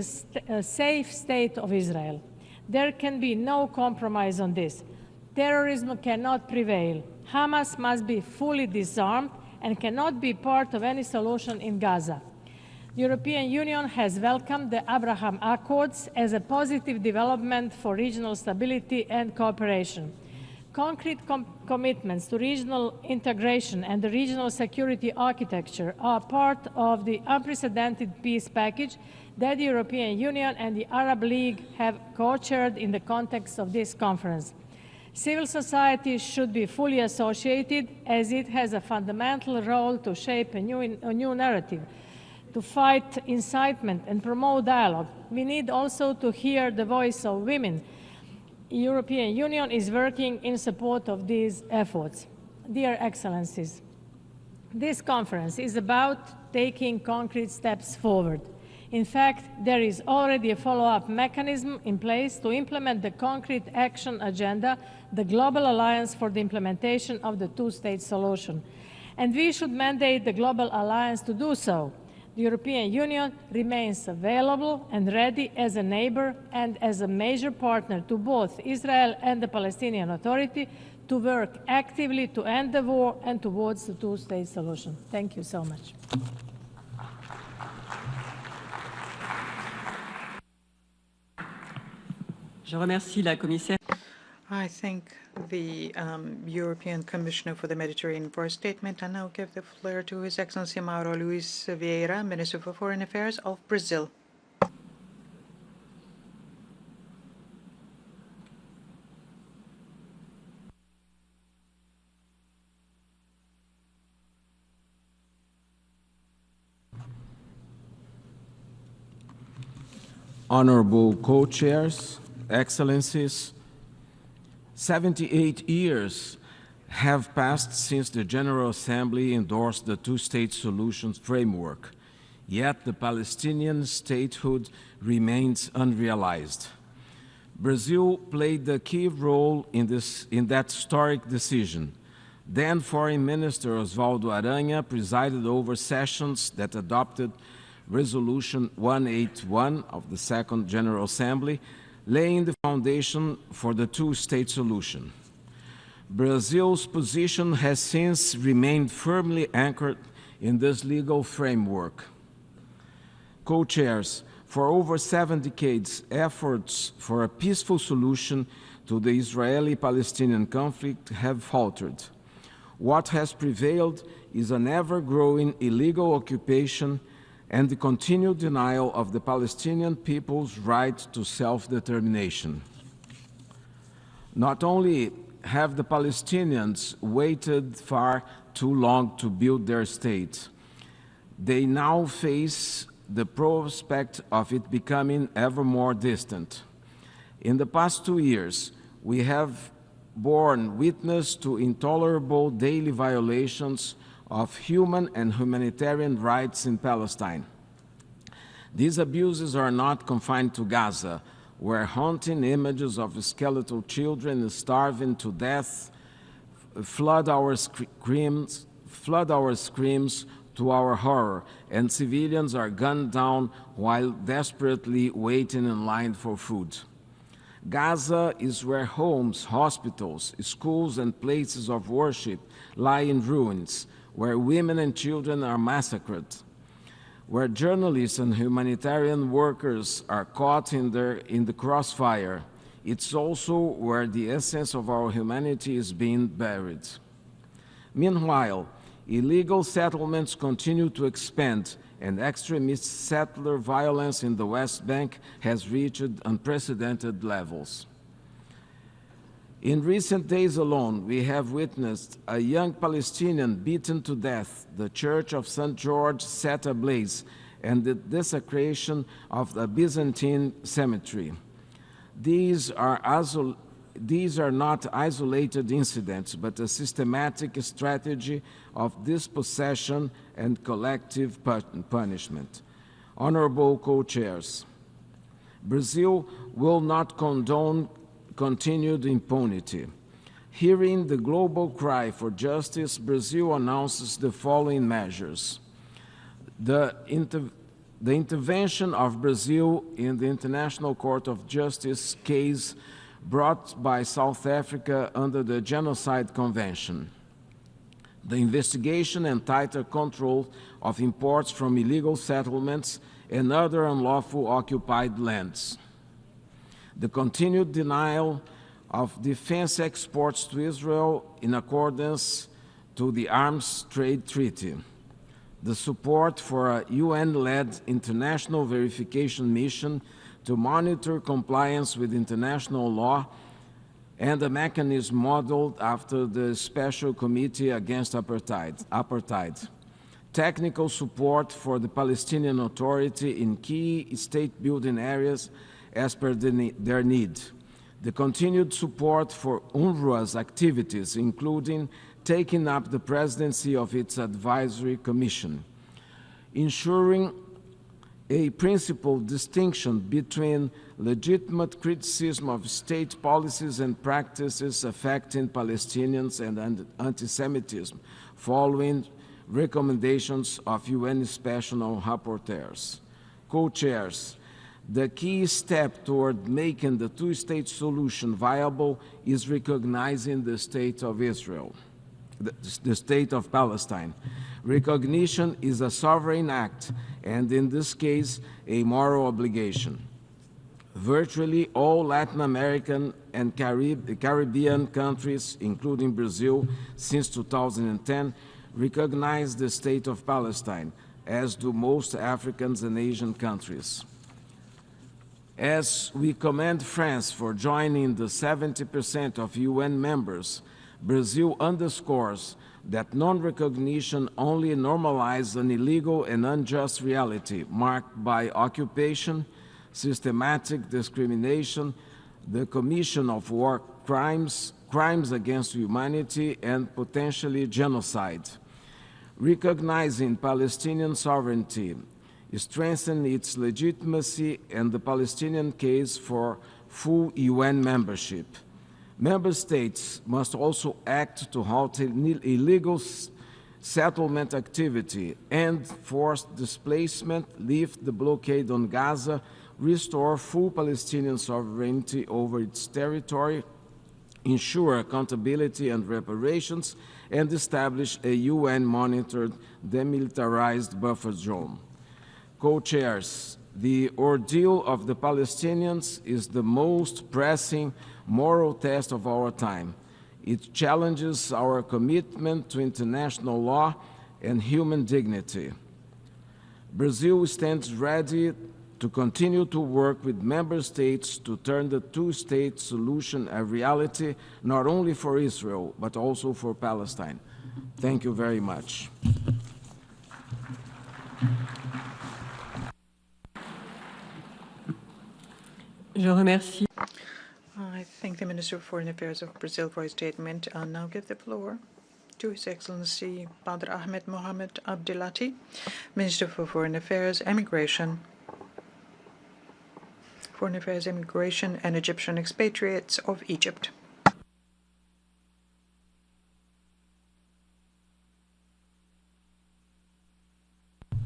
N: a safe state of Israel. There can be no compromise on this. Terrorism cannot prevail. Hamas must be fully disarmed and cannot be part of any solution in Gaza. The European Union has welcomed the Abraham Accords as a positive development for regional stability and cooperation. Concrete commitments to regional integration and the regional security architecture are part of the unprecedented peace package that the European Union and the Arab League have co-chaired in the context of this conference. Civil society should be fully associated, as it has a fundamental role to shape a new narrative, to fight incitement and promote dialogue. We need also to hear the voice of women. The European Union is working in support of these efforts. Dear Excellencies, this conference is about taking concrete steps forward. In fact, there is already a follow-up mechanism in place to implement the concrete action agenda, the Global Alliance for the Implementation of the Two-State Solution. And we should mandate the Global Alliance to do so. The European Union remains available and ready as a neighbor and as a major partner to both Israel and the Palestinian Authority to work actively to end the war and towards the two-state solution. Thank you so much.
L: Je remercie la commissaire.
B: I thank the European Commissioner for the Mediterranean for a statement. I now give the floor to His Excellency Mauro Luis Vieira, Minister for Foreign Affairs of Brazil.
O: Honorable co-chairs, Excellencies, 78 years have passed since the General Assembly endorsed the two-state solutions framework, yet the Palestinian statehood remains unrealized. Brazil played a key role in that historic decision. Then Foreign Minister Oswaldo Aranha presided over sessions that adopted Resolution 181 of the Second General Assembly, laying the foundation for the two-state solution. Brazil's position has since remained firmly anchored in this legal framework. Co-chairs, for over 7 decades, efforts for a peaceful solution to the Israeli-Palestinian conflict have faltered. What has prevailed is an ever-growing illegal occupation and the continued denial of the Palestinian people's right to self-determination. Not only have the Palestinians waited far too long to build their state, they now face the prospect of it becoming ever more distant. In the past 2 years, we have borne witness to intolerable daily violations of human and humanitarian rights in Palestine. These abuses are not confined to Gaza, where haunting images of skeletal children starving to death flood our screams to our horror, and civilians are gunned down while desperately waiting in line for food. Gaza is where homes, hospitals, schools, and places of worship lie in ruins, where women and children are massacred, where journalists and humanitarian workers are caught in the crossfire. It's also where the essence of our humanity is being buried. Meanwhile, illegal settlements continue to expand, and extremist settler violence in the West Bank has reached unprecedented levels. In recent days alone, we have witnessed a young Palestinian beaten to death, the Church of St. George set ablaze, and the desecration of the Byzantine cemetery. These are not isolated incidents, but a systematic strategy of dispossession and collective punishment. Honorable co-chairs, Brazil will not condone continued impunity. Hearing the global cry for justice, Brazil announces the following measures. The intervention of Brazil in the International Court of Justice case brought by South Africa under the Genocide Convention. The investigation and tighter control of imports from illegal settlements and other unlawful occupied lands. The continued denial of defense exports to Israel in accordance to the Arms Trade Treaty. The support for a UN-led international verification mission to monitor compliance with international law and a mechanism modeled after the Special Committee Against Apartheid. Technical support for the Palestinian Authority in key state-building areas as per their need. The continued support for UNRWA's activities, including taking up the presidency of its advisory commission. Ensuring a principled distinction between legitimate criticism of state policies and practices affecting Palestinians and anti-Semitism, following recommendations of UN Special Rapporteurs. Co-chairs, the key step toward making the two-state solution viable is recognizing the State of Israel, the State of Palestine. Recognition is a sovereign act, and in this case, a moral obligation. Virtually all Latin American and Caribbean countries, including Brazil, since 2010, recognize the State of Palestine, as do most African and Asian countries. As we commend France for joining the 70% of UN members, Brazil underscores that non-recognition only normalizes an illegal and unjust reality marked by occupation, systematic discrimination, the commission of war crimes, crimes against humanity, and potentially genocide. Recognizing Palestinian sovereignty strengthens its legitimacy, and the Palestinian case for full UN membership. Member states must also act to halt illegal settlement activity, end forced displacement, lift the blockade on Gaza, restore full Palestinian sovereignty over its territory, ensure accountability and reparations, and establish a UN-monitored demilitarized buffer zone. Co-chairs, the ordeal of the Palestinians is the most pressing moral test of our time. It challenges our commitment to international law and human dignity. Brazil stands ready to continue to work with member states to turn the two-state solution a reality, not only for Israel, but also for Palestine. Thank you very much.
L: Je remercie.
B: I thank the Minister of Foreign Affairs of Brazil for his statement. I'll now give the floor to His Excellency Badr Ahmed Mohammed Abdelati, Minister for Foreign Affairs, Immigration, and Egyptian expatriates of Egypt.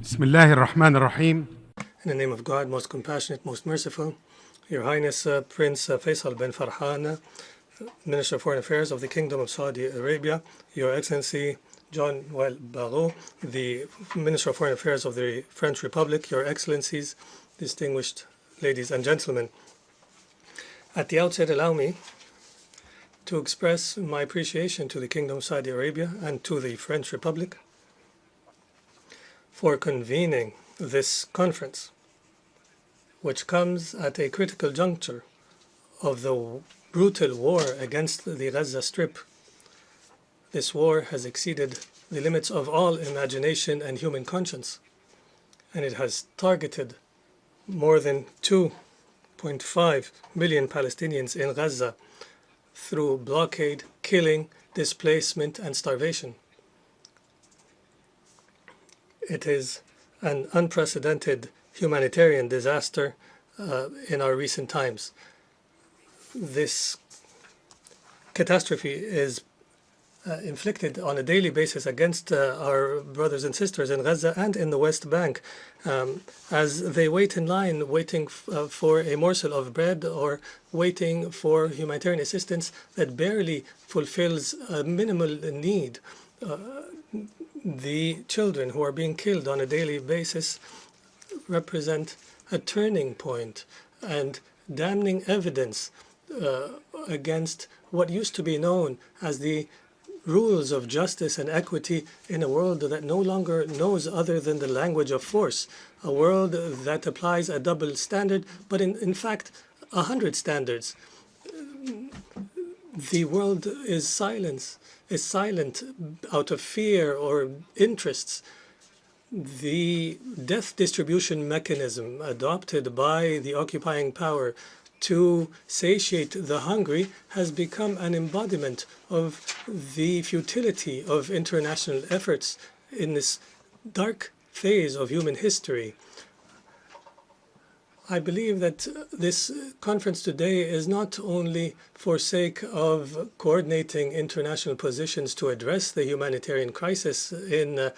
C: بسم الله الرحمن الرحيم.
D: In the name of God, most compassionate, most merciful, Your Highness Prince Faisal bin Farhan, Minister of Foreign Affairs of the Kingdom of Saudi Arabia, Your Excellency Jean-Noël Barrot, the Minister of Foreign Affairs of the French Republic, Your Excellencies, distinguished ladies and gentlemen. At the outset, allow me to express my appreciation to the Kingdom of Saudi Arabia and to the French Republic for convening this conference, which comes at a critical juncture of the brutal war against the Gaza Strip. This war has exceeded the limits of all imagination and human conscience, and it has targeted more than 2.5 million Palestinians in Gaza through blockade, killing, displacement, and starvation. It is an unprecedented humanitarian disaster in our recent times. This catastrophe is inflicted on a daily basis against our brothers and sisters in Gaza and in the West Bank as they wait in line, waiting for a morsel of bread or waiting for humanitarian assistance that barely fulfills a minimal need. The children who are being killed on a daily basis represent a turning point and damning evidence against what used to be known as the rules of justice and equity in a world that no longer knows other than the language of force, a world that applies a double standard, but in fact 100 standards. The world is silent out of fear or interests. The death distribution mechanism adopted by the occupying power to satiate the hungry has become an embodiment of the futility of international efforts in this dark phase of human history. I believe that this conference today is not only for sake of coordinating international positions to address the humanitarian crisis in the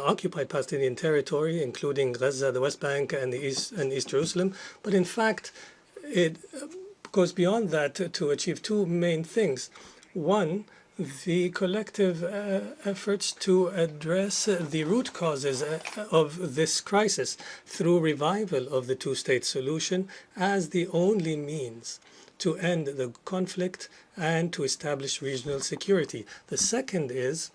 D: occupied Palestinian territory, including Gaza, the West Bank, and East Jerusalem, but in fact, it goes beyond that to achieve two main things. One, the collective efforts to address the root causes of this crisis through revival of the two-state solution as the only means to end the conflict and to establish regional security. The second is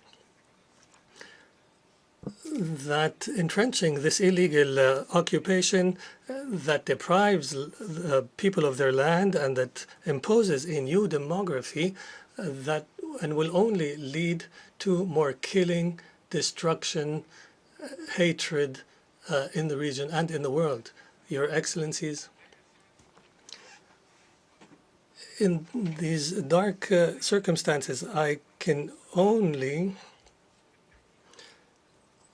D: that entrenching this illegal occupation that deprives people of their land and that imposes a new demography and will only lead to more killing, destruction, hatred in the region and in the world. Your Excellencies, in these dark circumstances, I can only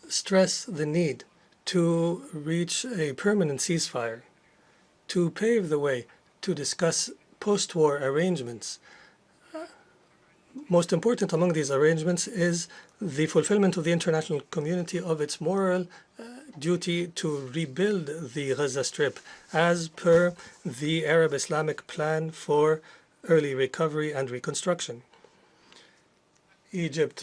D: stress the need to reach a permanent ceasefire, to pave the way to discuss post-war arrangements. Most important among these arrangements is the fulfillment of the international community of its moral duty to rebuild the Gaza Strip as per the Arab Islamic plan for early recovery and reconstruction. Egypt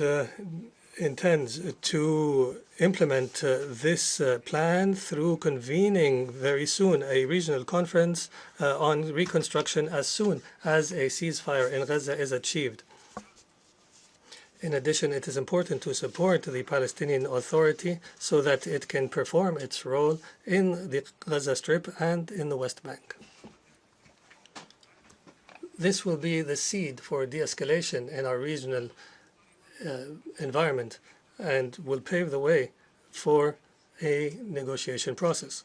D: intends to implement this plan through convening very soon a regional conference on reconstruction as soon as a ceasefire in Gaza is achieved. In addition, it is important to support the Palestinian Authority so that it can perform its role in the Gaza Strip and in the West Bank. This will be the seed for de-escalation in our regional environment and will pave the way for a negotiation process.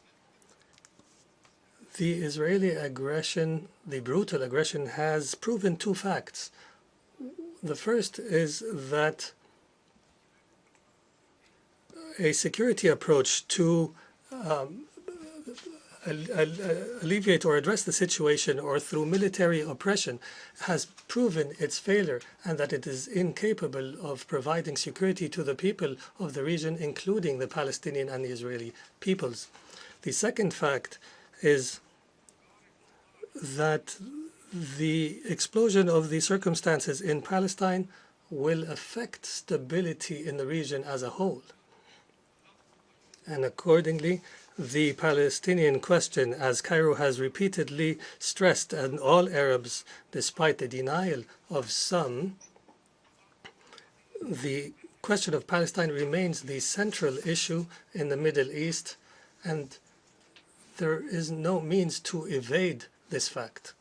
D: The Israeli aggression, the brutal aggression, has proven two facts. The first is that a security approach to alleviate or address the situation or through military oppression has proven its failure and that it is incapable of providing security to the people of the region, including the Palestinian and the Israeli peoples. The second fact is that the explosion of the circumstances in Palestine will affect stability in the region as a whole. And accordingly, the Palestinian question, as Cairo has repeatedly stressed, and all Arabs, despite the denial of some, the question of Palestine remains the central issue in the Middle East, and there is no means to evade this fact.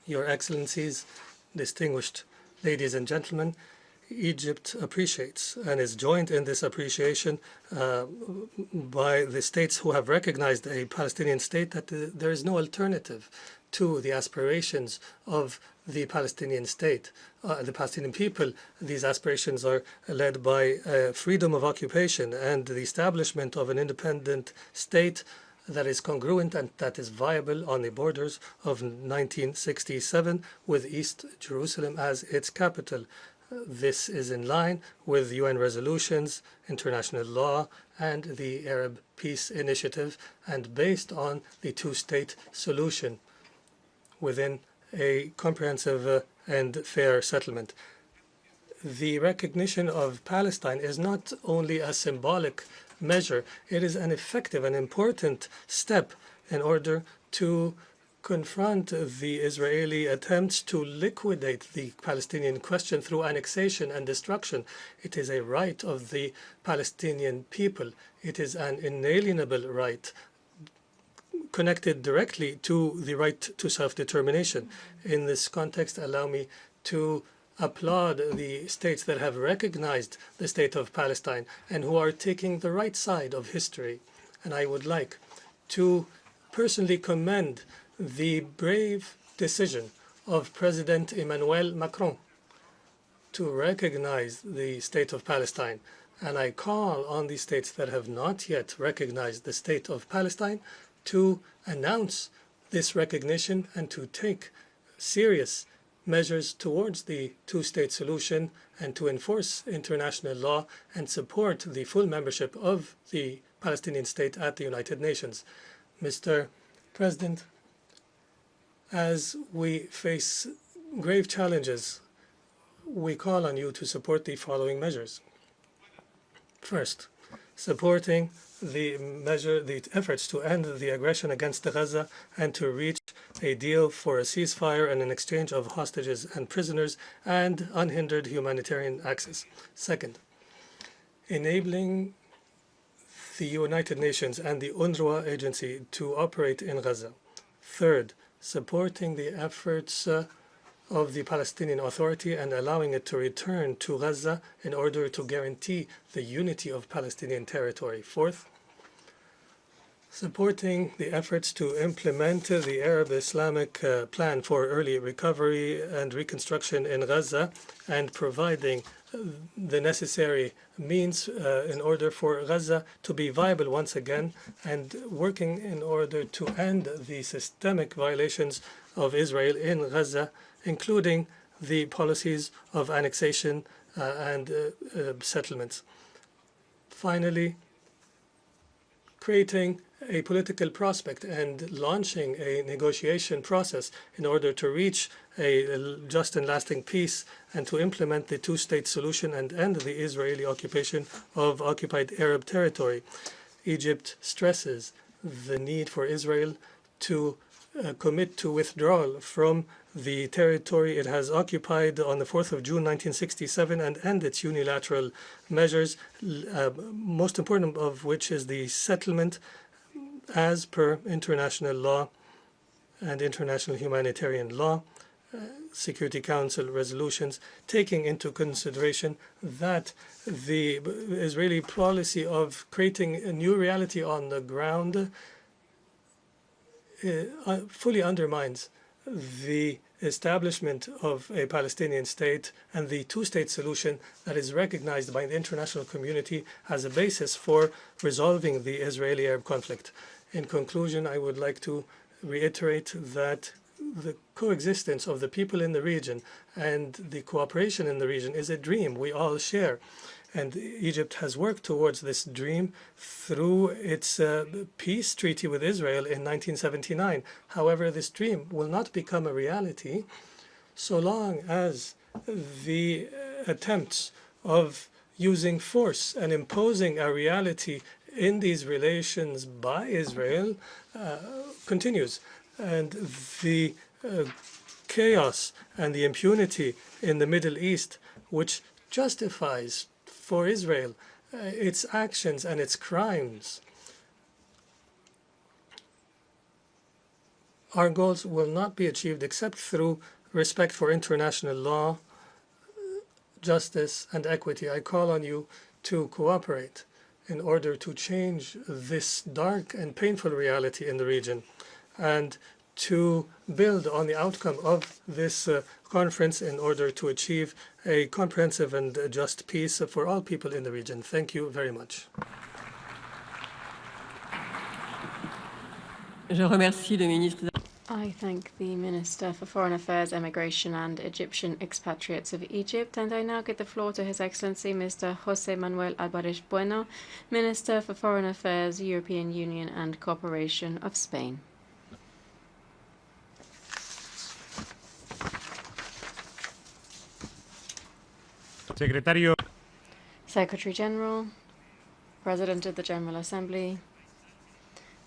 D: Your Excellencies, distinguished ladies and gentlemen, Egypt appreciates and is joined in this appreciation by the states who have recognized a Palestinian state that there is no alternative to the aspirations of the Palestinian state, the Palestinian people. These aspirations are led by freedom of occupation and the establishment of an independent state that is congruent and that is viable on the borders of 1967 with East Jerusalem as its capital. This is in line with UN resolutions, international law, and the Arab Peace Initiative, and based on the two-state solution within a comprehensive and fair settlement. The recognition of Palestine is not only a symbolic measure, it is an effective and important step in order to confront the Israeli attempts to liquidate the Palestinian question through annexation and destruction. It is a right of the Palestinian people. It is an inalienable right connected directly to the right to self-determination. In this context, allow me to applaud the states that have recognized the state of Palestine and who are taking the right side of history. And I would like to personally commend the brave decision of President Emmanuel Macron to recognize the state of Palestine. And I call on the states that have not yet recognized the state of Palestine to announce this recognition and to take serious measures towards the two-state solution and to enforce international law and support the full membership of the Palestinian state at the United Nations. Mr. President, as we face grave challenges, we call on you to support the following measures. First, supporting the efforts to end the aggression against Gaza and to reach a deal for a ceasefire and an exchange of hostages and prisoners and unhindered humanitarian access. Second, enabling the United Nations and the UNRWA agency to operate in Gaza. Third, supporting the efforts of the Palestinian Authority and allowing it to return to Gaza in order to guarantee the unity of Palestinian territory. Fourth, supporting the efforts to implement the Arab Islamic plan for early recovery and reconstruction in Gaza and providing the necessary means in order for Gaza to be viable once again, and working in order to end the systemic violations of Israel in Gaza, including the policies of annexation and settlements. Finally, creating a political prospect and launching a negotiation process in order to reach a just and lasting peace and to implement the two-state solution and end the Israeli occupation of occupied Arab territory. Egypt stresses the need for Israel to commit to withdrawal from the territory it has occupied on the 4th of June 1967 and end its unilateral measures, most important of which is the settlement as per international law and international humanitarian law, Security Council resolutions, taking into consideration that the Israeli policy of creating a new reality on the ground fully undermines the establishment of a Palestinian state and the two-state solution that is recognized by the international community as a basis for resolving the Israeli-Arab conflict. In conclusion, I would like to reiterate that the coexistence of the people in the region and the cooperation in the region is a dream we all share. And Egypt has worked towards this dream through its peace treaty with Israel in 1979. However, this dream will not become a reality so long as the attempts of using force and imposing a reality in these relations by Israel continues. And the chaos and the impunity in the Middle East, which justifies for Israel its actions and its crimes, our goals will not be achieved except through respect for international law, justice, and equity. I call on you to cooperate in order to change this dark and painful reality in the region and to build on the outcome of this conference in order to achieve a comprehensive and just peace for all people in the region. Thank you very much.
F: I thank the Minister for Foreign Affairs, Immigration and Egyptian Expatriates of Egypt, and I now give the floor to His Excellency Mr. José Manuel Álvarez Bueno, Minister for Foreign Affairs, European Union and Cooperation of Spain. Secretary General, President of the General Assembly,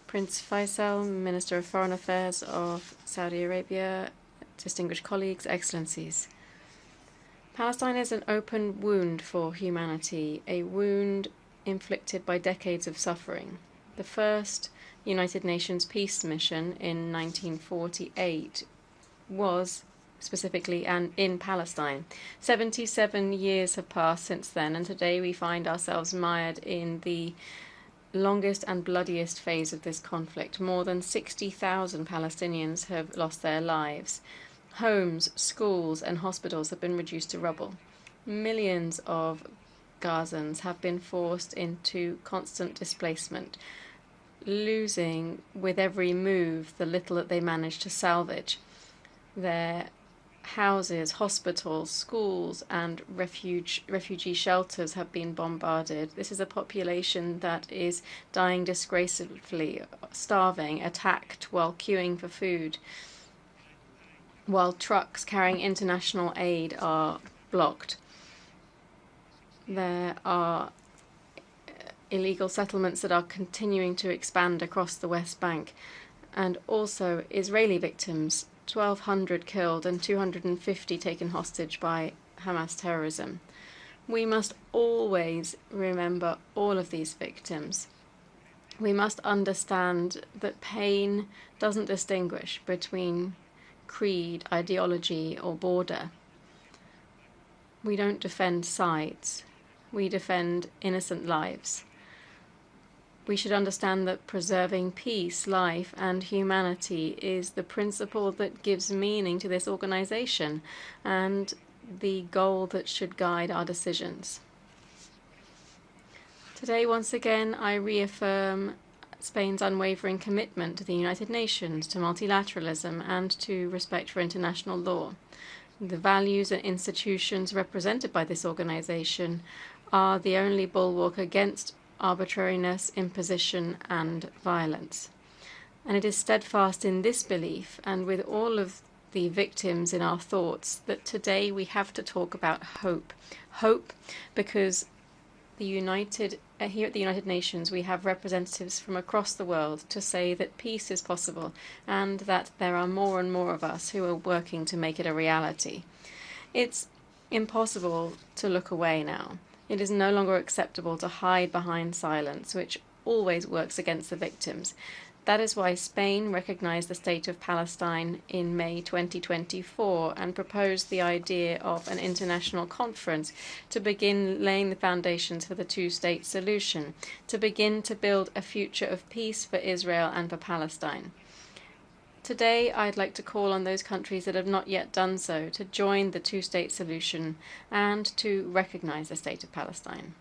F: Prince Faisal, Minister of Foreign Affairs of Saudi Arabia, distinguished colleagues, excellencies. Palestine is an open wound for humanity, a wound inflicted by decades of suffering. The first United Nations peace mission in 1948 was specifically in Palestine. 77 years have passed since then, and today we find ourselves mired in the longest and bloodiest phase of this conflict. More than 60,000 Palestinians have lost their lives. Homes, schools, and hospitals have been reduced to rubble. Millions of Gazans have been forced into constant displacement, losing with every move the little that they manage to salvage. Their houses, hospitals, schools, and refugee shelters have been bombarded. This is a population that is dying disgracefully, starving, attacked while queuing for food, while trucks carrying international aid are blocked. There are illegal settlements that are continuing to expand across the West Bank, and also Israeli victims, 1,200 killed and 250 taken hostage by Hamas terrorism. We must always remember all of these victims. We must understand that pain doesn't distinguish between creed, ideology, or border. We don't defend sides. We defend innocent lives. We should understand that preserving peace, life, and humanity is the principle that gives meaning to this organization, and the goal that should guide our decisions. Today, once again, I reaffirm Spain's unwavering commitment to the United Nations, to multilateralism, and to respect for international law. The values and institutions represented by this organization are the only bulwark against arbitrariness, imposition, and violence. And it is steadfast in this belief, and with all of the victims in our thoughts, that today we have to talk about hope. Hope because here at the United Nations we have representatives from across the world to say that peace is possible and that there are more and more of us who are working to make it a reality. It's impossible to look away now. It is no longer acceptable to hide behind silence, which always works against the victims. That is why Spain recognized the State of Palestine in May 2024 and proposed the idea of an international conference to begin laying the foundations for the two-state solution, to begin to build a future of peace for Israel and for Palestine. Today, I'd like to call on those countries that have not yet done so to join the two-state solution and to recognize the State of Palestine.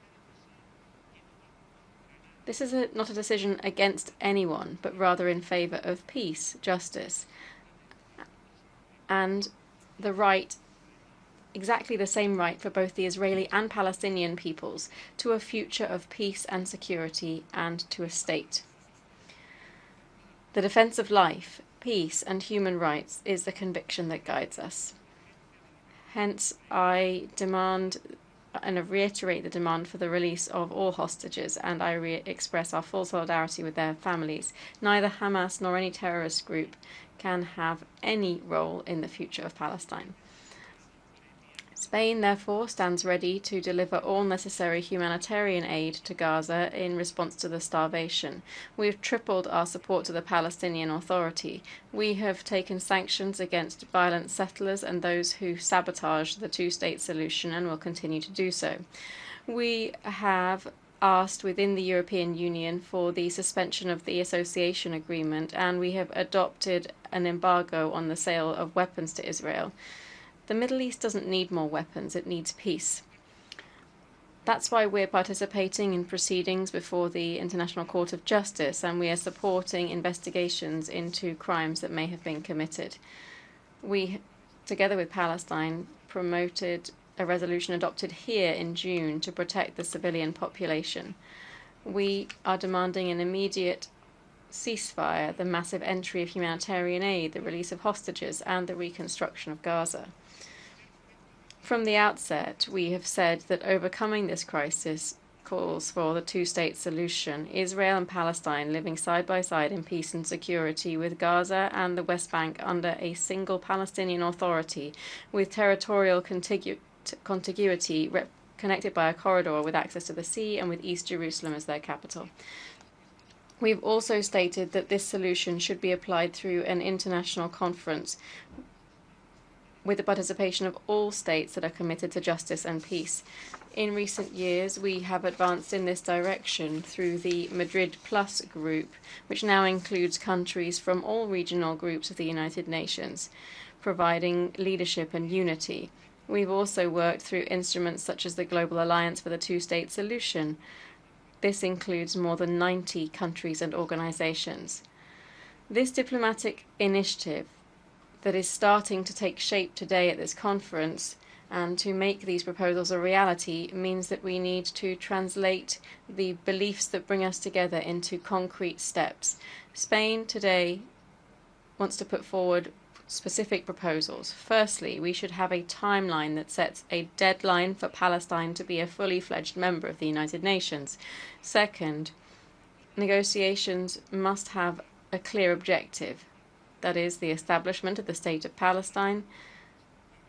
F: This is not a decision against anyone, but rather in favor of peace, justice, and the right, exactly the same right for both the Israeli and Palestinian peoples, to a future of peace and security and to a state. The defense of life, peace, and human rights is the conviction that guides us. Hence, I demand and reiterate the demand for the release of all hostages, and I express our full solidarity with their families. Neither Hamas nor any terrorist group can have any role in the future of Palestine. Spain, therefore, stands ready to deliver all necessary humanitarian aid to Gaza in response to the starvation. We have tripled our support to the Palestinian Authority. We have taken sanctions against violent settlers and those who sabotage the two-state solution and will continue to do so. We have asked within the European Union for the suspension of the association agreement, and we have adopted an embargo on the sale of weapons to Israel. The Middle East doesn't need more weapons, it needs peace. That's why we're participating in proceedings before the International Court of Justice, and we are supporting investigations into crimes that may have been committed. We, together with Palestine, promoted a resolution adopted here in June to protect the civilian population. We are demanding an immediate ceasefire, the massive entry of humanitarian aid, the release of hostages, and the reconstruction of Gaza. From the outset, we have said that overcoming this crisis calls for the two-state solution, Israel and Palestine living side by side in peace and security, with Gaza and the West Bank under a single Palestinian Authority, with territorial contiguity connected by a corridor with access to the sea and with East Jerusalem as their capital. We've also stated that this solution should be applied through an international conference with the participation of all states that are committed to justice and peace. In recent years, we have advanced in this direction through the Madrid Plus group, which now includes countries from all regional groups of the United Nations, providing leadership and unity. We've also worked through instruments such as the Global Alliance for the Two-State Solution. This includes more than 90 countries and organizations. This diplomatic initiative that is starting to take shape today at this conference and to make these proposals a reality means that we need to translate the beliefs that bring us together into concrete steps. Spain today wants to put forward specific proposals. Firstly, we should have a timeline that sets a deadline for Palestine to be a fully fledged member of the United Nations. Second, negotiations must have a clear objective. That is the establishment of the State of Palestine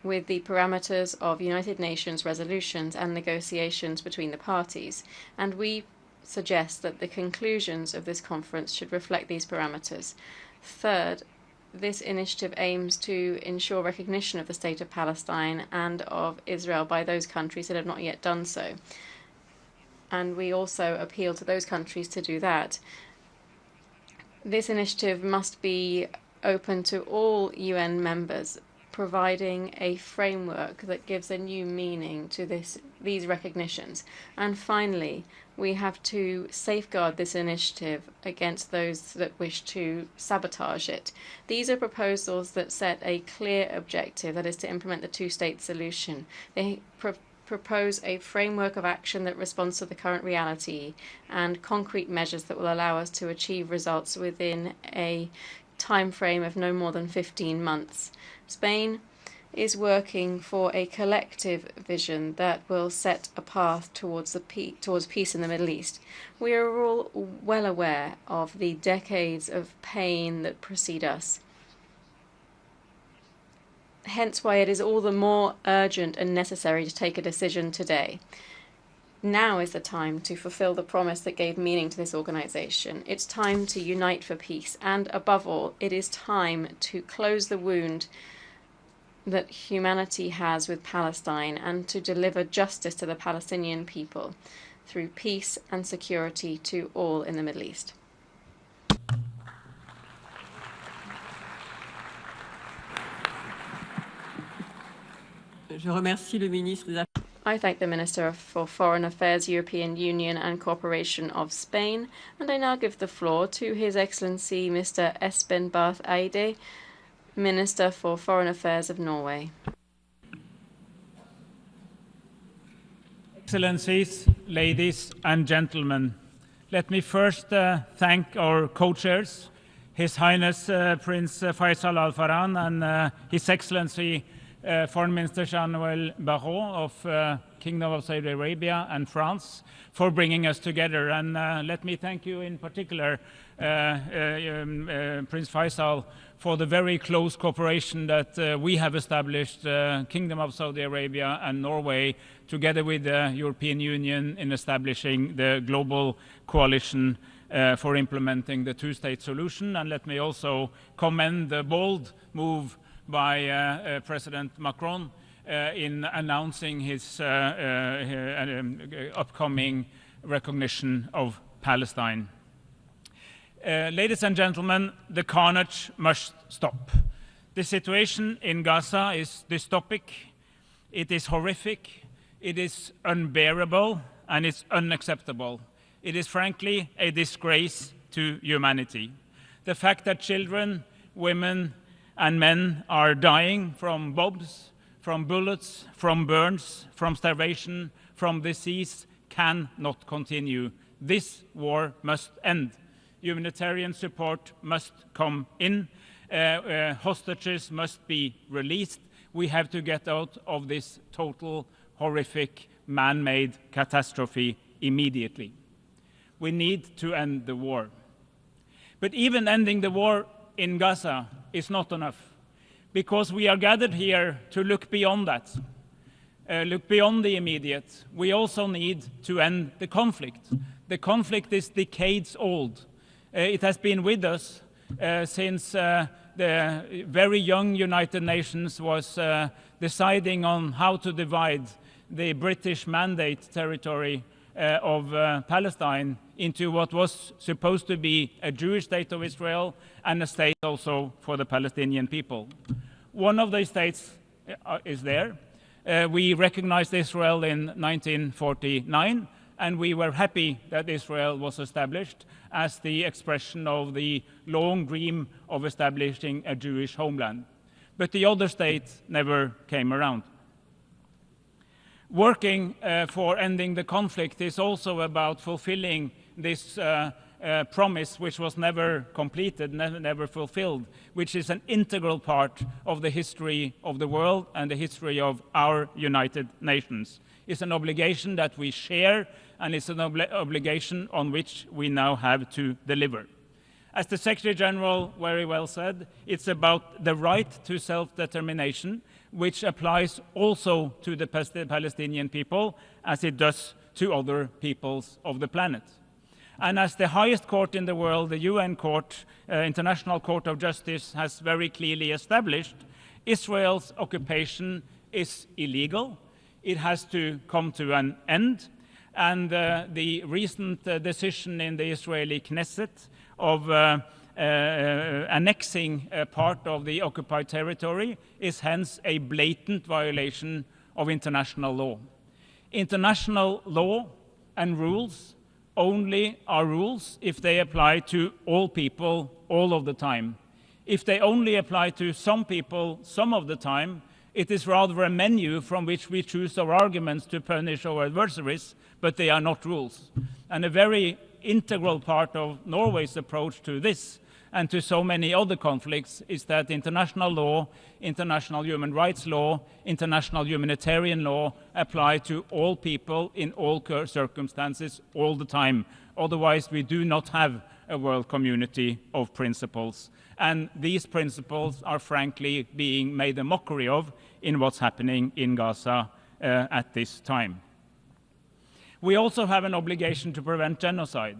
F: with the parameters of United Nations resolutions and negotiations between the parties. And we suggest that the conclusions of this conference should reflect these parameters. Third, this initiative aims to ensure recognition of the State of Palestine and of Israel by those countries that have not yet done so. And we also appeal to those countries to do that. This initiative must be open to all UN members, providing a framework that gives a new meaning to these recognitions. And finally, we have to safeguard this initiative against those that wish to sabotage it. These are proposals that set a clear objective, that is to implement the two-state solution. They propose a framework of action that responds to the current reality and concrete measures that will allow us to achieve results within a time frame of no more than 15 months. Spain is working for a collective vision that will set a path towards peace in the Middle East. We are all well aware of the decades of pain that precede us. Hence why it is all the more urgent and necessary to take a decision today. Now is the time to fulfill the promise that gave meaning to this organization. It's time to unite for peace, and above all, it is time to close the wound that humanity has with Palestine and to deliver justice to the Palestinian people through peace and security to all in the Middle East.
L: Je remercie le ministre des Affaires.
F: I thank the Minister for Foreign Affairs, European Union and Cooperation of Spain, and I now give the floor to His Excellency Mr. Espen Barth Eide, Minister for Foreign Affairs of Norway.
P: Excellencies, ladies and gentlemen, let me first thank our co-chairs, His Highness Prince Faisal Al Farhan and His Excellency Foreign Minister Jean-Noël Barrot of Kingdom of Saudi Arabia and France for bringing us together. And let me thank you in particular, Prince Faisal, for the very close cooperation that we have established, Kingdom of Saudi Arabia and Norway, together with the European Union in establishing the global coalition for implementing the two-state solution. And let me also commend the bold move by President Macron in announcing his upcoming recognition of Palestine. Ladies and gentlemen, the carnage must stop. The situation in Gaza is dystopic, it is horrific, it is unbearable, and it's unacceptable. It is frankly a disgrace to humanity. The fact that children, women, and men are dying from bombs, from bullets, from burns, from starvation, from disease cannot continue. This war must end. Humanitarian support must come in. Hostages must be released. We have to get out of this total, horrific, man-made catastrophe immediately. We need to end the war. But even ending the war in Gaza is not enough, because we are gathered here to look beyond that, look beyond the immediate. We also need to end the conflict. The conflict is decades old. It has been with us since the very young United Nations was deciding on how to divide the British Mandate territory of Palestine into what was supposed to be a Jewish state of Israel and a state also for the Palestinian people. One of the states is there. We recognized Israel in 1949, and we were happy that Israel was established as the expression of the long dream of establishing a Jewish homeland. But the other state never came around. Working for ending the conflict is also about fulfilling this promise, which was never completed, never fulfilled, which is an integral part of the history of the world and the history of our United Nations. It's an obligation that we share, and it's an obligation on which we now have to deliver. As the Secretary General very well said, it's about the right to self-determination, which applies also to the Palestinian people, as it does to other peoples of the planet. And as the highest court in the world, the UN Court, International Court of Justice, has very clearly established, Israel's occupation is illegal. It has to come to an end. And the recent decision in the Israeli Knesset of annexing a part of the occupied territory is hence a blatant violation of international law. International law and rules only are rules if they apply to all people all of the time. If they only apply to some people some of the time, it is rather a menu from which we choose our arguments to punish our adversaries, but they are not rules. And a very integral part of Norway's approach to this and to so many other conflicts is that international law, international human rights law, international humanitarian law apply to all people in all circumstances all the time. Otherwise, we do not have a world community of principles. And these principles are frankly being made a mockery of in what's happening in Gaza at this time. We also have an obligation to prevent genocide.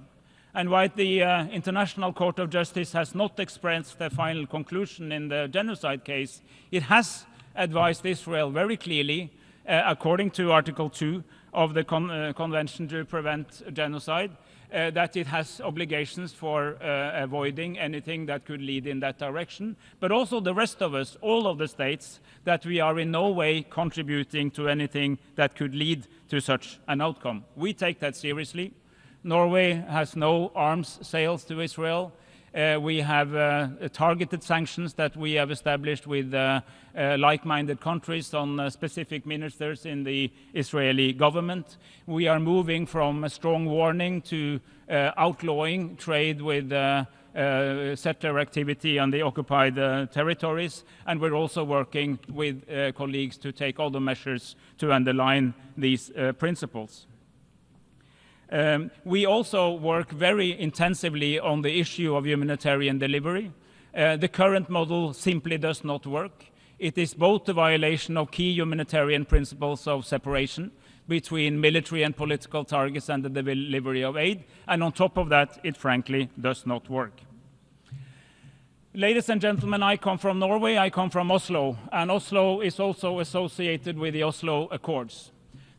P: And while the International Court of Justice has not expressed a final conclusion in the genocide case, it has advised Israel very clearly, according to Article 2 of the Convention to Prevent Genocide, that it has obligations for avoiding anything that could lead in that direction, but also the rest of us, all of the states, that we are in no way contributing to anything that could lead to such an outcome. We take that seriously. Norway has no arms sales to Israel. We have targeted sanctions that we have established with like-minded countries on specific ministers in the Israeli government. We are moving from a strong warning to outlawing trade with settler activity on the occupied territories, and we're also working with colleagues to take other measures to underline these principles. We also work very intensively on the issue of humanitarian delivery. The current model simply does not work. It is both a violation of key humanitarian principles of separation between military and political targets and the delivery of aid, and on top of that, it frankly does not work. Ladies and gentlemen, I come from Norway, I come from Oslo, and Oslo is also associated with the Oslo Accords.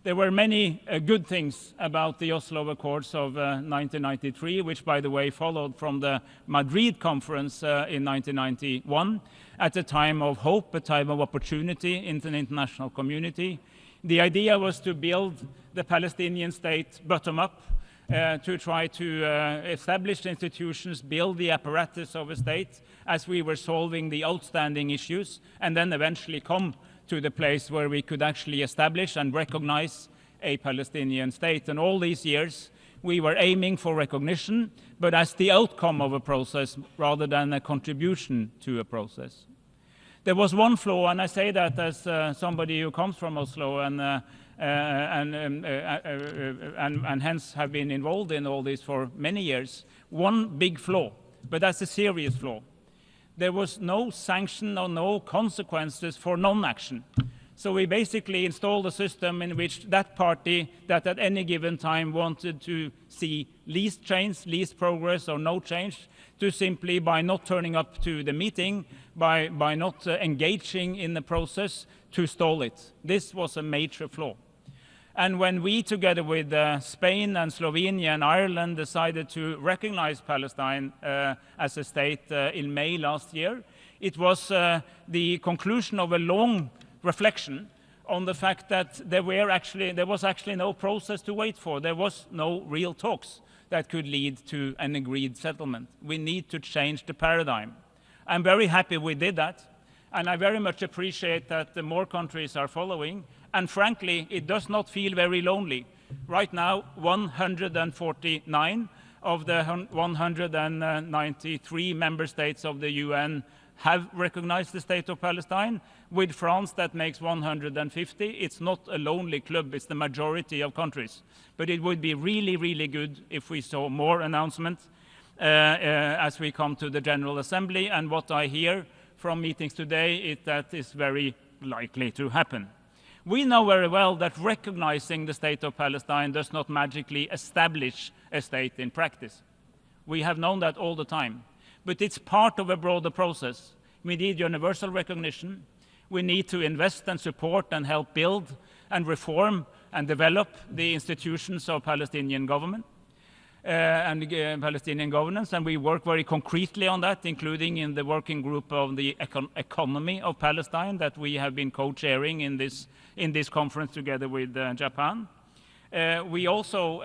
P: There were many good things about the Oslo Accords of 1993, which, by the way, followed from the Madrid conference in 1991, at a time of hope, a time of opportunity in the international community. The idea was to build the Palestinian state bottom up, to try to establish institutions, build the apparatus of a state as we were solving the outstanding issues, and then eventually come to the place where we could actually establish and recognize a Palestinian state. And all these years, we were aiming for recognition, but as the outcome of a process rather than a contribution to a process. There was one flaw, and I say that as somebody who comes from Oslo and hence have been involved in all this for many years. One big flaw, but that's a serious flaw. There was no sanction or no consequences for non-action. So we basically installed a system in which that party that at any given time wanted to see least change, least progress or no change, to simply by not turning up to the meeting, by not engaging in the process, to stall it. This was a major flaw. And when we, together with Spain and Slovenia and Ireland, decided to recognize Palestine as a state in May last year, it was the conclusion of a long reflection on the fact that there was actually no process to wait for. There was no real talks that could lead to an agreed settlement. We need to change the paradigm. I'm very happy we did that, and I very much appreciate that more countries are following. And frankly, it does not feel very lonely. Right now, 149 of the 193 member states of the UN have recognized the state of Palestine. With France, that makes 150. It's not a lonely club, it's the majority of countries. But it would be really, really good if we saw more announcements as we come to the General Assembly. And what I hear from meetings today is that is very likely to happen. We know very well that recognizing the state of Palestine does not magically establish a state in practice. We have known that all the time. But it's part of a broader process. We need universal recognition. We need to invest and support and help build and reform and develop the institutions of Palestinian government. and Palestinian governance, and we work very concretely on that, including in the working group of the economy of Palestine that we have been co-chairing in this conference together with Japan. We also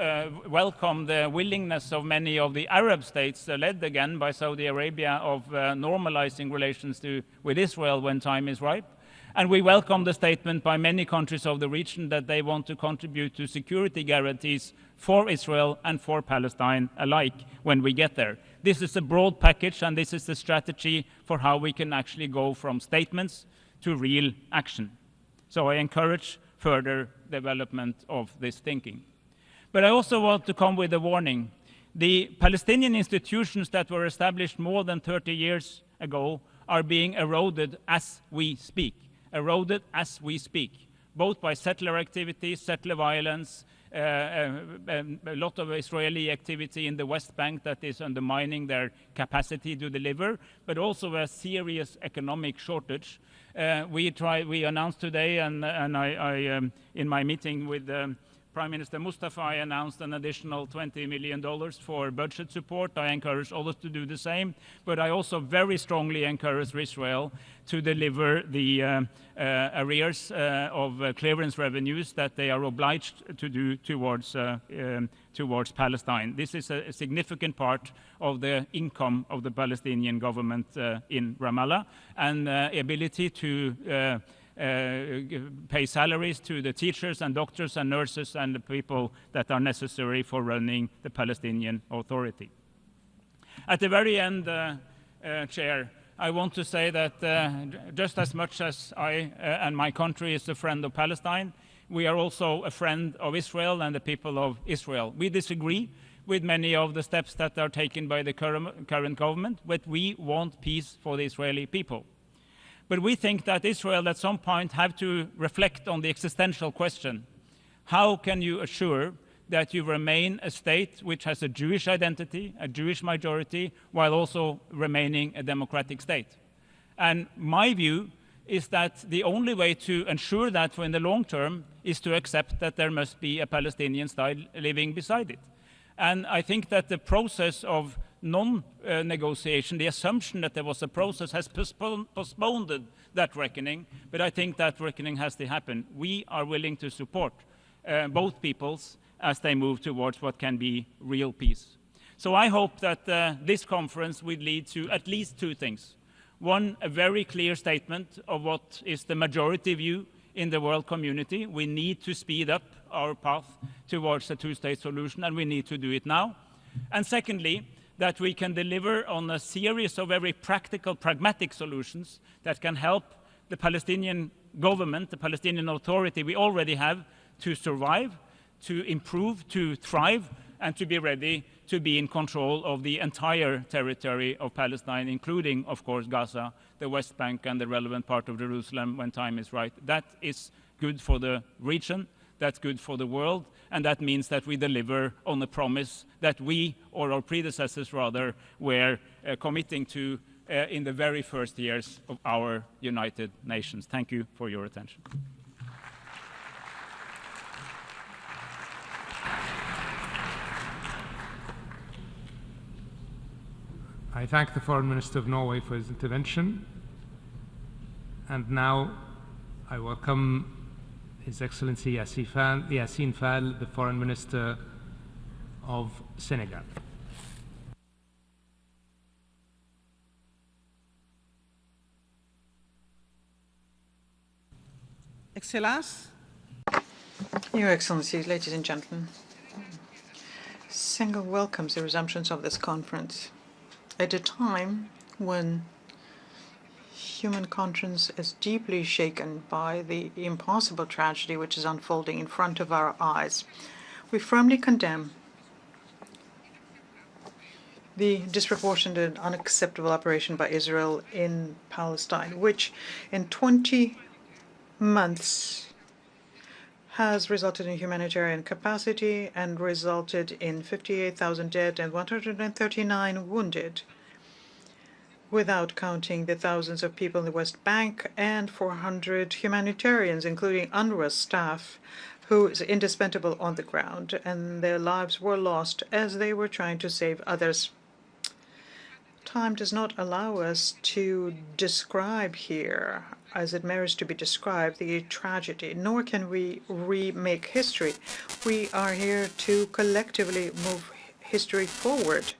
P: welcome the willingness of many of the Arab states, led again by Saudi Arabia, of normalizing relations with Israel when time is ripe. And we welcome the statement by many countries of the region that they want to contribute to security guarantees for Israel and for Palestine alike when we get there. This is a broad package, and this is the strategy for how we can actually go from statements to real action. So I encourage further development of this thinking. But I also want to come with a warning. The Palestinian institutions that were established more than 30 years ago are being eroded as we speak. Both by settler activities, settler violence, a lot of Israeli activity in the West Bank that is undermining their capacity to deliver, but also a serious economic shortage. We announced today, and I in my meeting with Prime Minister Mustafa, I announced an additional $20 million for budget support. I encourage others to do the same, but I also very strongly encourage Israel to deliver the arrears of clearance revenues that they are obliged to do towards Palestine. This is a significant part of the income of the Palestinian government in Ramallah, and ability to pay salaries to the teachers and doctors and nurses and the people that are necessary for running the Palestinian Authority. At the very end, Chair, I want to say that just as much as I and my country is a friend of Palestine, we are also a friend of Israel and the people of Israel. We disagree with many of the steps that are taken by the current government, but we want peace for the Israeli people. But we think that Israel at some point have to reflect on the existential question: how can you assure that you remain a state which has a Jewish identity, a Jewish majority, while also remaining a democratic state? And my view is that the only way to ensure that for in the long term is to accept that there must be a Palestinian state living beside it. And I think that the process of non-negotiation, the assumption that there was a process, has postponed that reckoning, but I think that reckoning has to happen. We are willing to support both peoples as they move towards what can be real peace. So I hope that this conference will lead to at least two things. One, a very clear statement of what is the majority view in the world community. We need to speed up our path towards a two-state solution, and we need to do it now. And secondly, that we can deliver on a series of very practical, pragmatic solutions that can help the Palestinian government, the Palestinian Authority we already have, to survive, to improve, to thrive, and to be ready to be in control of the entire territory of Palestine, including, of course, Gaza, the West Bank, and the relevant part of Jerusalem when time is right. That is good for the region, that's good for the world, and that means that we deliver on the promise that we, or our predecessors rather, were committing to in the very first years of our United Nations. Thank you for your attention.
A: I thank the Foreign Minister of Norway for his intervention. And now I welcome His Excellency Yassine Fall, the Foreign Minister of Senegal.
Q: Excellence.
B: Your Excellencies, ladies and gentlemen, Senegal welcomes the resumption of this conference at a time when human conscience is deeply shaken by the impossible tragedy which is unfolding in front of our eyes. We firmly condemn the disproportionate and unacceptable operation by Israel in Palestine, which in 20 months has resulted in humanitarian capacity and resulted in 58,000 dead and 139 wounded, without counting the thousands of people in the West Bank and 400 humanitarians, including UNRWA staff, who is indispensable on the ground, and their lives were lost as they were trying to save others. Time does not allow us to describe here, as it merits to be described, the tragedy, nor can we remake history. We are here to collectively move history forward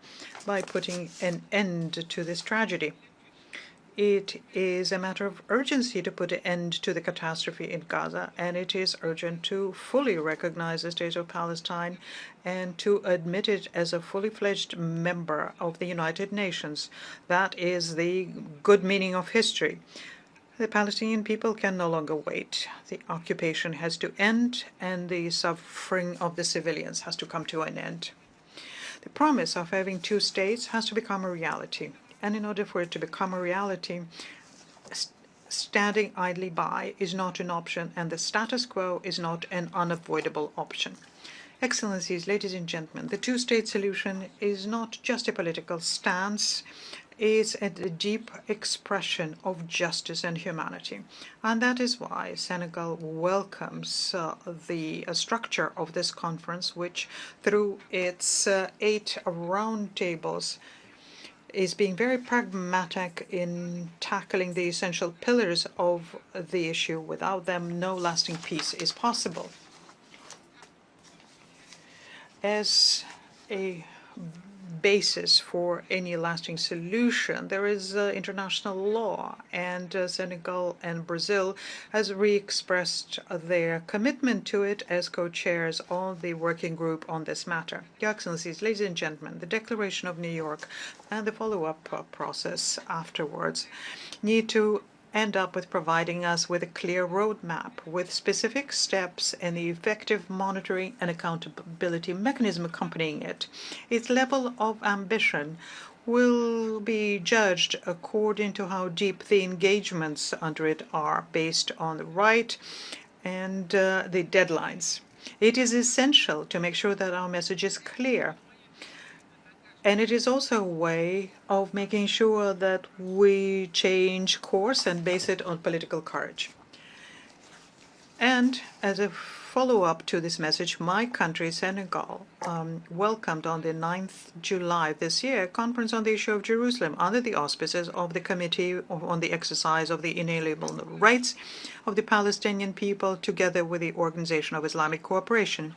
B: by putting an end to this tragedy. It is a matter of urgency to put an end to the catastrophe in Gaza, and it is urgent to fully recognize the State of Palestine and to admit it as a fully fledged member of the United Nations. That is the good meaning of history. The Palestinian people can no longer wait. The occupation has to end, and the suffering of the civilians has to come to an end. The promise of having two states has to become a reality. And in order for it to become a reality, standing idly by is not an option, and the status quo is not an unavoidable option. Excellencies, ladies and gentlemen, the two-state solution is not just a political stance, it's a deep expression of justice and humanity. And that is why Senegal welcomes the structure of this conference, which through its 8 roundtables is being very pragmatic in tackling the essential pillars of the issue. Without them, no lasting peace is possible. As a basis for any lasting solution, there is international law, and Senegal and Brazil has re-expressed their commitment to it as co-chairs of the working group on this matter. Your Excellencies, ladies and gentlemen, the Declaration of New York and the follow-up process afterwards need to end up with providing us with a clear roadmap with specific steps and the effective monitoring and accountability mechanism accompanying it. Its level of ambition will be judged according to how deep the engagements under it are, based on the right and the deadlines. It is essential to make sure that our message is clear. And it is also a way of making sure that we change course and base it on political courage. And as a follow-up to this message, my country, Senegal, welcomed on the 9th July this year a conference on the issue of Jerusalem under the auspices of the Committee on the Exercise of the Inalienable Rights of the Palestinian People, together with the Organization of Islamic Cooperation.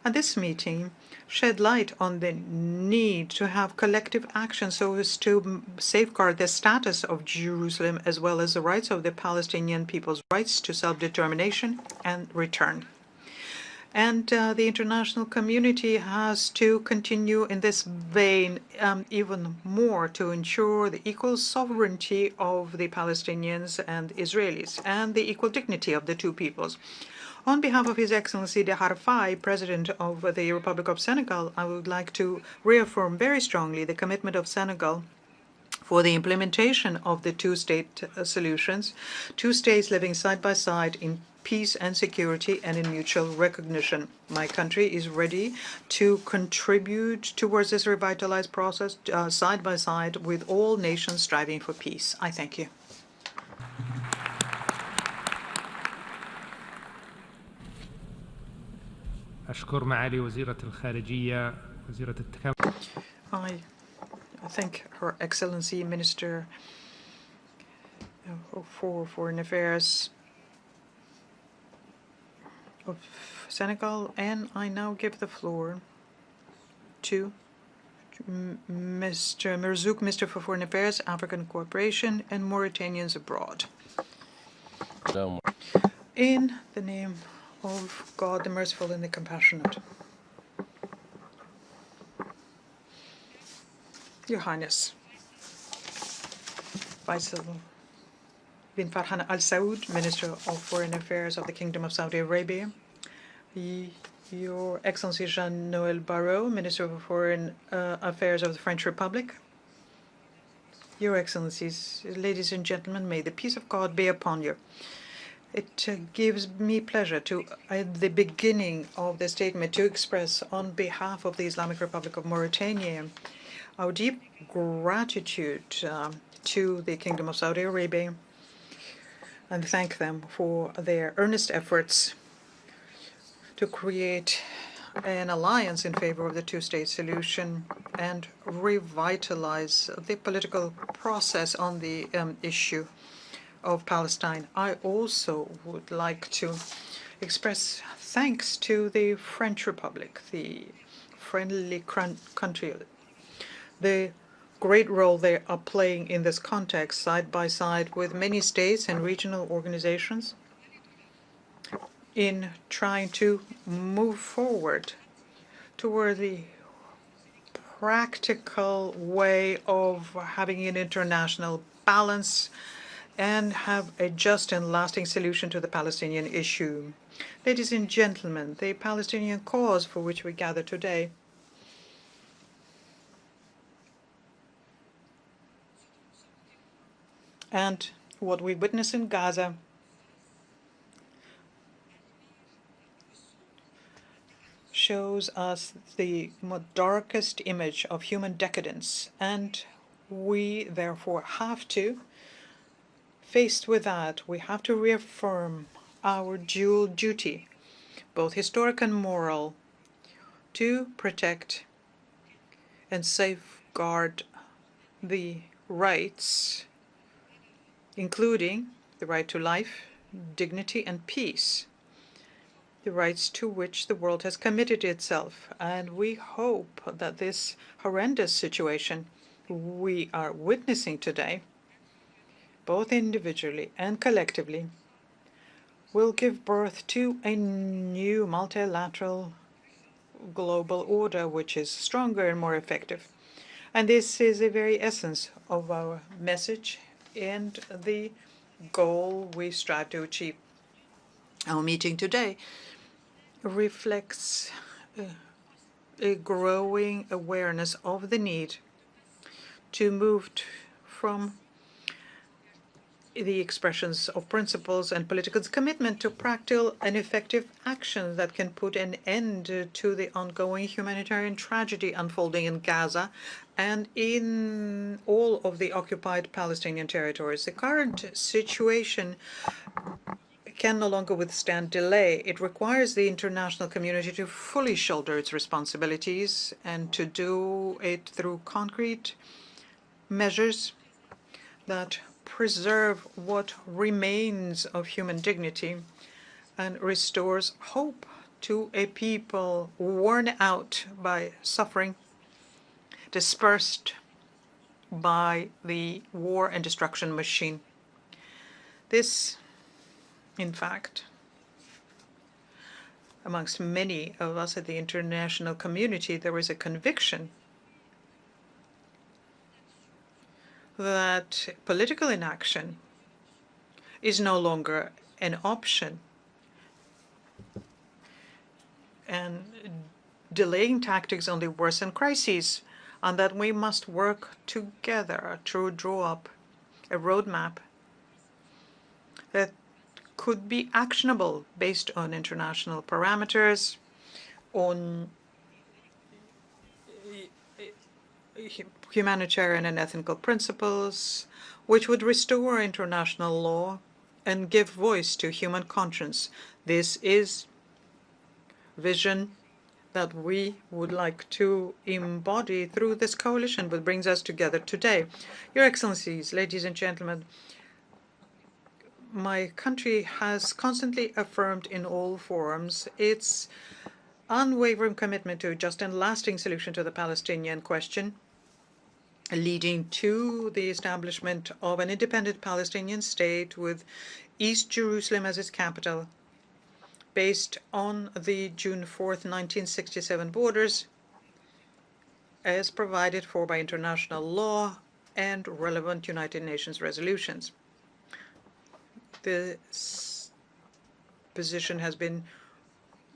B: And this meeting shed light on the need to have collective action so as to safeguard the status of Jerusalem as well as the rights of the Palestinian people's rights to self-determination and return. And the international community has to continue in this vein even more to ensure the equal sovereignty of the Palestinians and Israelis and the equal dignity of the two peoples. On behalf of His Excellency De Harfai, President of the Republic of Senegal, I would like to reaffirm very strongly the commitment of Senegal for the implementation of the two-state solutions, two states living side by side in peace and security and in mutual recognition. My country is ready to contribute towards this revitalized process side by side with all nations striving for peace. I thank you.
A: أشكر معالي وزيرة الخارجية وزيرة التكامل.
B: I thank Her Excellency Minister for Foreign Affairs of Senegal, and I now give the floor to Mr. Merzouk, Minister for Foreign Affairs, African Cooperation, and Mauritanians abroad. In the name of God, the merciful and the compassionate. Your Highness, Faisal bin Farhan Al Saud, Minister of Foreign Affairs of the Kingdom of Saudi Arabia, Your Excellency Jean-Noël Barrot, Minister of Foreign Affairs of the French Republic, Your Excellencies, ladies and gentlemen, may the peace of God be upon you. It gives me pleasure to, at the beginning of the statement, to express on behalf of the Islamic Republic of Mauritania our deep gratitude to the Kingdom of Saudi Arabia and thank them for their earnest efforts to create an alliance in favor of the two-state solution and revitalize the political process on the issue of Palestine. I also would like to express thanks to the French Republic, the friendly country, the great role they are playing in this context, side by side with many states and regional organizations, in trying to move forward toward the practical way of having an international balance and have a just and lasting solution to the Palestinian issue. Ladies and gentlemen, the Palestinian cause for which we gather today and what we witness in Gaza shows us the darkest image of human decadence, and we therefore have to, faced with that, we have to reaffirm our dual duty, both historic and moral, to protect and safeguard the rights, including the right to life, dignity, and peace, the rights to which the world has committed itself. And we hope that this horrendous situation we are witnessing today, both individually and collectively, will give birth to a new multilateral global order which is stronger and more effective. And this is the very essence of our message and the goal we strive to achieve. Our meeting today reflects a growing awareness of the need to move from the expressions of principles and political commitment to practical and effective action that can put an end to the ongoing humanitarian tragedy unfolding in Gaza and in all of the occupied Palestinian territories. The current situation can no longer withstand delay. It requires the international community to fully shoulder its responsibilities and to do it through concrete measures that preserve what remains of human dignity and restores hope to a people worn out by suffering, dispersed by the war and destruction machine. This, in fact, amongst many of us at the international community, there is a conviction that political inaction is no longer an option, and delaying tactics only worsen crises, and that we must work together to draw up a roadmap that could be actionable based on international parameters, on humanitarian and ethical principles, which would restore international law and give voice to human conscience. This is vision that we would like to embody through this coalition that brings us together today. Your Excellencies, ladies and gentlemen, my country has constantly affirmed in all forums its unwavering commitment to a just and lasting solution to the Palestinian question, leading to the establishment of an independent Palestinian state with East Jerusalem as its capital, based on the June 4th, 1967 borders, as provided for by international law and relevant United Nations resolutions. This position has been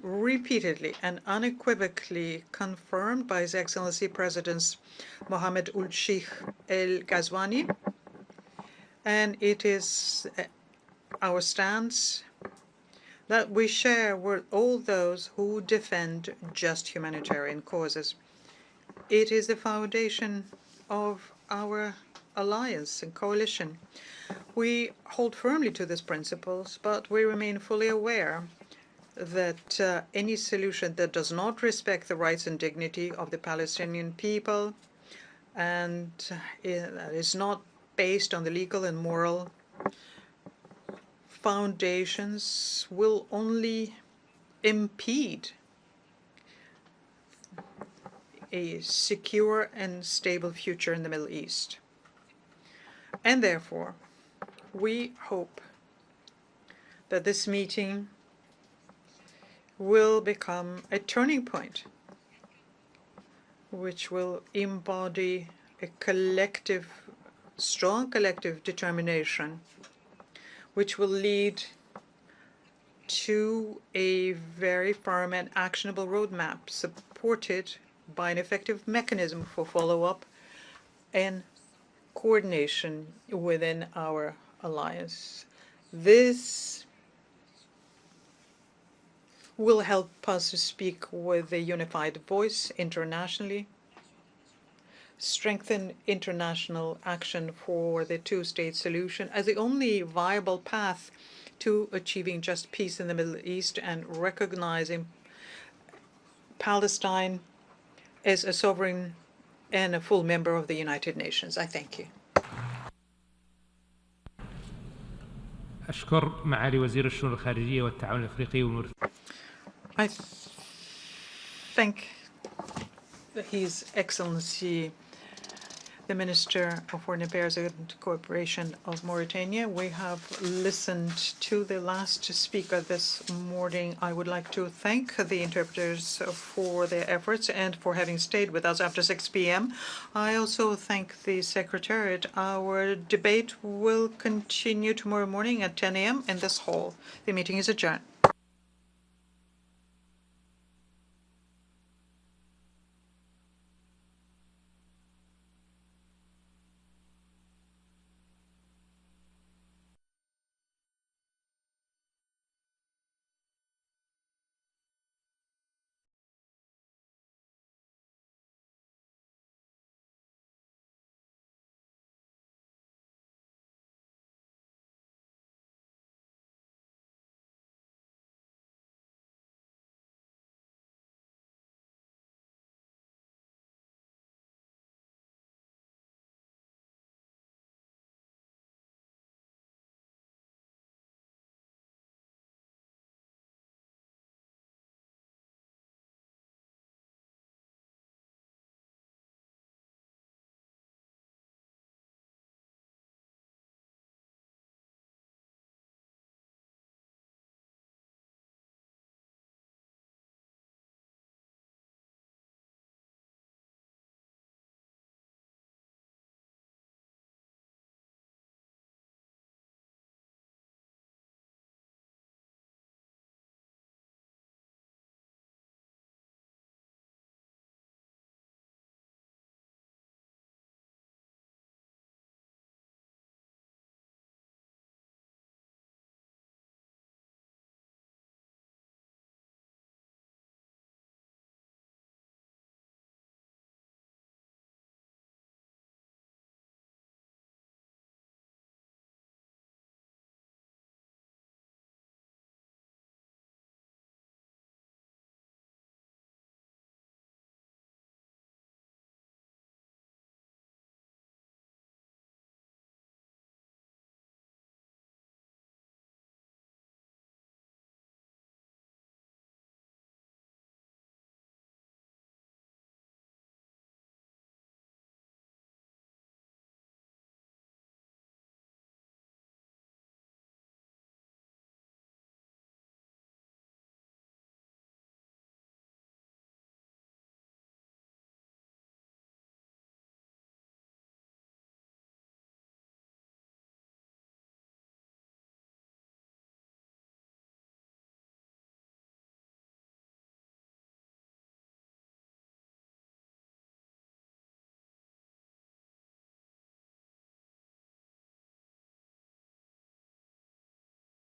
B: repeatedly and unequivocally confirmed by His Excellency Presidents Mohammed Sheikh El Ghazwani, and it is our stance that we share with all those who defend just humanitarian causes. It is the foundation of our alliance and coalition. We hold firmly to these principles, but we remain fully aware that any solution that does not respect the rights and dignity of the Palestinian people and is not based on the legal and moral foundations will only impede a secure and stable future in the Middle East. And therefore, we hope that this meeting will become a turning point which will embody a strong collective determination which will lead to a very firm and actionable roadmap supported by an effective mechanism for follow-up and coordination within our alliance. This will help us to speak with a unified voice internationally, strengthen international action for the two-state solution as the only viable path to achieving just peace in the Middle East and recognizing Palestine as a sovereign and a full member of the United Nations. I thank you.
A: أشكر معالي وزير الشؤون الخارجية والتعاون الأفريقي والمرتبط.
B: I thank His Excellency, the Minister of Foreign Affairs and Cooperation of Mauritania. We have listened to the last speaker this morning. I would like to thank the interpreters for their efforts and for having stayed with us after 6 p.m. I also thank the Secretariat. Our debate will continue tomorrow morning at 10 a.m. in this hall. The meeting is adjourned.